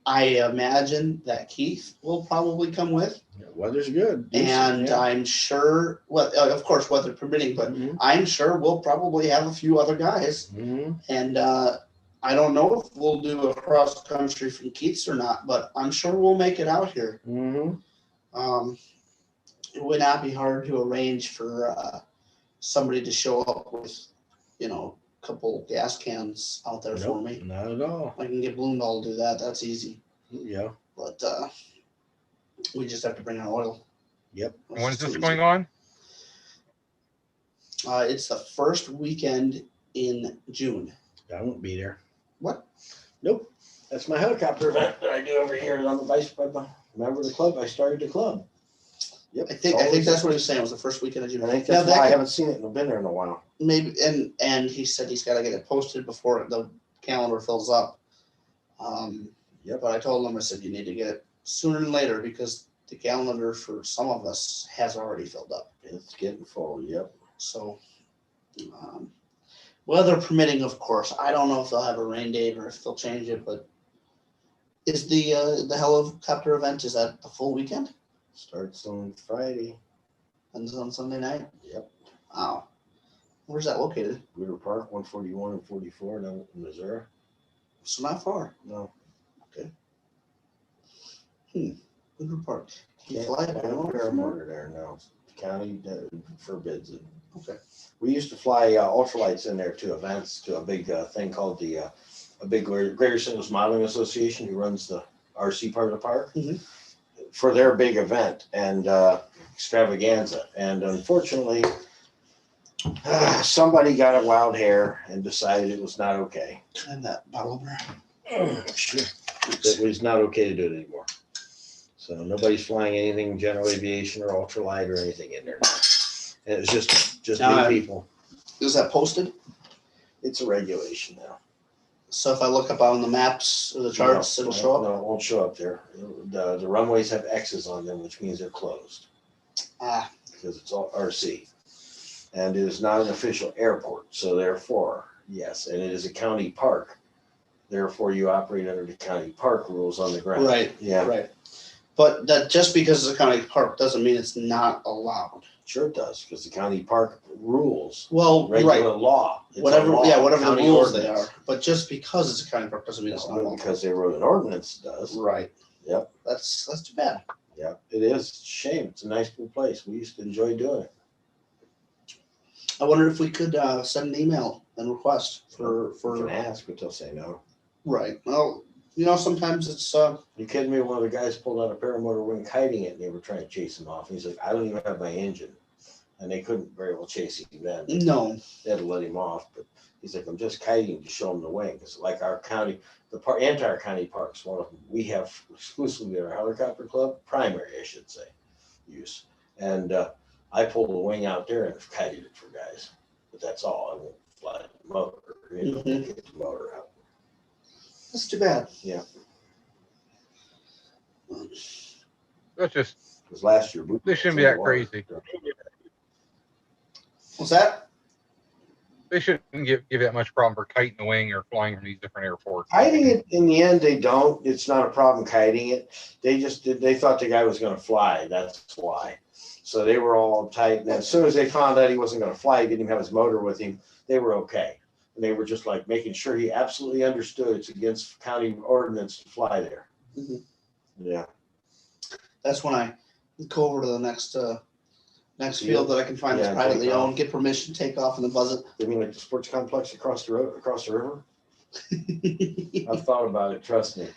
I imagine that Keith will probably come with. Yeah, weather's good. And yeah. I'm sure, well, of course, weather permitting, but Mm-hmm. I'm sure we'll probably have a few other guys. Mm-hmm. And I don't know if we'll do a cross country from Keith's or not, but I'm sure we'll make it out here. Mm-hmm. It would not be hard to arrange for somebody to show up with, a couple gas cans out there for me. Not at all. I can get Bloomdahl to do that. That's easy. Yeah. But we just have to bring our oil. Yep. When is this going on? It's the first weekend in June. I won't be there. What? Nope. That's my helicopter event that I do over here on the vice. Remember the club? I started the club. Yep. I think that's what he was saying. Was the first weekend of June. I think that's why I haven't seen it. I've been there in a while. Maybe, and he said he's got to get it posted before the calendar fills up. Yep. But I told him, I said, you need to get it sooner than later because the calendar for some of us has already filled up. It's getting full. Yep. So, weather permitting, of course. I don't know if they'll have a rain date or if they'll change it, but is the helicopter event, is that the full weekend? Starts on Friday. Ends on Sunday night? Yep. Wow. Where's that located? Weeder Park, 141 and 44 down in Missouri. So not far. No. Weeder Park. You Can't fly find it a down paramotor there now. The county forbids it. Okay. We used to fly ultralights in there to events, to a big thing called a big Greater St. Louis Modeling Association, who runs the RC part of the park, Mhm. for their big event and extravaganza. And unfortunately, somebody got a wild hair and decided it was not okay. And that bottle opener. Sure. It was not okay to do it anymore. So nobody's flying anything general aviation or ultralight or anything in there now. And it was just Now, new people. Is that posted? It's a regulation now. So if I look up on the maps or the charts, it'll show up? No, it won't show up there. The runways have X's on them, which means they're closed because it's all RC. And it is not an official airport. So therefore, yes, and it is a county park. Therefore, you operate under the county park rules on the ground. Right. Yeah. Right. But that just because it's a county park doesn't mean it's not allowed. Sure it does, because the county park rules, Well, regular right. law. It's a Whatever, law, yeah, whatever the county rules they ordinance. are. But just because it's a county park doesn't mean it's not No, allowed. because they wrote an ordinance, it does. Right. Yep. That's too bad. Yeah, it is. It's a shame. It's a nice little place. We used to enjoy doing it. I wonder if we could send an email and request We can ask, but they'll say no. right. Well, sometimes it's You kidding me? One of the guys pulled out a paramotor wing kiting it, and they were trying to chase him off. He's like, I don't even have my engine. And they couldn't very well chase him then. no. They had to let him off. But he's like, I'm just kiting to show him the wing. Because like our county, entire county parks, one of them, we have exclusively our helicopter club, primary, I should say, use. And I pulled the wing out there and kited it for guys. But that's all. I won't fly the motor. Get the motor out. That's too bad. Yeah. That's just, Because last year, they shouldn't be that crazy. What's that? They shouldn't give that much problem for kiting the wing or flying from these different airports. Kiting it, in the end, they don't. It's not a problem kiting it. They thought the guy was going to fly. That's why. So they were all tight. And as soon as they found out he wasn't going to fly, he didn't even have his motor with him, they were okay. And they were just like making sure he absolutely understood it's against county ordinance to fly there. Mm-hmm. Yeah. That's when I go over to the next field that I can find Yeah, that's privately take off. owned, get permission, take off, and then buzz it. I mean, like the sports complex across the road, across the river. I've thought about it. Trust me.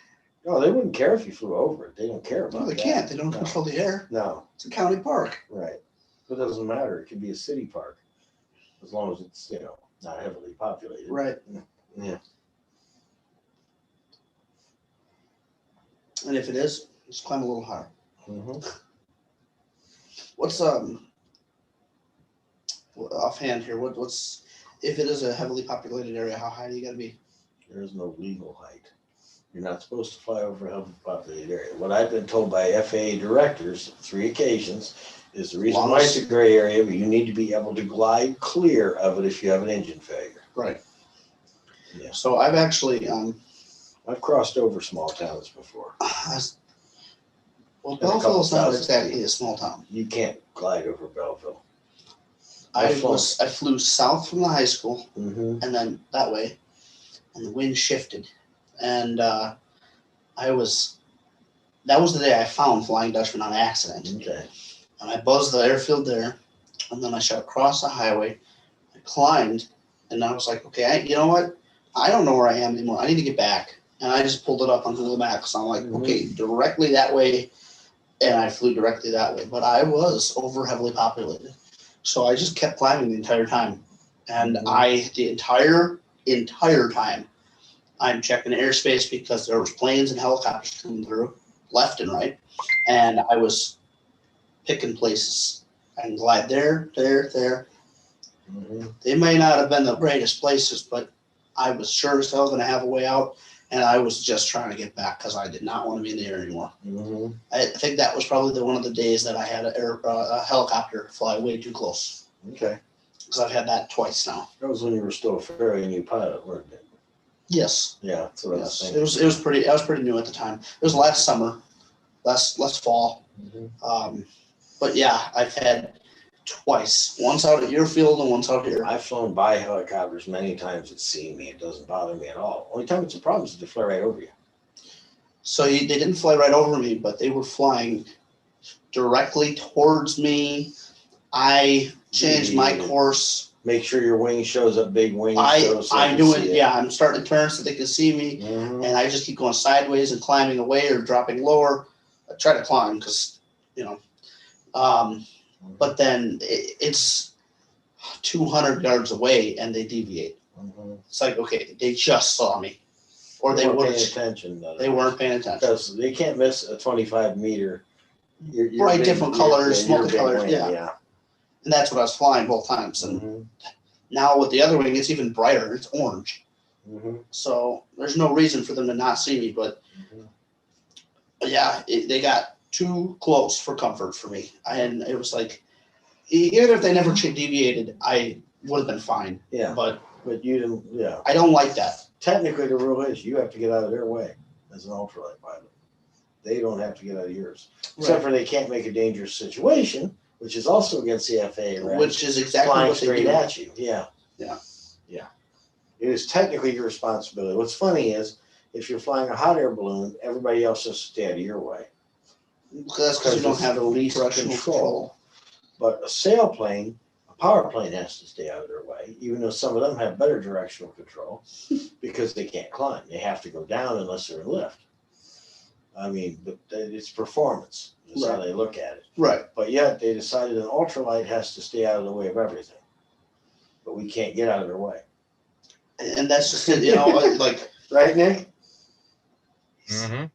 No, they wouldn't care if you flew over it. They don't care about No, they that. can't. They don't No. control the air. No, It's a county park. right. It doesn't matter. It could be a city park, as long as it's not heavily populated. Right. Yeah. And if it is, just climb a little higher. Mm-hmm. What's offhand here? What's if it is a heavily populated area? How high do you got to be? There is no legal height. You're not supposed to fly over a heavily populated area. What I've been told by FAA directors 3 occasions is the reason why it's a gray area, but you need to be able to glide clear of it if you have an engine failure. Right. Yeah. So I've actually I've crossed over small towns before. well, And a couple Belleville is not thousand. exactly a small town. You can't glide over Belleville. I I've flown. flew south from the high school Mm-hmm. and then that way, and the wind shifted, and that was the day I found Flying Dutchman on accident. Okay. And I buzzed the airfield there, and then I shot across the highway. I climbed, and I was like, okay, you know what? I don't know where I am anymore. I need to get back. And I just pulled it up on Google Maps. I'm like, okay, directly that way, and I flew directly that way. But I was over heavily populated, so I just kept climbing the entire time. And the entire time, I'm checking airspace because there was planes and helicopters coming through left and right, and I was picking places. I can glide there. Mm-hmm. They may not have been the greatest places, but I was sure as hell going to have a way out, and I was just trying to get back because I did not want to be in the air anymore. Mm-hmm. I think that was probably one of the days that I had a helicopter fly way too close, Okay. because I've had that twice now. That was when you were still a fairly new pilot, weren't it? Yes, Yeah. That's what I was yes. thinking. It was pretty. I was pretty new at the time. It was last summer, last fall. Mm-hmm. But yeah, I've had twice. Once out at your field and once out here. I've flown by helicopters many times at sea. It doesn't bother me at all. Only time it's a problem is if they fly right over you. So they didn't fly right over me, but they were flying directly towards me. I changed my course. Make sure your wing shows up, big wing. I'm doing, yeah, I'm starting to turn so they can see me. Mm-hmm. And I just keep going sideways and climbing away or dropping lower. I try to climb because, but then it's 200 yards away and they deviate. Mm-hmm. It's like, okay, they just saw me. Or they weren't would paying have. attention. Though. They weren't paying attention. Because they can't miss a 25 meter. Bright different colors, your multicolors, big wing, yeah. And that's what I was flying both times. And Mm-hmm. now with the other wing, it's even brighter. It's orange. Mm-hmm. So there's no reason for them to not see me. But yeah, they got too close for comfort for me. And it was like, even if they never deviated, I would have been fine. Yeah. But you didn't. Yeah. I don't like that. technically the rule is you have to get out of their way as an ultralight pilot. They don't have to get out of yours. Except for they can't make a dangerous situation, which is also against the FAA, right? Which is exactly Flying what they straight do. at you. Yeah. Yeah. Yeah. It is technically your responsibility. What's funny is if you're flying a hot air balloon, everybody else has to stay out of your way. That's because you don't it's have the least directional control. But a sailplane, a power plane has to stay out of their way, even though some of them have better directional control because they can't climb. They have to go down unless they're in lift. I mean, but it's performance. That's how Right. they look at it. Right. But yet they decided an ultralight has to stay out of the way of everything. But we can't get out of their way. And that's just it, you know, like, Right, Nick? Mm-hmm.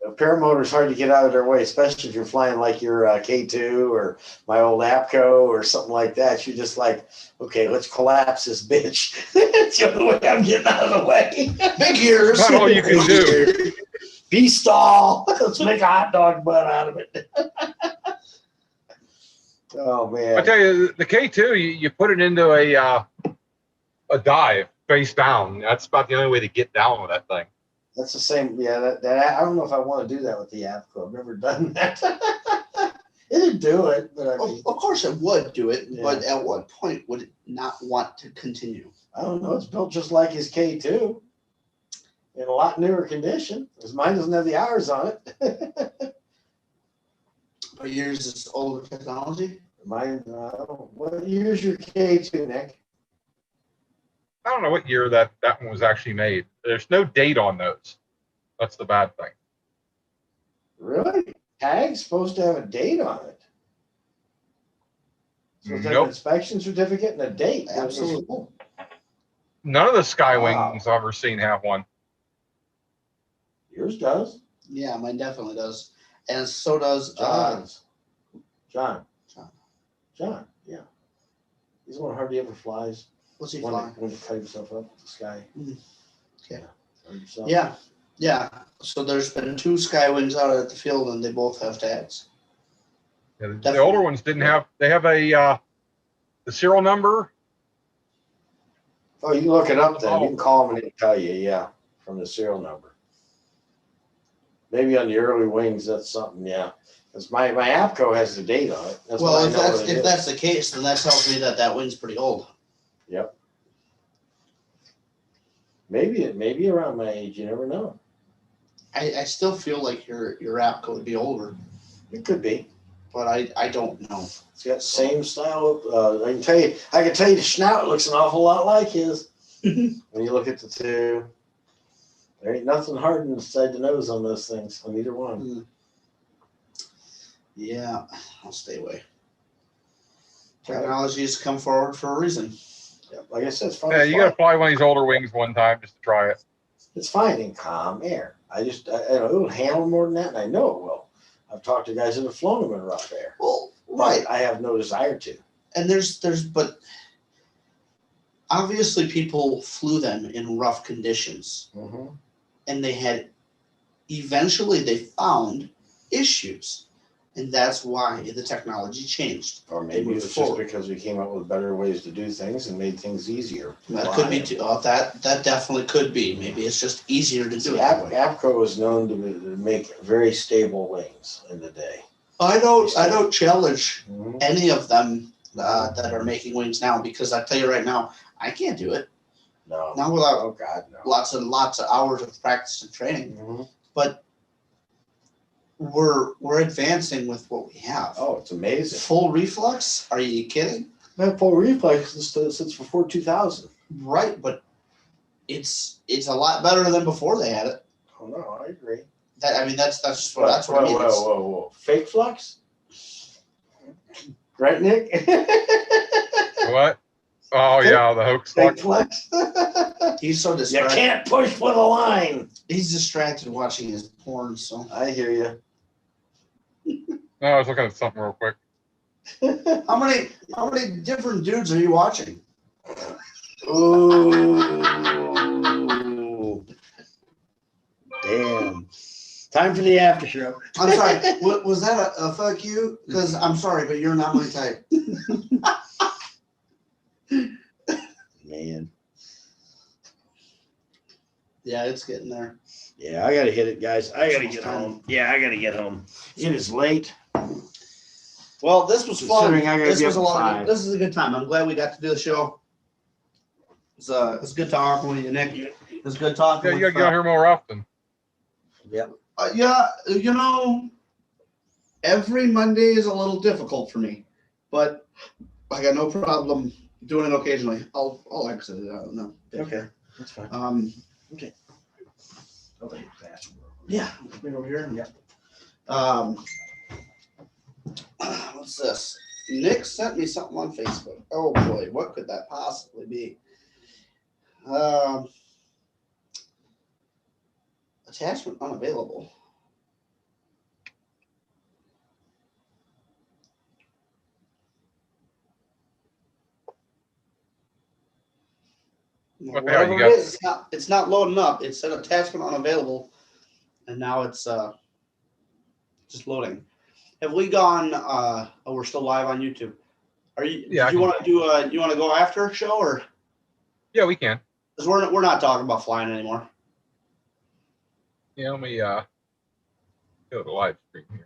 A paramotor's hard to get out of their way, especially if you're flying like your K2 or my old APCO or something like that. You're just like, okay, let's collapse this bitch. It's the only way I'm getting out of the way. big ears. Not all you can do. Be stall. Let's make a hot dog butt out of it. Oh I man. tell you, the K2, you put it into a dive face down. That's about the only way to get down with that thing. That's the same. Yeah, that I don't know if I want to do that with the APCO. I've never done that. It'd do it, but I mean, Of course it would do it, Yeah. but at what point would it not want to continue? I don't know. It's built just like his K2 in a lot newer condition. Because mine doesn't have the hours on it. But yours is older technology? Mine, what year's your K2, Nick? I don't know what year that one was actually made. There's no date on those. That's the bad thing. Really? Tag's supposed to have a date on it. Supposed to have an Nope. inspection certificate and a date. Absolutely. None of the Skywings Wow. I've ever seen have one. Yours does. Yeah, mine definitely does. And so does John's. John. John. Yeah. He's the one hardly ever flies. what's he One flying? that cut himself up with the sky. Okay. Or himself. Yeah. Yeah. So there's been 2 Skywings out at the field and they both have tags. Yeah, the Definitely. older ones didn't have. They have the serial number. Oh, you can look it up then. Oh. You can call them and they'll tell you, yeah, from the serial number. Maybe on the early wings, that's something, yeah. Because my APCO has the date on it. That's Well, what I if know that's what it if is. that's the case, then that tells me that wing's pretty old. Yep. Maybe around my age, you never know. I still feel like your APCO would be older, It could be. but I don't know. It's got the same style. I can tell you the snout looks an awful lot like his. When you look at the two, there ain't nothing hard inside the nose on those things, on either one. Yeah, I'll stay away. Technology has come forward for a reason. Yep. Like I said, it's fine. Yeah, you got to fly one of these older wings one time just to try it. It's fine in calm air. I know it will handle more than that, and I know it will. I've talked to guys that have flown them in rough air. Well, But right. I have no desire to. And but obviously people flew them in rough conditions Mm-hmm. and eventually they found issues. And that's why the technology changed. Or maybe moved it's just forward. because we came up with better ways to do things and made things easier. That could be too. That definitely could be. Maybe it's just easier to do it that way. APCO was known to make very stable wings in the day. I don't challenge Mm-hmm. any of them that are making wings now, because I tell you right now, I can't do it. No. Not without Oh God, no. lots and lots of hours of practice and training. Mhm. But we're advancing with what we have. Oh, it's amazing. Full reflux? Are you kidding? That full reflex sits for 2000. Right, but it's a lot better than before they had it. Oh no, I agree. That's what I mean. Whoa. Fake flux? Right, Nick? What? Oh yeah, the hoax Fake flux. flux? He's so You distracted. can't push with a line. He's distracted watching his porn. So I hear you. No, I was looking at something real quick. how many different dudes are you watching? Ooh. Damn. Time for the after show. I'm sorry. Was that a fuck you? Because I'm sorry, but you're not my type. Man. Yeah, it's getting there. Yeah, I gotta hit it, guys. I gotta Almost get 10. home. Yeah, I gotta get home. It is late. Well, this was fun. Considering I gotta This get was a up lot. at Of, 5. this is a good time. I'm glad we got to do the show. It's good talking with you, Nick. It's good talking. Yeah, you with, gotta get out here more often. Yep. Yeah, you know, every Monday is a little difficult for me, but I got no problem doing it occasionally. I'll exit it. I don't know. Okay, that's fine. Okay. I'll take it fast. Yeah. Right over here. Yeah. What's this? Nick sent me something on Facebook. Oh boy, what could that possibly be? Attachment unavailable. What the hell, you Whatever got- it is, it's not loading up. It said attachment unavailable, and now it's just loading. Have we gone? Oh, we're still live on YouTube. Are you? Yeah, Did you want to do? You want to go after a show, or Yeah, we can. because we're not talking about flying anymore? Yeah, let me go to live stream here.